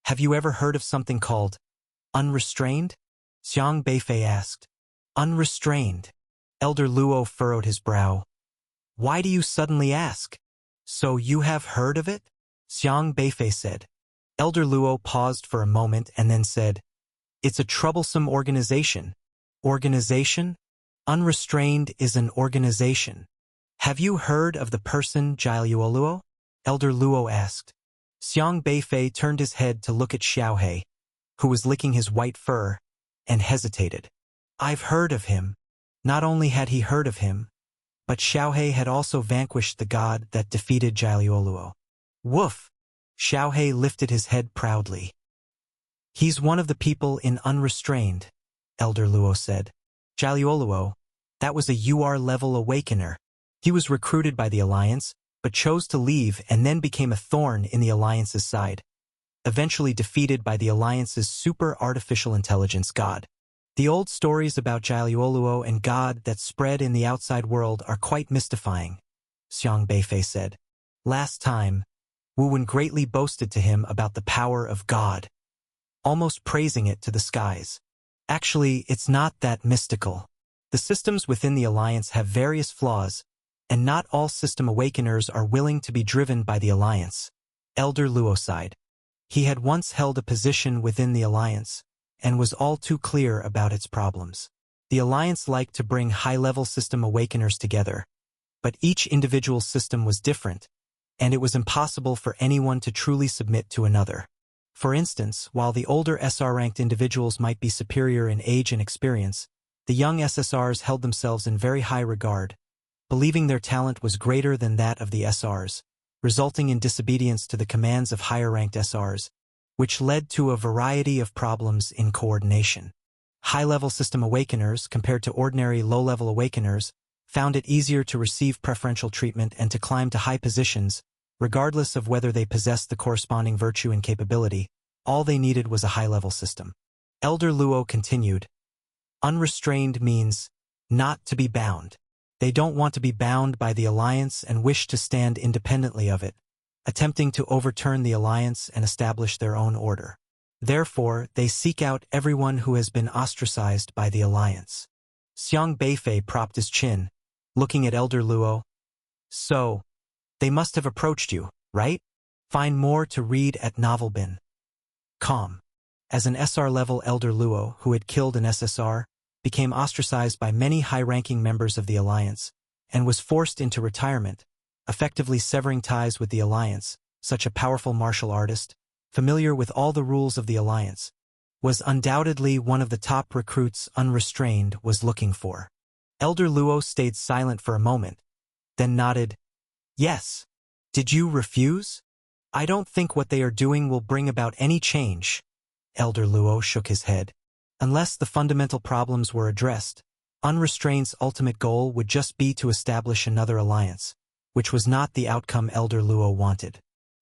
Speaker 1: have you ever heard of something called unrestrained? Xiang Beifei asked. Unrestrained. Elder Luo furrowed his brow. Why do you suddenly ask? So you have heard of it? Xiang Beifei said. Elder Luo paused for a moment and then said, It's a troublesome organization. Organization? Unrestrained is an organization. Have you heard of the person Jialuo Luo? Elder Luo asked. Xiang Beifei turned his head to look at Xiaohe, who was licking his white fur, and hesitated. I've heard of him. Not only had he heard of him, but Xiaohe had also vanquished the god that defeated Jialuo Luo. Woof! Xiaohe lifted his head proudly. He's one of the people in Unrestrained, Elder Luo said. Jaluoluo, that was a UR-level awakener. He was recruited by the Alliance, but chose to leave and then became a thorn in the Alliance's side, eventually defeated by the Alliance's super artificial intelligence god. The old stories about Jaluoluo and God that spread in the outside world are quite mystifying, Xiang Beifei said. Last time, Wu Wen greatly boasted to him about the power of God, almost praising it to the skies. Actually, it's not that mystical. The systems within the Alliance have various flaws, and not all system awakeners are willing to be driven by the Alliance. Elder Luo sighed. He had once held a position within the Alliance, and was all too clear about its problems. The Alliance liked to bring high-level system awakeners together, but each individual system was different, and it was impossible for anyone to truly submit to another. For instance, while the older SR-ranked individuals might be superior in age and experience, the young SSRs held themselves in very high regard, believing their talent was greater than that of the SRs, resulting in disobedience to the commands of higher-ranked SRs, which led to a variety of problems in coordination. High-level system awakeners, compared to ordinary low-level awakeners, found it easier to receive preferential treatment and to climb to high positions, regardless of whether they possessed the corresponding virtue and capability. All they needed was a high-level system. Elder Luo continued, Unrestrained means not to be bound. They don't want to be bound by the Alliance and wish to stand independently of it, attempting to overturn the Alliance and establish their own order. Therefore, they seek out everyone who has been ostracized by the Alliance. Xiang Beifei propped his chin, looking at Elder Luo. So, they must have approached you, right? Find more to read at novelbin.com. As an SR-level Elder Luo who had killed an SSR, became ostracized by many high-ranking members of the Alliance, and was forced into retirement, effectively severing ties with the Alliance. Such a powerful martial artist, familiar with all the rules of the Alliance, was undoubtedly one of the top recruits Unrestrained was looking for. Elder Luo stayed silent for a moment, then nodded. Yes. Did you refuse? I don't think what they are doing will bring about any change. Elder Luo shook his head. Unless the fundamental problems were addressed, Unrestrained's ultimate goal would just be to establish another alliance, which was not the outcome Elder Luo wanted.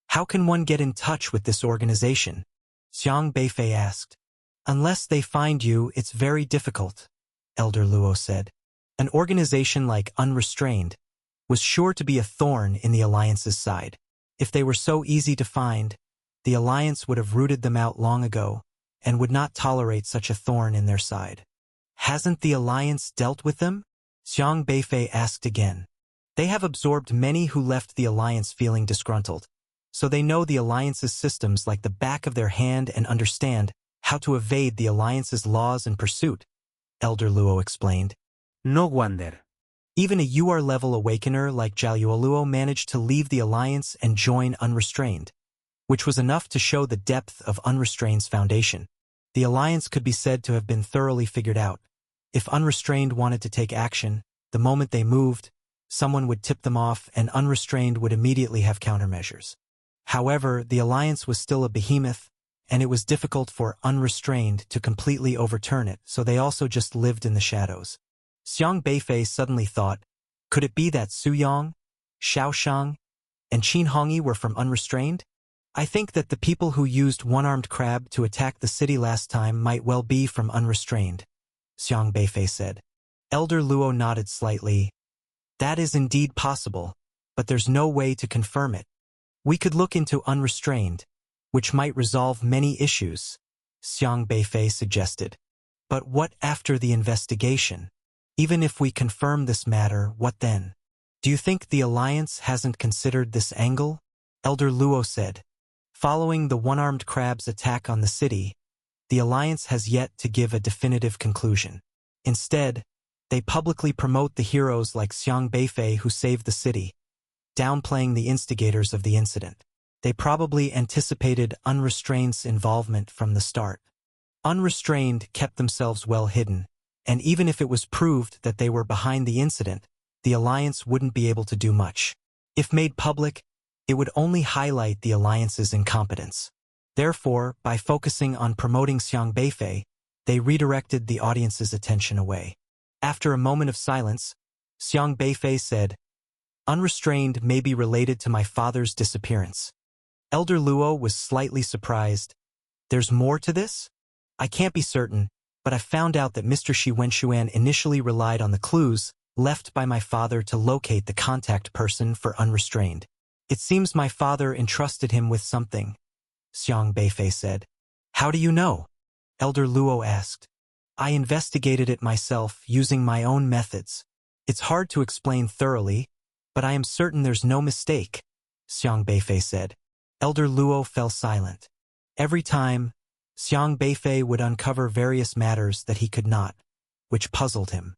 Speaker 1: How can one get in touch with this organization? Xiang Beifei asked. Unless they find you, it's very difficult, Elder Luo said. An organization like Unrestrained was sure to be a thorn in the Alliance's side. If they were so easy to find, the Alliance would have rooted them out long ago, and would not tolerate such a thorn in their side. Hasn't the Alliance dealt with them? Xiang Beifei asked again. They have absorbed many who left the Alliance feeling disgruntled, so they know the Alliance's systems like the back of their hand and understand how to evade the Alliance's laws and pursuit, Elder Luo explained.
Speaker 2: No wonder.
Speaker 1: Even a UR-level awakener like Jaluoluo managed to leave the Alliance and join Unrestrained, which was enough to show the depth of Unrestrained's foundation. The Alliance could be said to have been thoroughly figured out. If Unrestrained wanted to take action, the moment they moved, someone would tip them off and Unrestrained would immediately have countermeasures. However, the Alliance was still a behemoth, and it was difficult for Unrestrained to completely overturn it, so they also just lived in the shadows. Xiang Beifei suddenly thought, could it be that Su Yang, Xiao Shang, and Qin Hongyi were from Unrestrained? I think that the people who used one-armed crab to attack the city last time might well be from Unrestrained, Xiang Beifei said. Elder Luo nodded slightly. That is indeed possible, but there's no way to confirm it. We could look into Unrestrained, which might resolve many issues, Xiang Beifei suggested. But what after the investigation? Even if we confirm this matter, what then? Do you think the Alliance hasn't considered this angle? Elder Luo said. Following the one-armed crab's attack on the city, the Alliance has yet to give a definitive conclusion. Instead, they publicly promote the heroes like Xiang Beifei who saved the city, downplaying the instigators of the incident. They probably anticipated Unrestrained's involvement from the start. Unrestrained kept themselves well hidden, and even if it was proved that they were behind the incident, the Alliance wouldn't be able to do much. If made public, it would only highlight the Alliance's incompetence. Therefore, by focusing on promoting Xiang Beifei, they redirected the audience's attention away. After a moment of silence, Xiang Beifei said, "Unrestrained may be related to my father's disappearance." Elder Luo was slightly surprised. "There's more to this? I can't be certain, but I found out that Mr. Shi Wenshuan initially relied on the clues left by my father to locate the contact person for Unrestrained. It seems my father entrusted him with something," Xiang Beifei said. "How do you know?" Elder Luo asked. "I investigated it myself using my own methods. It's hard to explain thoroughly, but I am certain there's no mistake," Xiang Beifei said. Elder Luo fell silent. Every time, Xiang Beifei would uncover various matters that he could not, which puzzled him.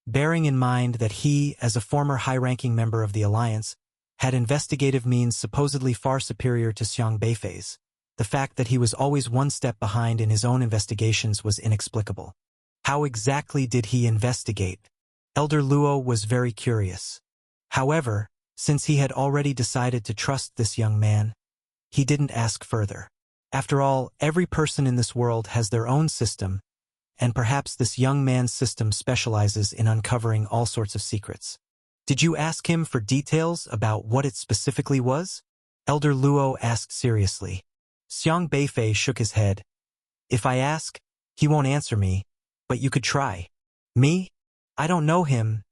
Speaker 1: Bearing in mind that he, as a former high-ranking member of the Alliance, had investigative means supposedly far superior to Xiang Beifei's, the fact that he was always one step behind in his own investigations was inexplicable. How exactly did he investigate? Elder Luo was very curious. However, since he had already decided to trust this young man, he didn't ask further. After all, every person in this world has their own system, and perhaps this young man's system specializes in uncovering all sorts of secrets. "Did you ask him for details about what it specifically was?" Elder Luo asked seriously. Xiang Beifei shook his head. "If I ask, he won't answer me, but you could try." "Me? I don't know him."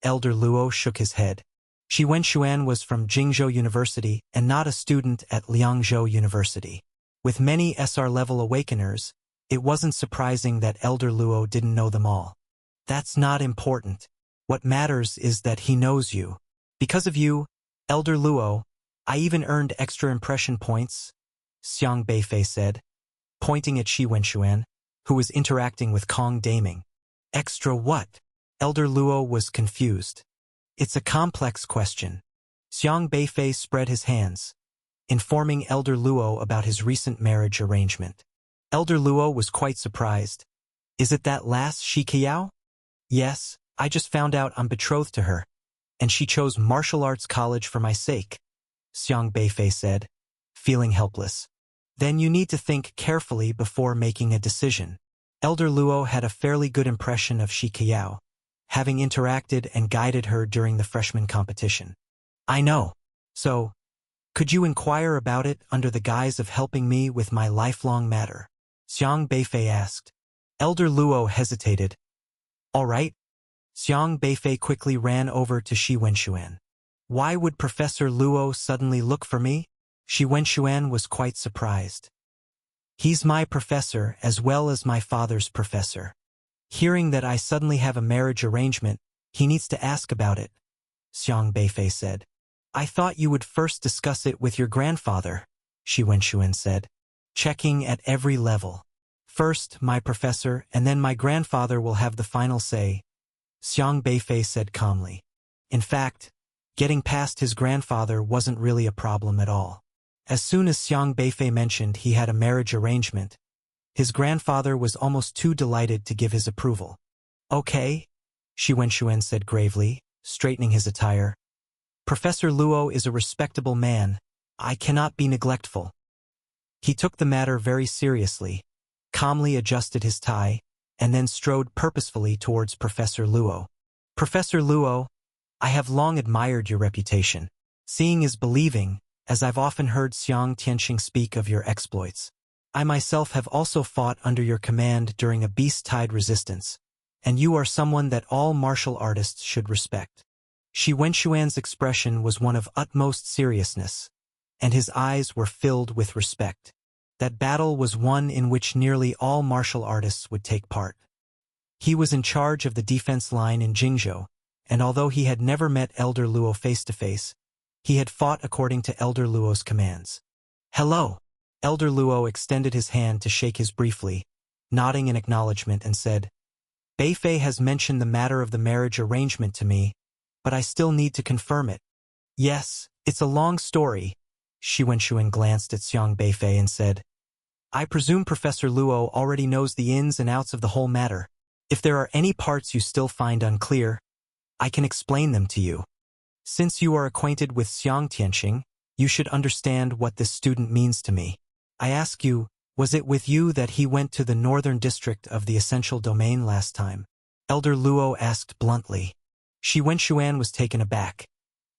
Speaker 1: Elder Luo shook his head. Shi Wenshuan was from Jingzhou University and not a student at Liangzhou University. With many SR-level awakeners, it wasn't surprising that Elder Luo didn't know them all. "That's not important. What matters is that he knows you. Because of you, Elder Luo, I even earned extra impression points," Xiang Beifei said, pointing at Shi Wenshuan, who was interacting with Kong Daming. "Extra what?" Elder Luo was confused. "It's a complex question." Xiang Beifei spread his hands, informing Elder Luo about his recent marriage arrangement. Elder Luo was quite surprised. "Is it that last Shi Qiao?" "Yes, I just found out I'm betrothed to her, and she chose martial arts college for my sake," Xiang Beifei said, feeling helpless. "Then you need to think carefully before making a decision." Elder Luo had a fairly good impression of Shi Qiao, having interacted and guided her during the freshman competition. "I know. So, could you inquire about it under the guise of helping me with my lifelong matter?" Xiang Beifei asked. Elder Luo hesitated. "All right." Xiang Beifei quickly ran over to Shi Wenshuan. "Why would Professor Luo suddenly look for me?" Shi Wenshuan was quite surprised. "He's my professor as well as my father's professor. Hearing that I suddenly have a marriage arrangement, he needs to ask about it," Xiang Beifei said. "I thought you would first discuss it with your grandfather," Shi Wenshuan said, checking at every level. "First, my professor, and then my grandfather will have the final say," Xiang Beifei said calmly. In fact, getting past his grandfather wasn't really a problem at all. As soon as Xiang Beifei mentioned he had a marriage arrangement, his grandfather was almost too delighted to give his approval. "Okay," Shi Wenshuan said gravely, straightening his attire. "Professor Luo is a respectable man. I cannot be neglectful." He took the matter very seriously, calmly adjusted his tie, and then strode purposefully towards Professor Luo. "Professor Luo, I have long admired your reputation. Seeing is believing, as I've often heard Xiang Tianqing speak of your exploits. I myself have also fought under your command during a beast-tide resistance, and you are someone that all martial artists should respect." Shi Wenshuan's expression was one of utmost seriousness, and his eyes were filled with respect. That battle was one in which nearly all martial artists would take part. He was in charge of the defense line in Jingzhou, and although he had never met Elder Luo face-to-face, he had fought according to Elder Luo's commands. "Hello." Elder Luo extended his hand to shake his briefly, nodding in acknowledgement, and said, "Beifei has mentioned the matter of the marriage arrangement to me, but I still need to confirm it." "Yes, it's a long story." Shi Wenshuan glanced at Xiang Beifei and said, "I presume Professor Luo already knows the ins and outs of the whole matter. If there are any parts you still find unclear, I can explain them to you. Since you are acquainted with Xiang Tianqing, you should understand what this student means to me." I ask you, was it with you that he went to the northern district of the Essential Domain last time? Elder Luo asked bluntly. Shi Wenxuan was taken aback.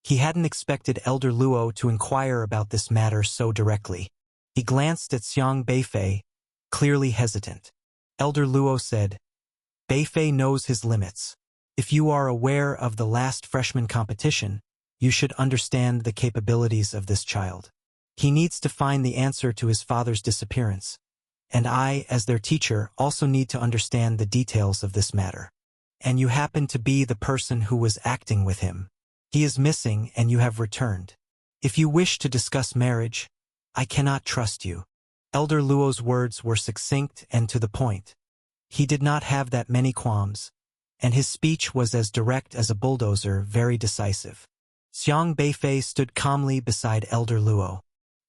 Speaker 1: He hadn't expected Elder Luo to inquire about this matter so directly. He glanced at Xiang Beifei, clearly hesitant. Elder Luo said, Beifei knows his limits. If you are aware of the last freshman competition, you should understand the capabilities of this child. He needs to find the answer to his father's disappearance. And I, as their teacher, also need to understand the details of this matter. And you happen to be the person who was acting with him. He is missing and you have returned. If you wish to discuss marriage, I cannot trust you. Elder Luo's words were succinct and to the point. He did not have that many qualms, and his speech was as direct as a bulldozer, very decisive. Xiang Beifei stood calmly beside Elder Luo.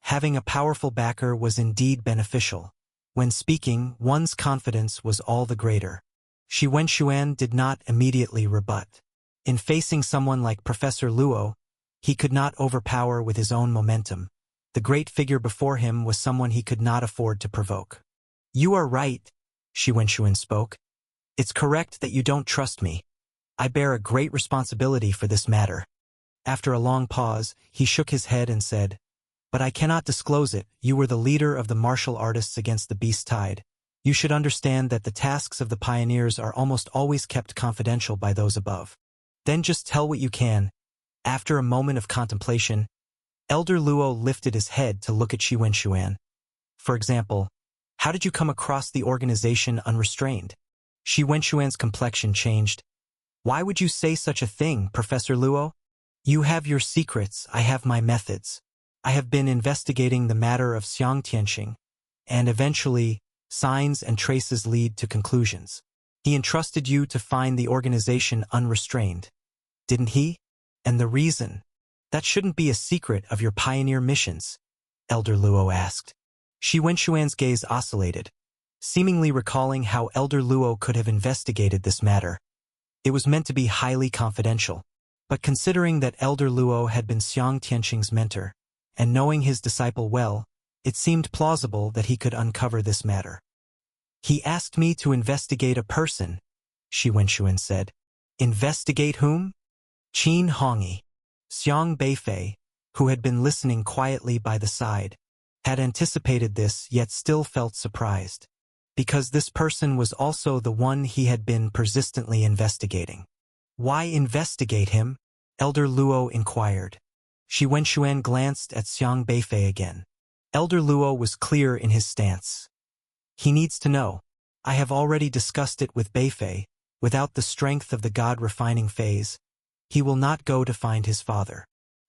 Speaker 1: Having a powerful backer was indeed beneficial. When speaking, one's confidence was all the greater. Shi Wenxuan did not immediately rebut. In facing someone like Professor Luo, he could not overpower with his own momentum. The great figure before him was someone he could not afford to provoke. You are right, Shi Wenxuan spoke. It's correct that you don't trust me. I bear a great responsibility for this matter. After a long pause, he shook his head and said, But I cannot disclose it. You were the leader of the martial artists against the Beast Tide. You should understand that the tasks of the pioneers are almost always kept confidential by those above. Then just tell what you can. After a moment of contemplation, Elder Luo lifted his head to look at Shi Wenxuan. For example, how did you come across the organization unrestrained? Shi Wenxuan's complexion changed. Why would you say such a thing, Professor Luo? You have your secrets, I have my methods. I have been investigating the matter of Xiang Tianqing, and eventually, signs and traces lead to conclusions. He entrusted you to find the organization unrestrained, didn't he? And the reason? That shouldn't be a secret of your pioneer missions, Elder Luo asked. Shi Wenxuan's gaze oscillated, seemingly recalling how Elder Luo could have investigated this matter. It was meant to be highly confidential, but considering that Elder Luo had been Xiang Tianqing's mentor, and knowing his disciple well, it seemed plausible that he could uncover this matter. He asked me to investigate a person, Shi Wenxuan said. Investigate whom? Qin Hongyi. Xiang Beifei, who had been listening quietly by the side, had anticipated this yet still felt surprised, because this person was also the one he had been persistently investigating. Why investigate him? Elder Luo inquired. Shi Wenxuan glanced at Xiang Beifei again. Elder Luo was clear in his stance. He needs to know. I have already discussed it with Beifei. Without the strength of the God-refining phase, he will not go to find his father.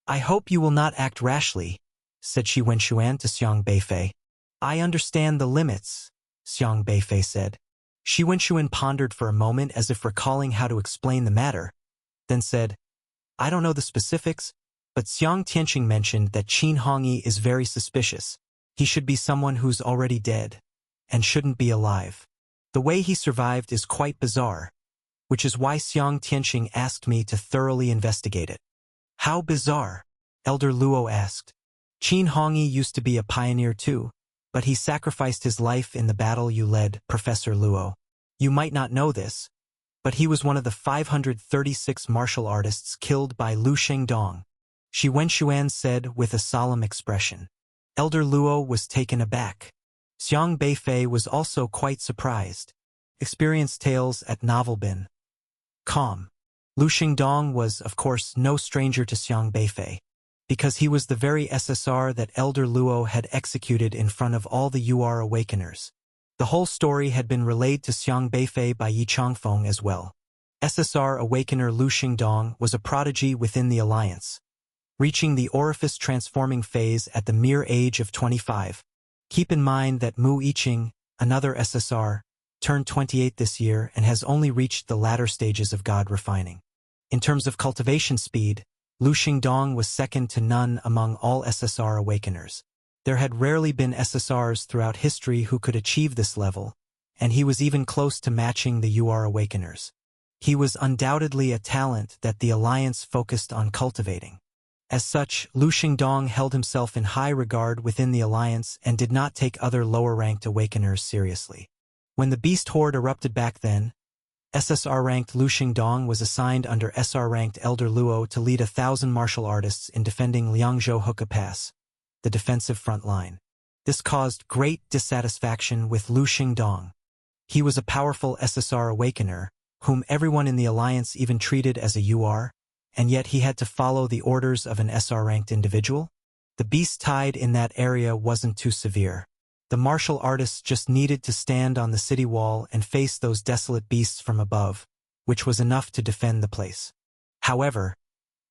Speaker 1: I hope you will not act rashly, said Shi Wenxuan to Xiang Beifei. I understand the limits, Xiang Beifei said. Shi Wenxuan pondered for a moment as if recalling how to explain the matter, then said, I don't know the specifics, but Xiang Tianqing mentioned that Qin Hongyi is very suspicious. He should be someone who's already dead, and shouldn't be alive. The way he survived is quite bizarre, which is why Xiang Tianqing asked me to thoroughly investigate it. How bizarre? Elder Luo asked. Qin Hongyi used to be a pioneer too, but he sacrificed his life in the battle you led, Professor Luo. You might not know this, but he was one of the 536 martial artists killed by Lu Shengdong, Shi Wenxuan said with a solemn expression. Elder Luo was taken aback. Xiang Beifei was also quite surprised. Experienced tales at Novelbin. Calm. Lu Shengdong was, of course, no stranger to Xiang Beifei, because he was the very SSR that Elder Luo had executed in front of all the UR Awakeners. The whole story had been relayed to Xiang Beifei by Yi Changfeng as well. SSR Awakener Lu Shengdong was a prodigy within the alliance, reaching the orifice-transforming phase at the mere age of 25. Keep in mind that Mu Yiqing, another SSR, turned 28 this year and has only reached the latter stages of God refining. In terms of cultivation speed, Lu Shengdong was second to none among all SSR Awakeners. There had rarely been SSRs throughout history who could achieve this level, and he was even close to matching the UR Awakeners. He was undoubtedly a talent that the Alliance focused on cultivating. As such, Lu Xingdong held himself in high regard within the alliance and did not take other lower-ranked awakeners seriously. When the beast horde erupted back then, SSR-ranked Lu Xingdong was assigned under SR-ranked Elder Luo to lead 1,000 martial artists in defending Liangzhou Hookah Pass, the defensive front line. This caused great dissatisfaction with Lu Xingdong. He was a powerful SSR awakener, whom everyone in the alliance even treated as a UR, and yet he had to follow the orders of an SR-ranked individual? The beast tide in that area wasn't too severe. The martial artists just needed to stand on the city wall and face those desolate beasts from above, which was enough to defend the place. However,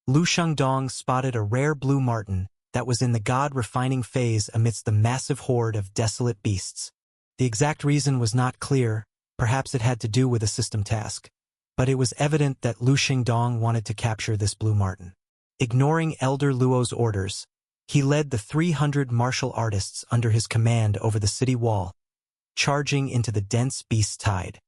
Speaker 1: Lu Xingdong spotted a rare blue marten that was in the god-refining phase amidst the massive horde of desolate beasts. The exact reason was not clear, perhaps it had to do with a system task. But it was evident that Lu Xingdong wanted to capture this blue marten. Ignoring Elder Luo's orders, he led the 300 martial artists under his command over the city wall, charging into the dense beast tide.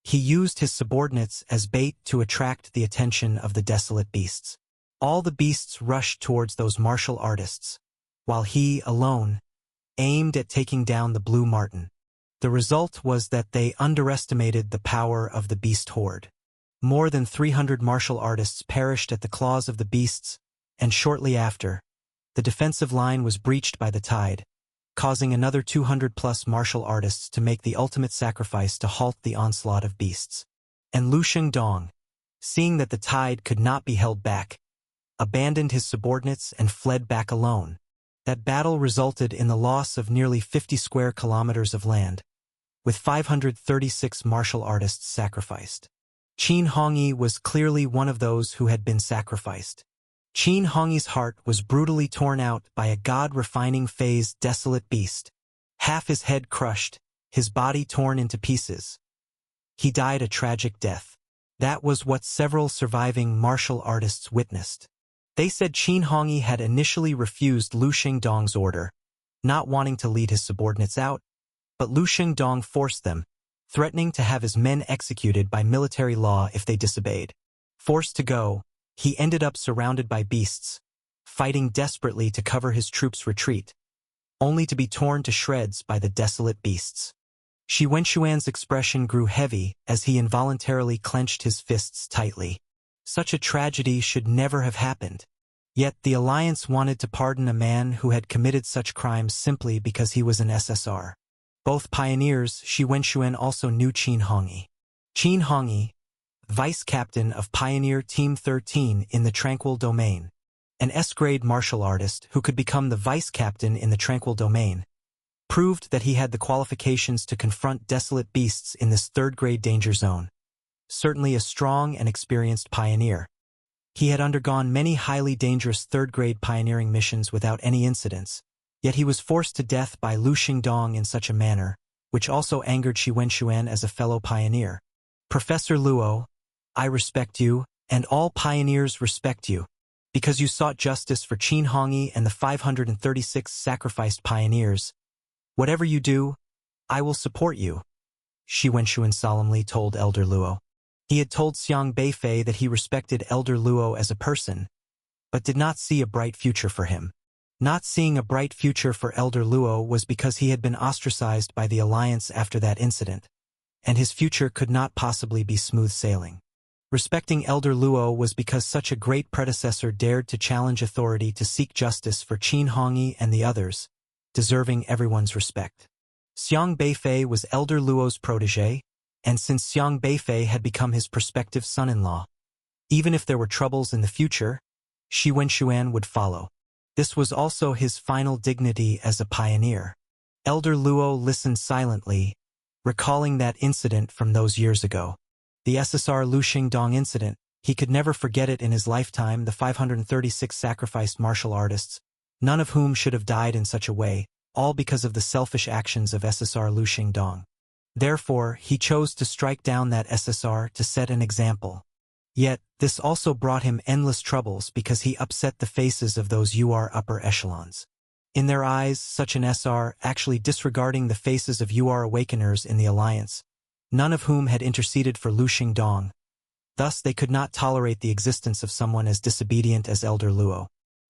Speaker 1: He used his subordinates as bait to attract the attention of the desolate beasts. All the beasts rushed towards those martial artists, while he, alone, aimed at taking down the blue marten. The result was that they underestimated the power of the beast horde. More than 300 martial artists perished at the claws of the beasts, and shortly after, the defensive line was breached by the tide, causing another 200-plus martial artists to make the ultimate sacrifice to halt the onslaught of beasts. And Lu Xingdong, seeing that the tide could not be held back, abandoned his subordinates and fled back alone. That battle resulted in the loss of nearly 50 square kilometers of land, with 536 martial artists sacrificed. Qin Hongyi was clearly one of those who had been sacrificed. Qin Hongyi's heart was brutally torn out by a god-refining phase desolate beast, half his head crushed, his body torn into pieces. He died a tragic death. That was what several surviving martial artists witnessed. They said Qin Hongyi had initially refused Lu Xingdong's order, not wanting to lead his subordinates out, but Lu Xingdong forced them, threatening to have his men executed by military law if they disobeyed. Forced to go, he ended up surrounded by beasts, fighting desperately to cover his troops' retreat, only to be torn to shreds by the desolate beasts. Shi Wenshuan's expression grew heavy as he involuntarily clenched his fists tightly. Such a tragedy should never have happened. Yet the Alliance wanted to pardon a man who had committed such crimes simply because he was an SSR. Both pioneers, Shi Wenshuan also knew Qin Hongyi. Qin Hongyi, vice captain of Pioneer Team 13 in the Tranquil Domain, an S-grade martial artist who could become the vice captain in the Tranquil Domain, proved that he had the qualifications to confront desolate beasts in this third-grade danger zone. Certainly a strong and experienced pioneer. He had undergone many highly dangerous third-grade pioneering missions without any incidents, yet he was forced to death by Lu Xingdong in such a manner, which also angered Shi Wenshuan as a fellow pioneer. Professor Luo, I respect you, and all pioneers respect you, because you sought justice for Qin Hongyi and the 536 sacrificed pioneers. Whatever you do, I will support you, Shi Wenshuan solemnly told Elder Luo. He had told Xiang Beifei that he respected Elder Luo as a person, but did not see a bright future for him. Not seeing a bright future for Elder Luo was because he had been ostracized by the Alliance after that incident, and his future could not possibly be smooth sailing. Respecting Elder Luo was because such a great predecessor dared to challenge authority to seek justice for Qin Hongyi and the others, deserving everyone's respect. Xiang Beifei was Elder Luo's protege, and since Xiang Beifei had become his prospective son-in-law, even if there were troubles in the future, Shi Wenshuan would follow. This was also his final dignity as a pioneer. Elder Luo listened silently, recalling that incident from those years ago. The SSR Lu Xingdong incident, he could never forget it in his lifetime. The 536 sacrificed martial artists, none of whom should have died in such a way, all because of the selfish actions of SSR Lu Xingdong. Therefore, he chose to strike down that SSR to set an example. Yet, this also brought him endless troubles because he upset the faces of those UR upper echelons. In their eyes, such an SR actually disregarding the faces of UR awakeners in the Alliance, none of whom had interceded for Lu Xingdong. Thus, they could not tolerate the existence of someone as disobedient as Elder Luo.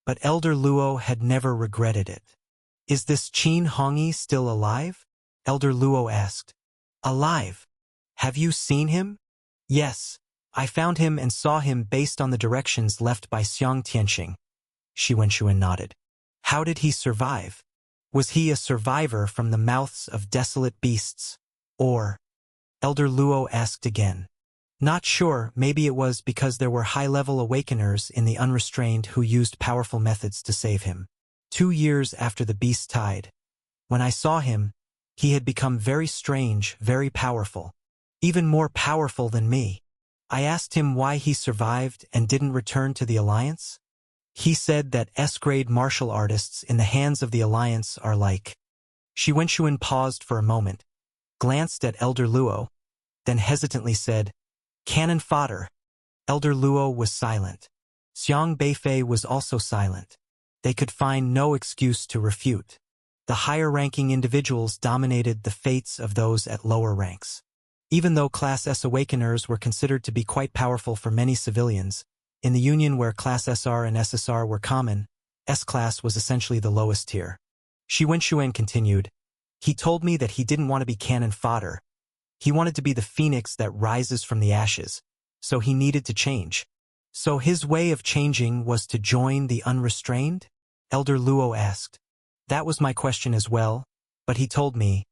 Speaker 1: But Elder Luo had never regretted it. Is this Qin Hongyi still alive? Elder Luo asked. Alive? Have you seen him? Yes, I found him and saw him based on the directions left by Xiang Tianqing. Shi Wenxuan nodded. How did he survive? Was he a survivor from the mouths of desolate beasts? Or? Elder Luo asked again. Not sure, maybe it was because there were high-level awakeners in the unrestrained who used powerful methods to save him. 2 years after the beast died. When I saw him, he had become very strange, very powerful. Even more powerful than me. I asked him why he survived and didn't return to the Alliance. He said that S-grade martial artists in the hands of the Alliance are like. Shi Wenxuan paused for a moment, glanced at Elder Luo, then hesitantly said, Cannon fodder. Elder Luo was silent. Xiang Beifei was also silent. They could find no excuse to refute. The higher-ranking individuals dominated the fates of those at lower ranks. Even though Class S Awakeners were considered to be quite powerful for many civilians, in the Union where Class SR and SSR were common, S-Class was essentially the lowest tier. Shi Wenxuan continued, He told me that he didn't want to be cannon fodder. He wanted to be the phoenix that rises from the ashes, so he needed to change. So his way of changing was to join the unrestrained? Elder Luo asked. That was my question as well, but he told me,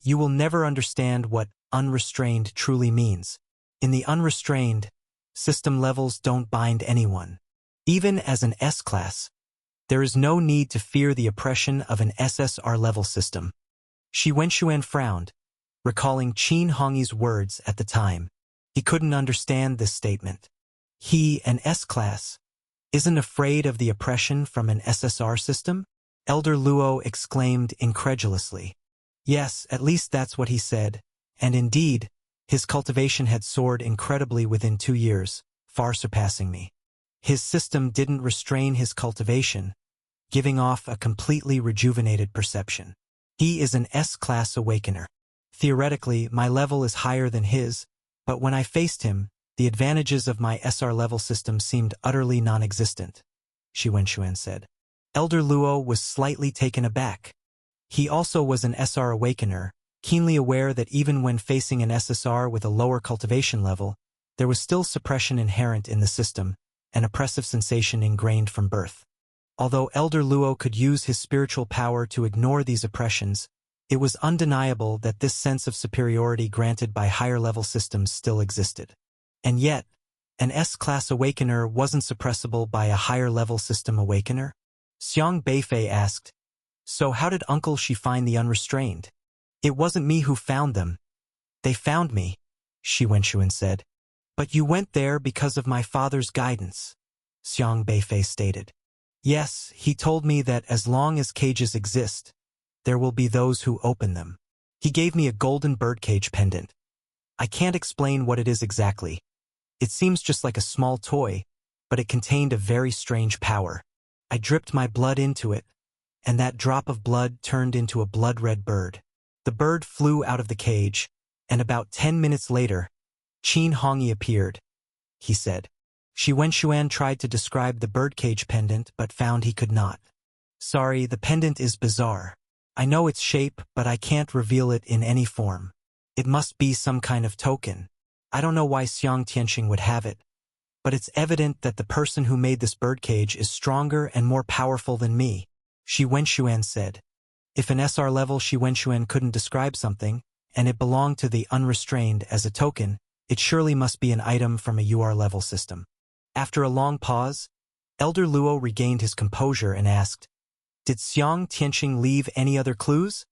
Speaker 1: You will never understand what unrestrained truly means. In the unrestrained, system levels don't bind anyone. Even as an S-Class, there is no need to fear the oppression of an SSR-level system. Shi Wenxuan frowned, recalling Qin Hongyi's words at the time. He couldn't understand this statement. He, an S-Class, isn't afraid of the oppression from an SSR system? Elder Luo exclaimed incredulously. Yes, at least that's what he said, and indeed, his cultivation had soared incredibly within 2 years, far surpassing me. His system didn't restrain his cultivation, giving off a completely rejuvenated perception. He is an S-Class Awakener. Theoretically, my level is higher than his, but when I faced him, the advantages of my SR-level system seemed utterly non-existent, Shi Wenxuan said. Elder Luo was slightly taken aback. He also was an SR Awakener, keenly aware that even when facing an SSR with a lower cultivation level, there was still suppression inherent in the system, an oppressive sensation ingrained from birth. Although Elder Luo could use his spiritual power to ignore these oppressions, it was undeniable that this sense of superiority granted by higher-level systems still existed. And yet, an S-Class Awakener wasn't suppressible by a higher-level system Awakener? Xiang Beifei asked, So how did Uncle Shi find the unrestrained? It wasn't me who found them. They found me, Shi Wenxuan said. But you went there because of my father's guidance, Xiang Beifei stated. Yes, he told me that as long as cages exist, there will be those who open them. He gave me a golden birdcage pendant. I can't explain what it is exactly. It seems just like a small toy, but it contained a very strange power. I dripped my blood into it, and that drop of blood turned into a blood-red bird. The bird flew out of the cage, and about 10 minutes later, Qin Hongyi appeared, he said. Shi Wenxuan tried to describe the birdcage pendant but found he could not. Sorry, the pendant is bizarre. I know its shape, but I can't reveal it in any form. It must be some kind of token. I don't know why Xiang Tianqing would have it, but it's evident that the person who made this birdcage is stronger and more powerful than me, Shi Wenxuan said. If an SR level Shi Wenxuan couldn't describe something, and it belonged to the unrestrained as a token, it surely must be an item from a UR level system. After a long pause, Elder Luo regained his composure and asked, Did Xiang Tianqing leave any other clues?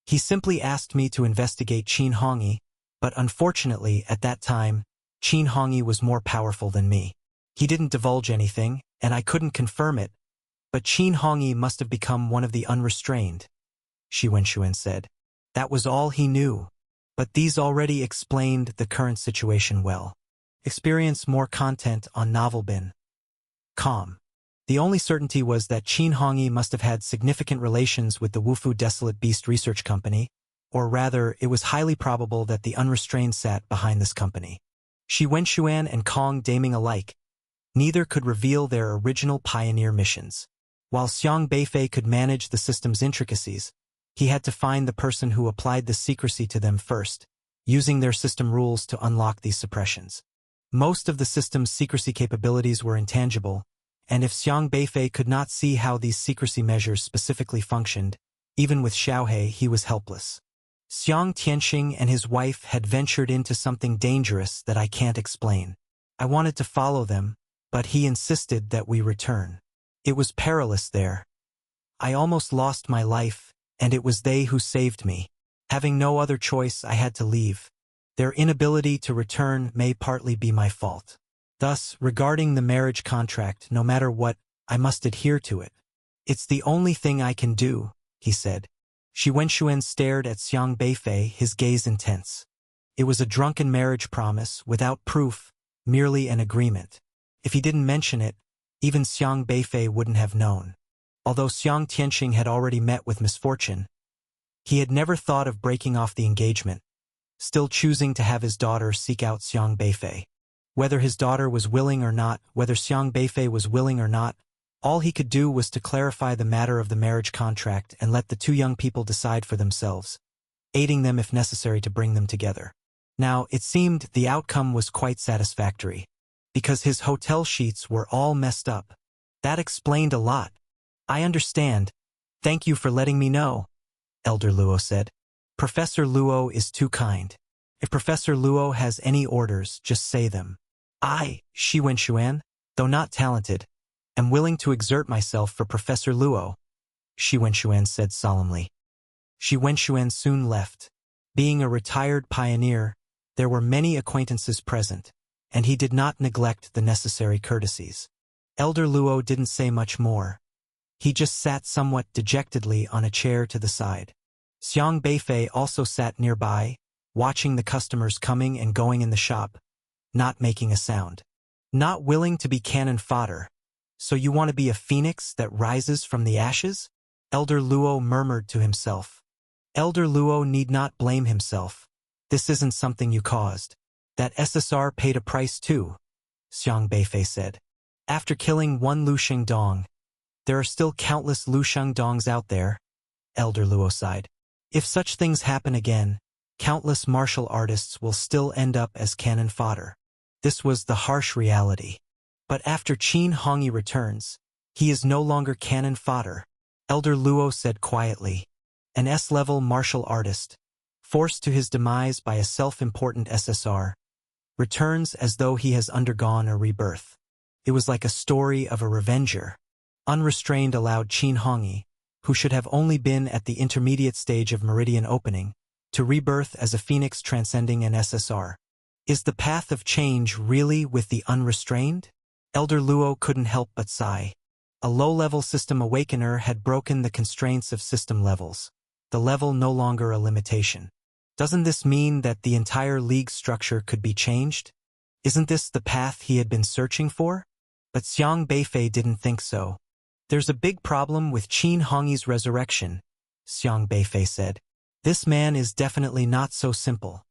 Speaker 1: He simply asked me to investigate Qin Hongyi, but unfortunately, at that time, Qin Hongyi was more powerful than me. He didn't divulge anything, and I couldn't confirm it, but Qin Hongyi must have become one of the unrestrained, Shi Wenxuan said. That was all he knew, but these already explained the current situation well. Experience more content on Novelbin.com. The only certainty was that Qin Hongyi must have had significant relations with the Wufu Desolate Beast Research Company, or rather, it was highly probable that the unrestrained sat behind this company. Shi Wenxuan and Kong Daming alike Neither could reveal their original pioneer missions. While Xiang Beifei could manage the system's intricacies, he had to find the person who applied the secrecy to them first, using their system rules to unlock these suppressions. Most of the system's secrecy capabilities were intangible, and if Xiang Beifei could not see how these secrecy measures specifically functioned, even with Xiaohe he was helpless. Xiang Tianxing and his wife had ventured into something dangerous that I can't explain. I wanted to follow them, but he insisted that we return. It was perilous there. I almost lost my life, and it was they who saved me. Having no other choice, I had to leave. Their inability to return may partly be my fault. Thus, regarding the marriage contract, no matter what, I must adhere to it. It's the only thing I can do, he said. Shi Wenxuan stared at Xiang Beifei, his gaze intense. It was a drunken marriage promise, without proof, merely an agreement. If he didn't mention it, even Xiang Beifei wouldn't have known. Although Xiang Tianxing had already met with misfortune, he had never thought of breaking off the engagement, still choosing to have his daughter seek out Xiang Beifei. Whether his daughter was willing or not, whether Xiang Beifei was willing or not, all he could do was to clarify the matter of the marriage contract and let the two young people decide for themselves, aiding them if necessary to bring them together. Now, it seemed the outcome was quite satisfactory, because his hotel sheets were all messed up. That explained a lot. I understand. Thank you for letting me know, Elder Luo said. Professor Luo is too kind. If Professor Luo has any orders, just say them. I, Shi Wenxuan, though not talented, am willing to exert myself for Professor Luo, Shi Wenxuan said solemnly. Shi Wenxuan soon left. Being a retired pioneer, there were many acquaintances present, and he did not neglect the necessary courtesies. Elder Luo didn't say much more. He just sat somewhat dejectedly on a chair to the side. Xiang Beifei also sat nearby, watching the customers coming and going in the shop, not making a sound. Not willing to be cannon fodder. So you want to be a phoenix that rises from the ashes? Elder Luo murmured to himself. Elder Luo need not blame himself. This isn't something you caused. That SSR paid a price too, Xiang Beifei said. After killing one Lu Shengdong, there are still countless Lu Shengdongs out there, Elder Luo sighed. If such things happen again, countless martial artists will still end up as cannon fodder. This was the harsh reality. But after Qin Hongyi returns, he is no longer cannon fodder, Elder Luo said quietly. An S-level martial artist, forced to his demise by a self-important SSR, returns as though he has undergone a rebirth. It was like a story of a revenger. Unrestrained allowed Qin Hongyi, who should have only been at the intermediate stage of meridian opening, to rebirth as a phoenix transcending an SSR. Is the path of change really with the unrestrained? Elder Luo couldn't help but sigh. A low-level system awakener had broken the constraints of system levels, the level no longer a limitation. Doesn't this mean that the entire league structure could be changed? Isn't this the path he had been searching for? But Xiang Beifei didn't think so. There's a big problem with Qin Hongyi's resurrection, Xiang Beifei said. This man is definitely not so simple.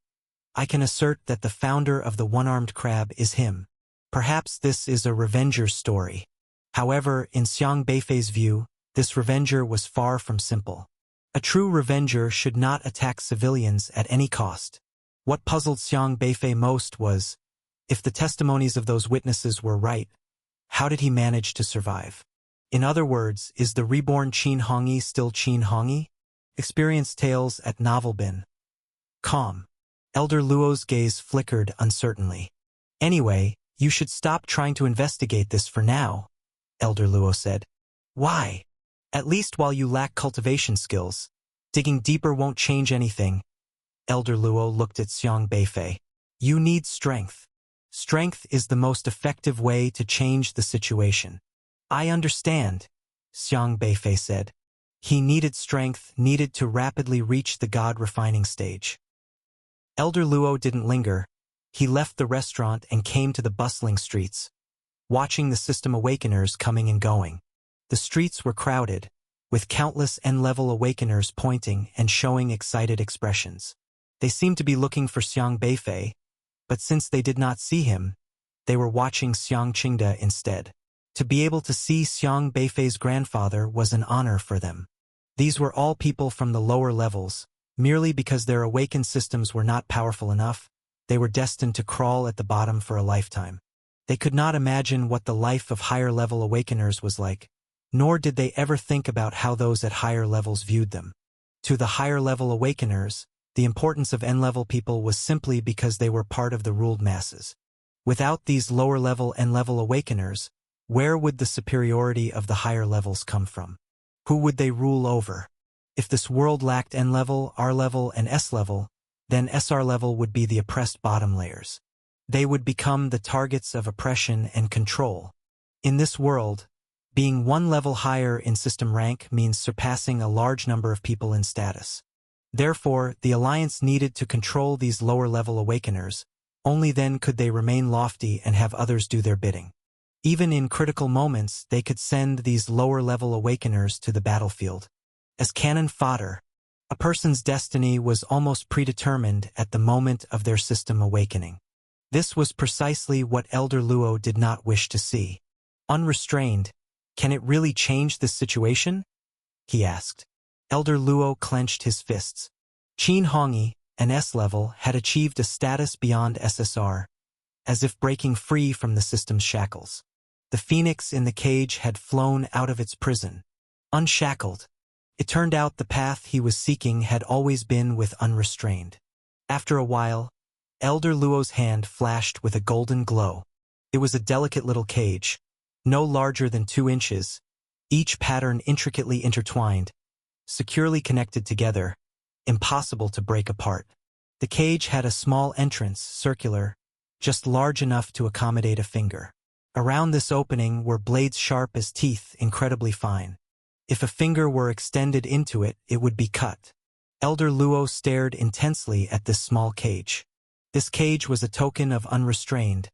Speaker 1: I can assert that the founder of the one-armed crab is him. Perhaps this is a revenger's story. However, in Xiang Beifei's view, this revenger was far from simple. A true revenger should not attack civilians at any cost. What puzzled Xiang Beifei most was, if the testimonies of those witnesses were right, how did he manage to survive? In other words, is the reborn Qin Hongyi still Qin Hongyi? Experience tales at Novelbin.com. Elder Luo's gaze flickered uncertainly. Anyway, you should stop trying to investigate this for now, Elder Luo said. Why? At least while you lack cultivation skills, digging deeper won't change anything. Elder Luo looked at Xiang Beifei. You need strength. Strength is the most effective way to change the situation. I understand, Xiang Beifei said. He needed strength, needed to rapidly reach the god-refining stage. Elder Luo didn't linger. He left the restaurant and came to the bustling streets, watching the system awakeners coming and going. The streets were crowded, with countless N-level awakeners pointing and showing excited expressions. They seemed to be looking for Xiang Beifei, but since they did not see him, they were watching Xiang Qingde instead. To be able to see Xiang Beifei's grandfather was an honor for them. These were all people from the lower levels. Merely because their awakened systems were not powerful enough, they were destined to crawl at the bottom for a lifetime. They could not imagine what the life of higher-level awakeners was like, nor did they ever think about how those at higher levels viewed them. To the higher-level awakeners, the importance of N-level people was simply because they were part of the ruled masses. Without these lower-level N-level awakeners, where would the superiority of the higher levels come from? Who would they rule over? If this world lacked N-level, R-level, and S-level, then SR-level would be the oppressed bottom layers. They would become the targets of oppression and control. In this world, being one level higher in system rank means surpassing a large number of people in status. Therefore, the Alliance needed to control these lower-level awakeners. Only then could they remain lofty and have others do their bidding. Even in critical moments, they could send these lower-level awakeners to the battlefield. As cannon fodder, a person's destiny was almost predetermined at the moment of their system awakening. This was precisely what Elder Luo did not wish to see. Unrestrained, can it really change this situation? He asked. Elder Luo clenched his fists. Qin Hongyi, an S-level, had achieved a status beyond SSR, as if breaking free from the system's shackles. The phoenix in the cage had flown out of its prison. Unshackled. It turned out the path he was seeking had always been with unrestrained. After a while, Elder Luo's hand flashed with a golden glow. It was a delicate little cage, no larger than 2 inches, each pattern intricately intertwined, securely connected together, impossible to break apart. The cage had a small entrance, circular, just large enough to accommodate a finger. Around this opening were blades sharp as teeth, incredibly fine. If a finger were extended into it, it would be cut. Elder Luo stared intensely at this small cage. This cage was a token of unrestrained.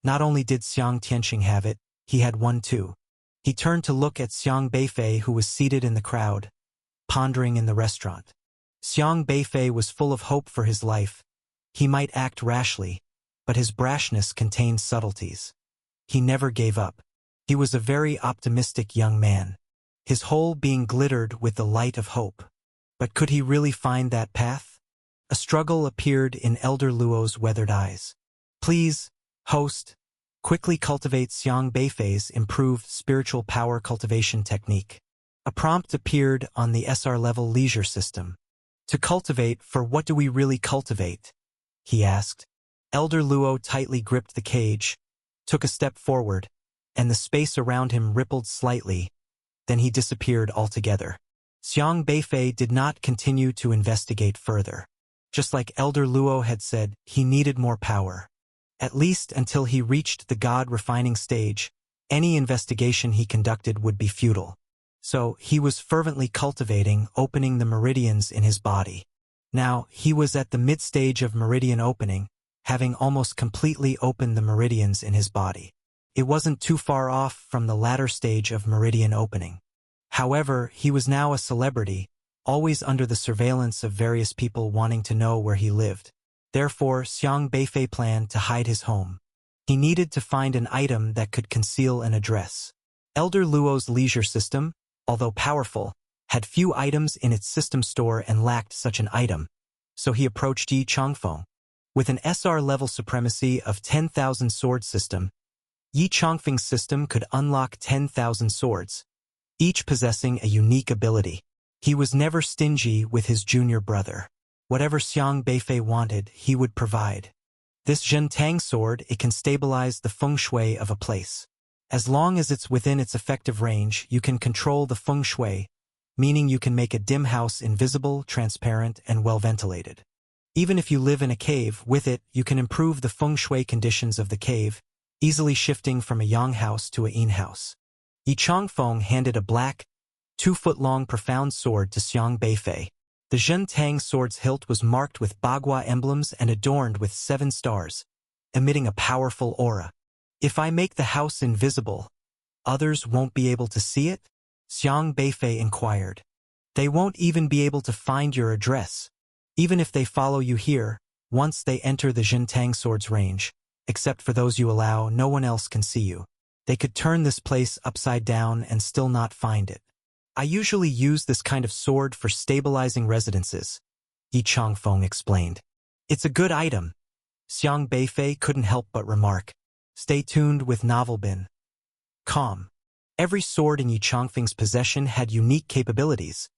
Speaker 1: Not only did Xiang Tianqing have it, he had one too. He turned to look at Xiang Beifei, who was seated in the crowd, pondering in the restaurant. Xiang Beifei was full of hope for his life. He might act rashly, but his brashness contained subtleties. He never gave up. He was a very optimistic young man. His whole being glittered with the light of hope. But could he really find that path? A struggle appeared in Elder Luo's weathered eyes. Please, host, quickly cultivate Xiang Beifei's improved spiritual power cultivation technique. A prompt appeared on the SR-level leisure system. To cultivate, for what do we really cultivate? He asked. Elder Luo tightly gripped the cage, took a step forward, and the space around him rippled slightly. Then he disappeared altogether. Xiang Beifei did not continue to investigate further. Just like Elder Luo had said, he needed more power. At least until he reached the God-refining stage, any investigation he conducted would be futile. So he was fervently cultivating, opening the meridians in his body. Now, he was at the mid-stage of meridian opening, having almost completely opened the meridians in his body. It wasn't too far off from the latter stage of meridian opening. However, he was now a celebrity, always under the surveillance of various people wanting to know where he lived. Therefore, Xiang Beifei planned to hide his home. He needed to find an item that could conceal an address. Elder Luo's leisure system, although powerful, had few items in its system store and lacked such an item, so he approached Yi Chongfeng. With an SR-level supremacy of 10,000 sword system, Yi Chongfeng's system could unlock 10,000 swords, each possessing a unique ability. He was never stingy with his junior brother. Whatever Xiang Beifei wanted, he would provide. This Zhentang sword, it can stabilize the feng shui of a place. As long as it's within its effective range, you can control the feng shui, meaning you can make a dim house invisible, transparent, and well-ventilated. Even if you live in a cave, with it, you can improve the feng shui conditions of the cave, easily shifting from a yang house to a yin house. Yi Chongfeng handed a black, 2-foot-long profound sword to Xiang Beifei. The Zhentang sword's hilt was marked with Bagua emblems and adorned with 7 stars, emitting a powerful aura. If I make the house invisible, others won't be able to see it? Xiang Beifei inquired. They won't even be able to find your address. Even if they follow you here, once they enter the Zhentang sword's range, Except for those you allow, no one else can see you. They could turn this place upside down and still not find it. I usually use this kind of sword for stabilizing residences, Yi Changfeng explained. It's a good item. Xiang Beifei couldn't help but remark. Stay tuned with Novelbin. Calm. Every sword in Yi Changfeng's possession had unique capabilities.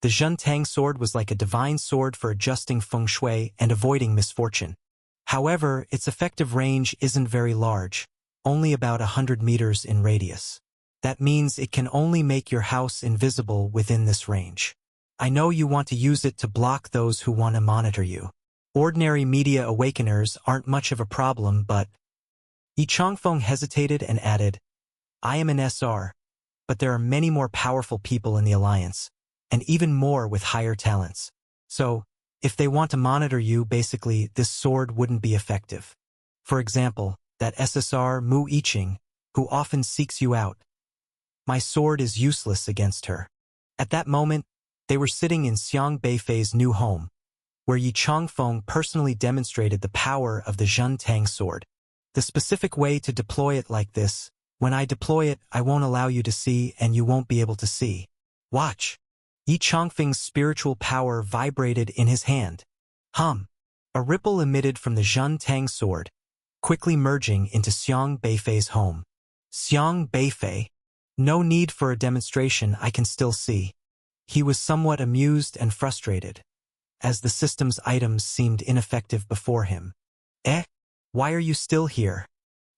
Speaker 1: The Zhentang sword was like a divine sword for adjusting feng shui and avoiding misfortune. However, its effective range isn't very large, only about 100 meters in radius. That means it can only make your house invisible within this range. I know you want to use it to block those who want to monitor you. Ordinary media awakeners aren't much of a problem, but... Yi Changfeng hesitated and added, I am an SR, but there are many more powerful people in the Alliance, and even more with higher talents. So, if they want to monitor you, basically, this sword wouldn't be effective. For example, that SSR Mu Yiqing, who often seeks you out. My sword is useless against her. At that moment, they were sitting in Xiang Beifei's new home, where Yi Changfeng personally demonstrated the power of the Zhentang sword. The specific way to deploy it like this: when I deploy it, I won't allow you to see and you won't be able to see. Watch. Yi Changfeng's spiritual power vibrated in his hand. Hum. A ripple emitted from the Zhentang sword, quickly merging into Xiang Beifei's home. Xiang Beifei. No need for a demonstration, I can still see. He was somewhat amused and frustrated, as the system's items seemed ineffective before him. Why are you still here?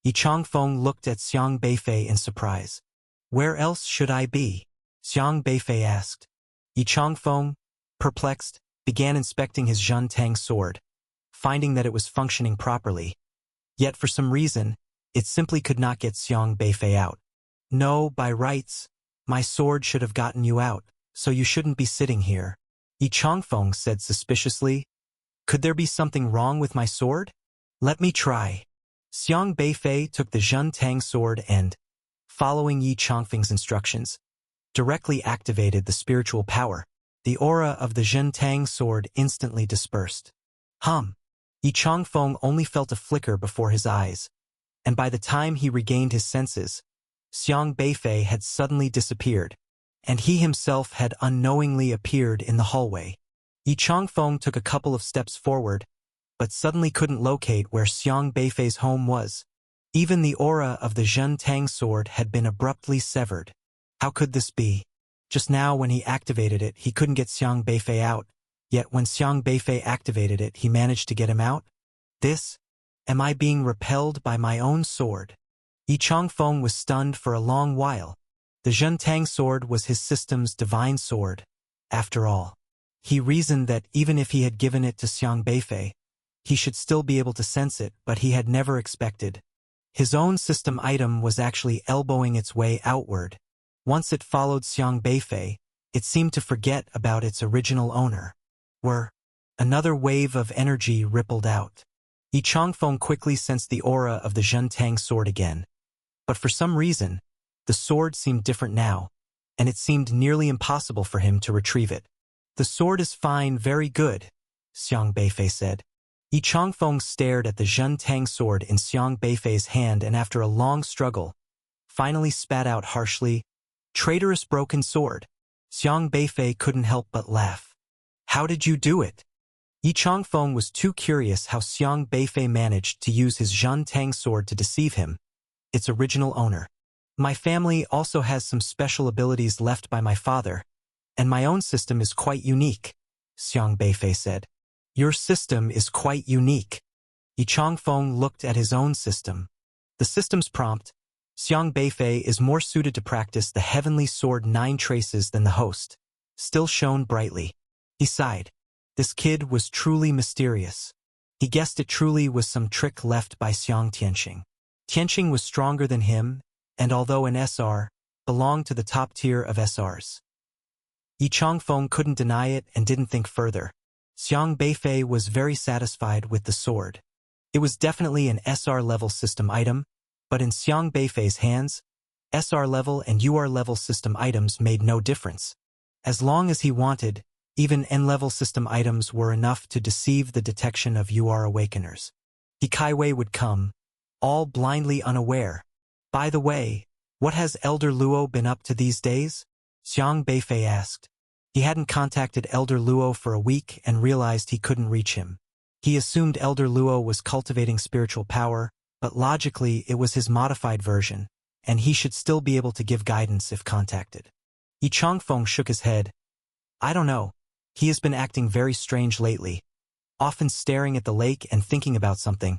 Speaker 1: Yi Changfeng looked at Xiang Beifei in surprise. Where else should I be? Xiang Beifei asked. Yi Changfeng, perplexed, began inspecting his Zhentang sword, finding that it was functioning properly. Yet for some reason, it simply could not get Xiang Beifei out. No, by rights, my sword should have gotten you out, so you shouldn't be sitting here. Yi Changfeng said suspiciously. Could there be something wrong with my sword? Let me try. Xiang Beifei took the Zhentang sword and, following Yi Changfeng's instructions, directly activated the spiritual power. The aura of the Zhentang sword instantly dispersed. Yi Changfeng only felt a flicker before his eyes, and by the time he regained his senses, Xiang Beifei had suddenly disappeared, and he himself had unknowingly appeared in the hallway. Yi Changfeng took a couple of steps forward, but suddenly couldn't locate where Xiang Beifei's home was. Even the aura of the Zhentang sword had been abruptly severed. How could this be? Just now when he activated it, he couldn't get Xiang Beifei out, yet when Xiang Beifei activated it, he managed to get him out? Am I being repelled by my own sword? Yi Changfeng was stunned for a long while. The Zhentang sword was his system's divine sword. After all, he reasoned that even if he had given it to Xiang Beifei, he should still be able to sense it, but he had never expected. His own system item was actually elbowing its way outward. Once it followed Xiang Beifei, it seemed to forget about its original owner. Another wave of energy rippled out. Yi Changfeng quickly sensed the aura of the Zhentang sword again. But for some reason, the sword seemed different now, and it seemed nearly impossible for him to retrieve it. The sword is fine, very good, Xiang Beifei said. Yi Changfeng stared at the Zhentang sword in Xiang Beifei's hand and after a long struggle, finally spat out harshly, traitorous broken sword. Xiang Beifei couldn't help but laugh. How did you do it? Yi Changfeng was too curious how Xiang Beifei managed to use his Zhentang sword to deceive him, its original owner. My family also has some special abilities left by my father, and my own system is quite unique, Xiang Beifei said. Your system is quite unique. Yi Changfeng looked at his own system. The system's prompt, Xiang Beifei is more suited to practice the heavenly sword 9 traces than the host, still shone brightly. He sighed. This kid was truly mysterious. He guessed it truly was some trick left by Xiang Tianqing. Tianqing was stronger than him, and although an SR, belonged to the top tier of SRs. Yi Changfeng couldn't deny it and didn't think further. Xiang Beifei was very satisfied with the sword. It was definitely an SR-level system item, but in Xiang Beifei's hands, SR-level and UR-level system items made no difference. As long as he wanted, even N-level system items were enough to deceive the detection of UR awakeners. He Kaiwei would come, all blindly unaware. By the way, what has Elder Luo been up to these days? Xiang Beifei asked. He hadn't contacted Elder Luo for a week and realized he couldn't reach him. He assumed Elder Luo was cultivating spiritual power, but logically it was his modified version, and he should still be able to give guidance if contacted. Yi Changfeng shook his head. I don't know. He has been acting very strange lately, often staring at the lake and thinking about something,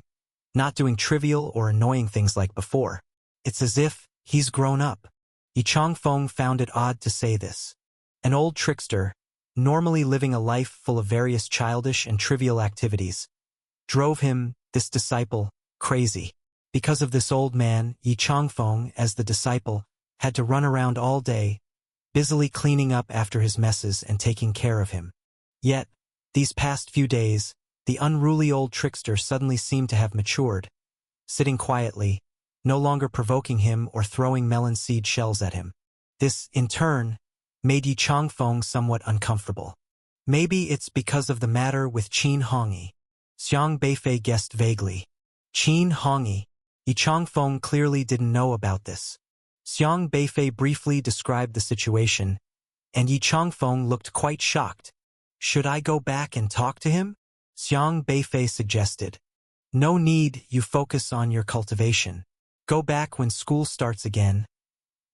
Speaker 1: not doing trivial or annoying things like before. It's as if he's grown up. Yi Changfeng found it odd to say this. An old trickster, normally living a life full of various childish and trivial activities, drove him, this disciple, crazy. Because of this old man, Yi Changfeng, as the disciple, had to run around all day, busily cleaning up after his messes and taking care of him. Yet, these past few days, the unruly old trickster suddenly seemed to have matured, sitting quietly, no longer provoking him or throwing melon seed shells at him. This, in turn, made Yi Changfeng somewhat uncomfortable. Maybe it's because of the matter with Qin Hongyi. Xiang Beifei guessed vaguely. Qin Hongyi. Yi Changfeng clearly didn't know about this. Xiang Beifei briefly described the situation, and Yi Changfeng looked quite shocked. Should I go back and talk to him? Xiang Beifei suggested. No need, you focus on your cultivation. Go back when school starts again.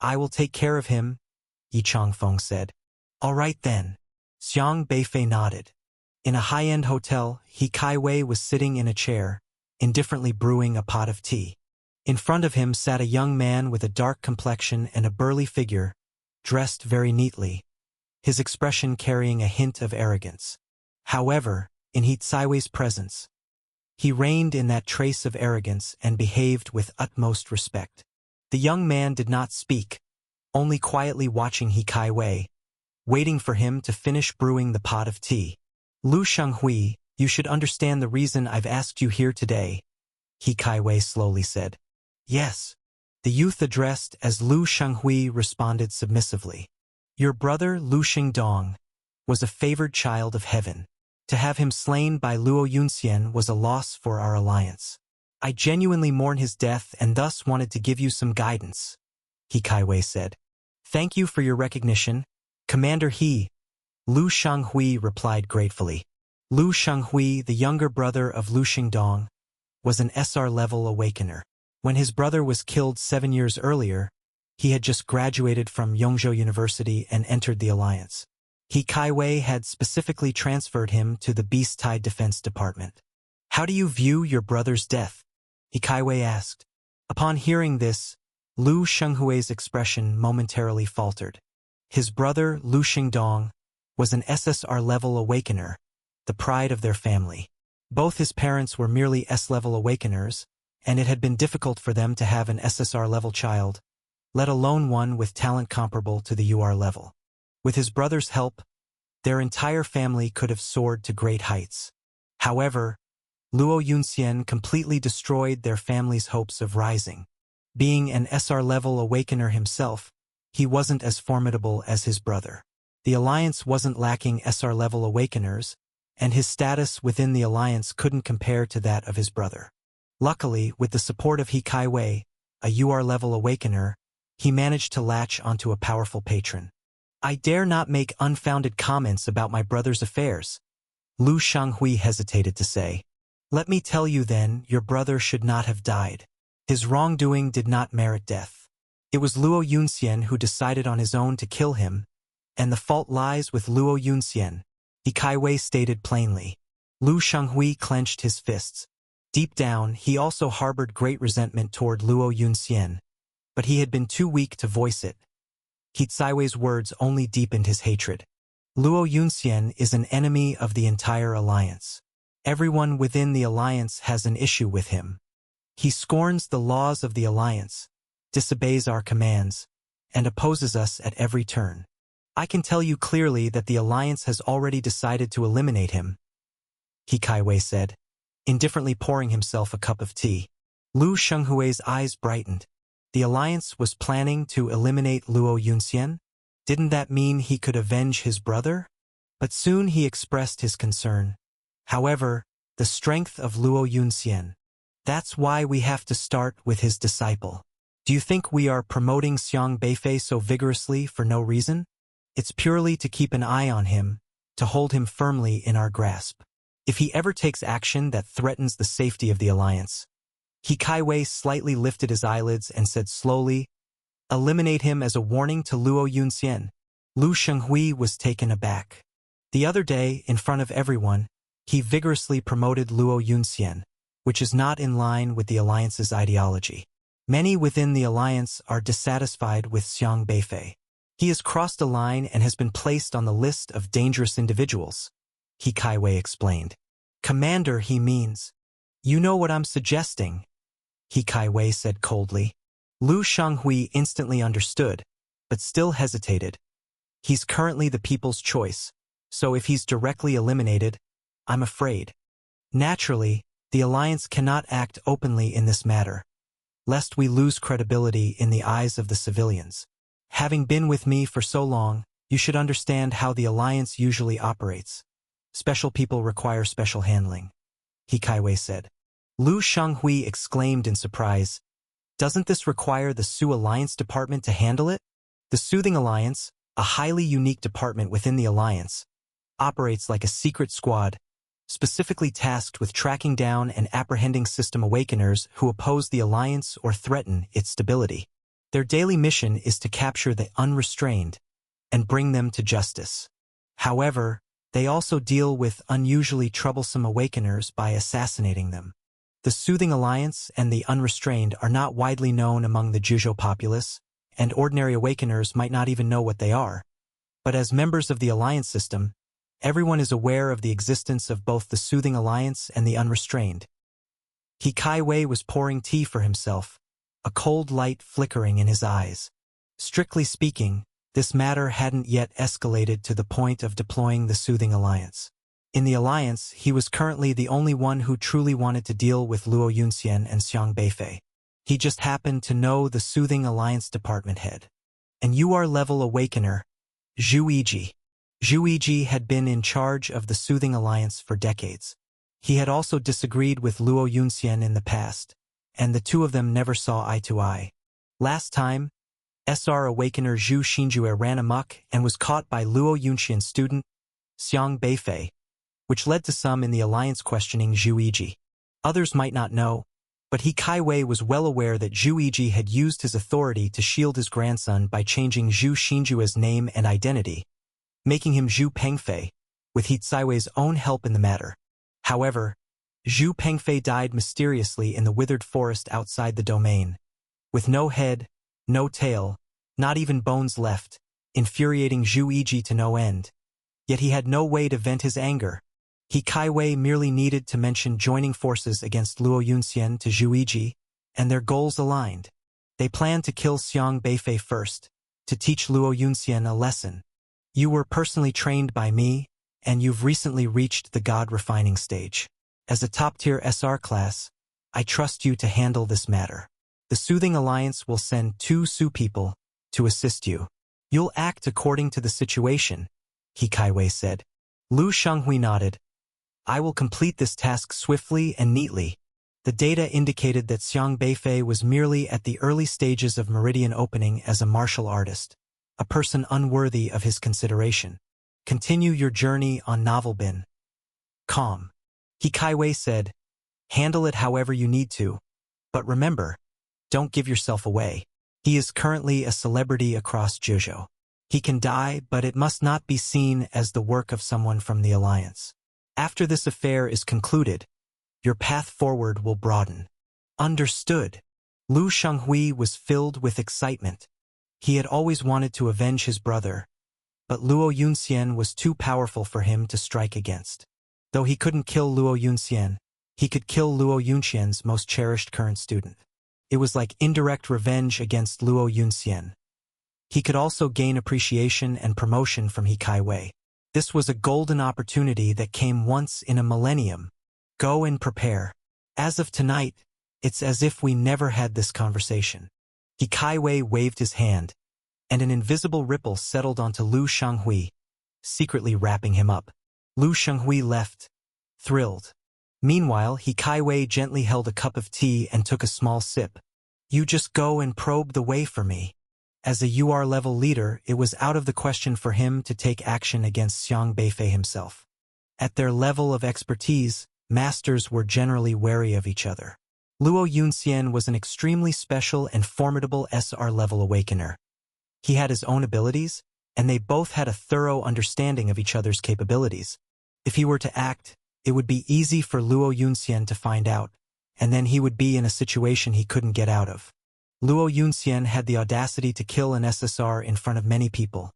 Speaker 1: I will take care of him, Yi Changfeng said. All right then. Xiang Beifei nodded. In a high-end hotel, He Kaiwei was sitting in a chair, indifferently brewing a pot of tea. In front of him sat a young man with a dark complexion and a burly figure, dressed very neatly, his expression carrying a hint of arrogance. However, in He Kaiwei's presence, he reigned in that trace of arrogance and behaved with utmost respect. The young man did not speak, only quietly watching He Kaiwei, waiting for him to finish brewing the pot of tea. Lu Shenghui, you should understand the reason I've asked you here today, He Kaiwei slowly said. Yes. The youth addressed as Lu Shenghui responded submissively. Your brother Lu Xingdong was a favored child of heaven. To have him slain by Luo Yunxian was a loss for our alliance. I genuinely mourn his death and thus wanted to give you some guidance, He Kaiwei said. Thank you for your recognition, Commander He. Lu Shenghui replied gratefully. Lu Shenghui, the younger brother of Lu Xingdong, was an SR-level awakener. When his brother was killed 7 years earlier, he had just graduated from Yongzhou University and entered the alliance. He Kaiwei had specifically transferred him to the Beast Tide Defense Department. How do you view your brother's death? He Kaiwei asked. Upon hearing this, Lu Shenghui's expression momentarily faltered. His brother, Lu Xingdong, was an SSR-level awakener, the pride of their family. Both his parents were merely S-level awakeners, and it had been difficult for them to have an SSR-level child, let alone one with talent comparable to the UR level. With his brother's help, their entire family could have soared to great heights. However, Luo Yunxian completely destroyed their family's hopes of rising. Being an SR-level awakener himself, he wasn't as formidable as his brother. The alliance wasn't lacking SR-level awakeners, and his status within the alliance couldn't compare to that of his brother. Luckily, with the support of He Kaiwei, a UR-level awakener, he managed to latch onto a powerful patron. I dare not make unfounded comments about my brother's affairs, Lu Shenghui hesitated to say. Let me tell you then, your brother should not have died. His wrongdoing did not merit death. It was Luo Yunxian who decided on his own to kill him, and the fault lies with Luo Yunxian, He Kaiwei stated plainly. Lu Shenghui clenched his fists. Deep down, he also harbored great resentment toward Luo Yunxian, but he had been too weak to voice it. He Kaiwei's words only deepened his hatred. Luo Yunxian is an enemy of the entire alliance. Everyone within the alliance has an issue with him. He scorns the laws of the alliance, disobeys our commands, and opposes us at every turn. I can tell you clearly that the alliance has already decided to eliminate him, He Kaiwei said, indifferently pouring himself a cup of tea. Lu Shenghui's eyes brightened. The alliance was planning to eliminate Luo Yunxian? Didn't that mean he could avenge his brother? But soon he expressed his concern. However, the strength of Luo Yunxian, That's why we have to start with his disciple. Do you think we are promoting Xiang Beifei so vigorously for no reason? It's purely to keep an eye on him, to hold him firmly in our grasp. If he ever takes action that threatens the safety of the alliance. He Kaiwei slightly lifted his eyelids and said slowly, eliminate him as a warning to Luo Yunxian. Lu Shenghui was taken aback. The other day, in front of everyone, he vigorously promoted Luo Yunxian, which is not in line with the alliance's ideology. Many within the alliance are dissatisfied with Xiang Beifei. He has crossed a line and has been placed on the list of dangerous individuals, He Kaiwei explained. Commander, he means. You know what I'm suggesting, He Kaiwei said coldly. Lu Shenghui instantly understood, but still hesitated. He's currently the people's choice, so if he's directly eliminated, I'm afraid. Naturally, the alliance cannot act openly in this matter, lest we lose credibility in the eyes of the civilians. Having been with me for so long, you should understand how the alliance usually operates. Special people require special handling, He Kaiwei said. Lu Shenghui exclaimed in surprise. Doesn't this require the Su Alliance Department to handle it? The Soothing Alliance, a highly unique department within the alliance, operates like a secret squad, specifically tasked with tracking down and apprehending system awakeners who oppose the alliance or threaten its stability. Their daily mission is to capture the unrestrained and bring them to justice. However, they also deal with unusually troublesome awakeners by assassinating them. The Soothing Alliance and the Unrestrained are not widely known among the Juzhou populace, and ordinary awakeners might not even know what they are. But as members of the alliance system, everyone is aware of the existence of both the Soothing Alliance and the Unrestrained. He Kaiwei was pouring tea for himself, a cold light flickering in his eyes. Strictly speaking, this matter hadn't yet escalated to the point of deploying the Soothing Alliance. In the alliance, he was currently the only one who truly wanted to deal with Luo Yunxian and Xiang Beifei. He just happened to know the Soothing Alliance department head. And you are level awakener, Zhu Yiji. Zhu Yiji had been in charge of the Soothing Alliance for decades. He had also disagreed with Luo Yunxian in the past, and the two of them never saw eye to eye. Last time, SR Awakener Zhu Xinjue ran amok and was caught by Luo Yunxian's student, Xiang Beifei, which led to some in the alliance questioning Zhu Yiji. Others might not know, but He Kaiwei was well aware that Zhu Yiji had used his authority to shield his grandson by changing Zhu Xinjue's name and identity, making him Zhu Pengfei, with He Kaiwei's own help in the matter. However, Zhu Pengfei died mysteriously in the withered forest outside the domain, with no head, no tail, not even bones left, infuriating Zhu Yiji to no end. Yet he had no way to vent his anger. He Kaiwei merely needed to mention joining forces against Luo Yunxian to Zhu Yiji, and their goals aligned. They planned to kill Xiang Beifei first, to teach Luo Yunxian a lesson. You were personally trained by me, and you've recently reached the God-refining stage. As a top-tier SR class, I trust you to handle this matter. The Soothing Alliance will send 2 Su people to assist you. You'll act according to the situation, He Kaiwei said. Lu Shenghui nodded. I will complete this task swiftly and neatly. The data indicated that Xiang Beifei was merely at the early stages of Meridian opening as a martial artist, a person unworthy of his consideration. Continue your journey on Novelbin. Calm. He Kaiwei said, handle it however you need to, but remember, don't give yourself away. He is currently a celebrity across Juzhou. He can die, but it must not be seen as the work of someone from the alliance. After this affair is concluded, your path forward will broaden. Understood. Lu Shenghui was filled with excitement. He had always wanted to avenge his brother, but Luo Yunxian was too powerful for him to strike against. Though he couldn't kill Luo Yunxian, he could kill Luo Yunxian's most cherished current student. It was like indirect revenge against Luo Yunxian. He could also gain appreciation and promotion from He Kaiwei. This was a golden opportunity that came once in a millennium. Go and prepare. As of tonight, it's as if we never had this conversation. He Kaiwei waved his hand, and an invisible ripple settled onto Lu Shenghui, secretly wrapping him up. Lu Shenghui left, thrilled. Meanwhile, He Kaiwei gently held a cup of tea and took a small sip. You just go and probe the way for me. As a UR-level leader, it was out of the question for him to take action against Xiang Beifei himself. At their level of expertise, masters were generally wary of each other. Luo Yunxian was an extremely special and formidable SR-level awakener. He had his own abilities, and they both had a thorough understanding of each other's capabilities. If he were to act, it would be easy for Luo Yunxian to find out, and then he would be in a situation he couldn't get out of. Luo Yunxian had the audacity to kill an SSR in front of many people.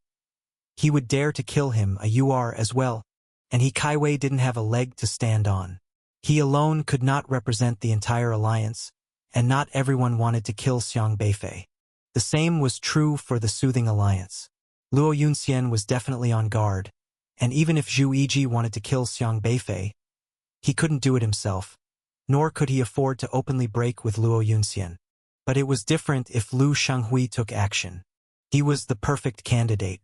Speaker 1: He would dare to kill him, a UR as well, and He Kaiwei didn't have a leg to stand on. He alone could not represent the entire alliance, and not everyone wanted to kill Xiang Beifei. The same was true for the Soothing Alliance. Luo Yunxian was definitely on guard, and even if Zhu Yiji wanted to kill Xiang Beifei, he couldn't do it himself, nor could he afford to openly break with Luo Yunxian. But it was different if Lu Shanghui took action. He was the perfect candidate.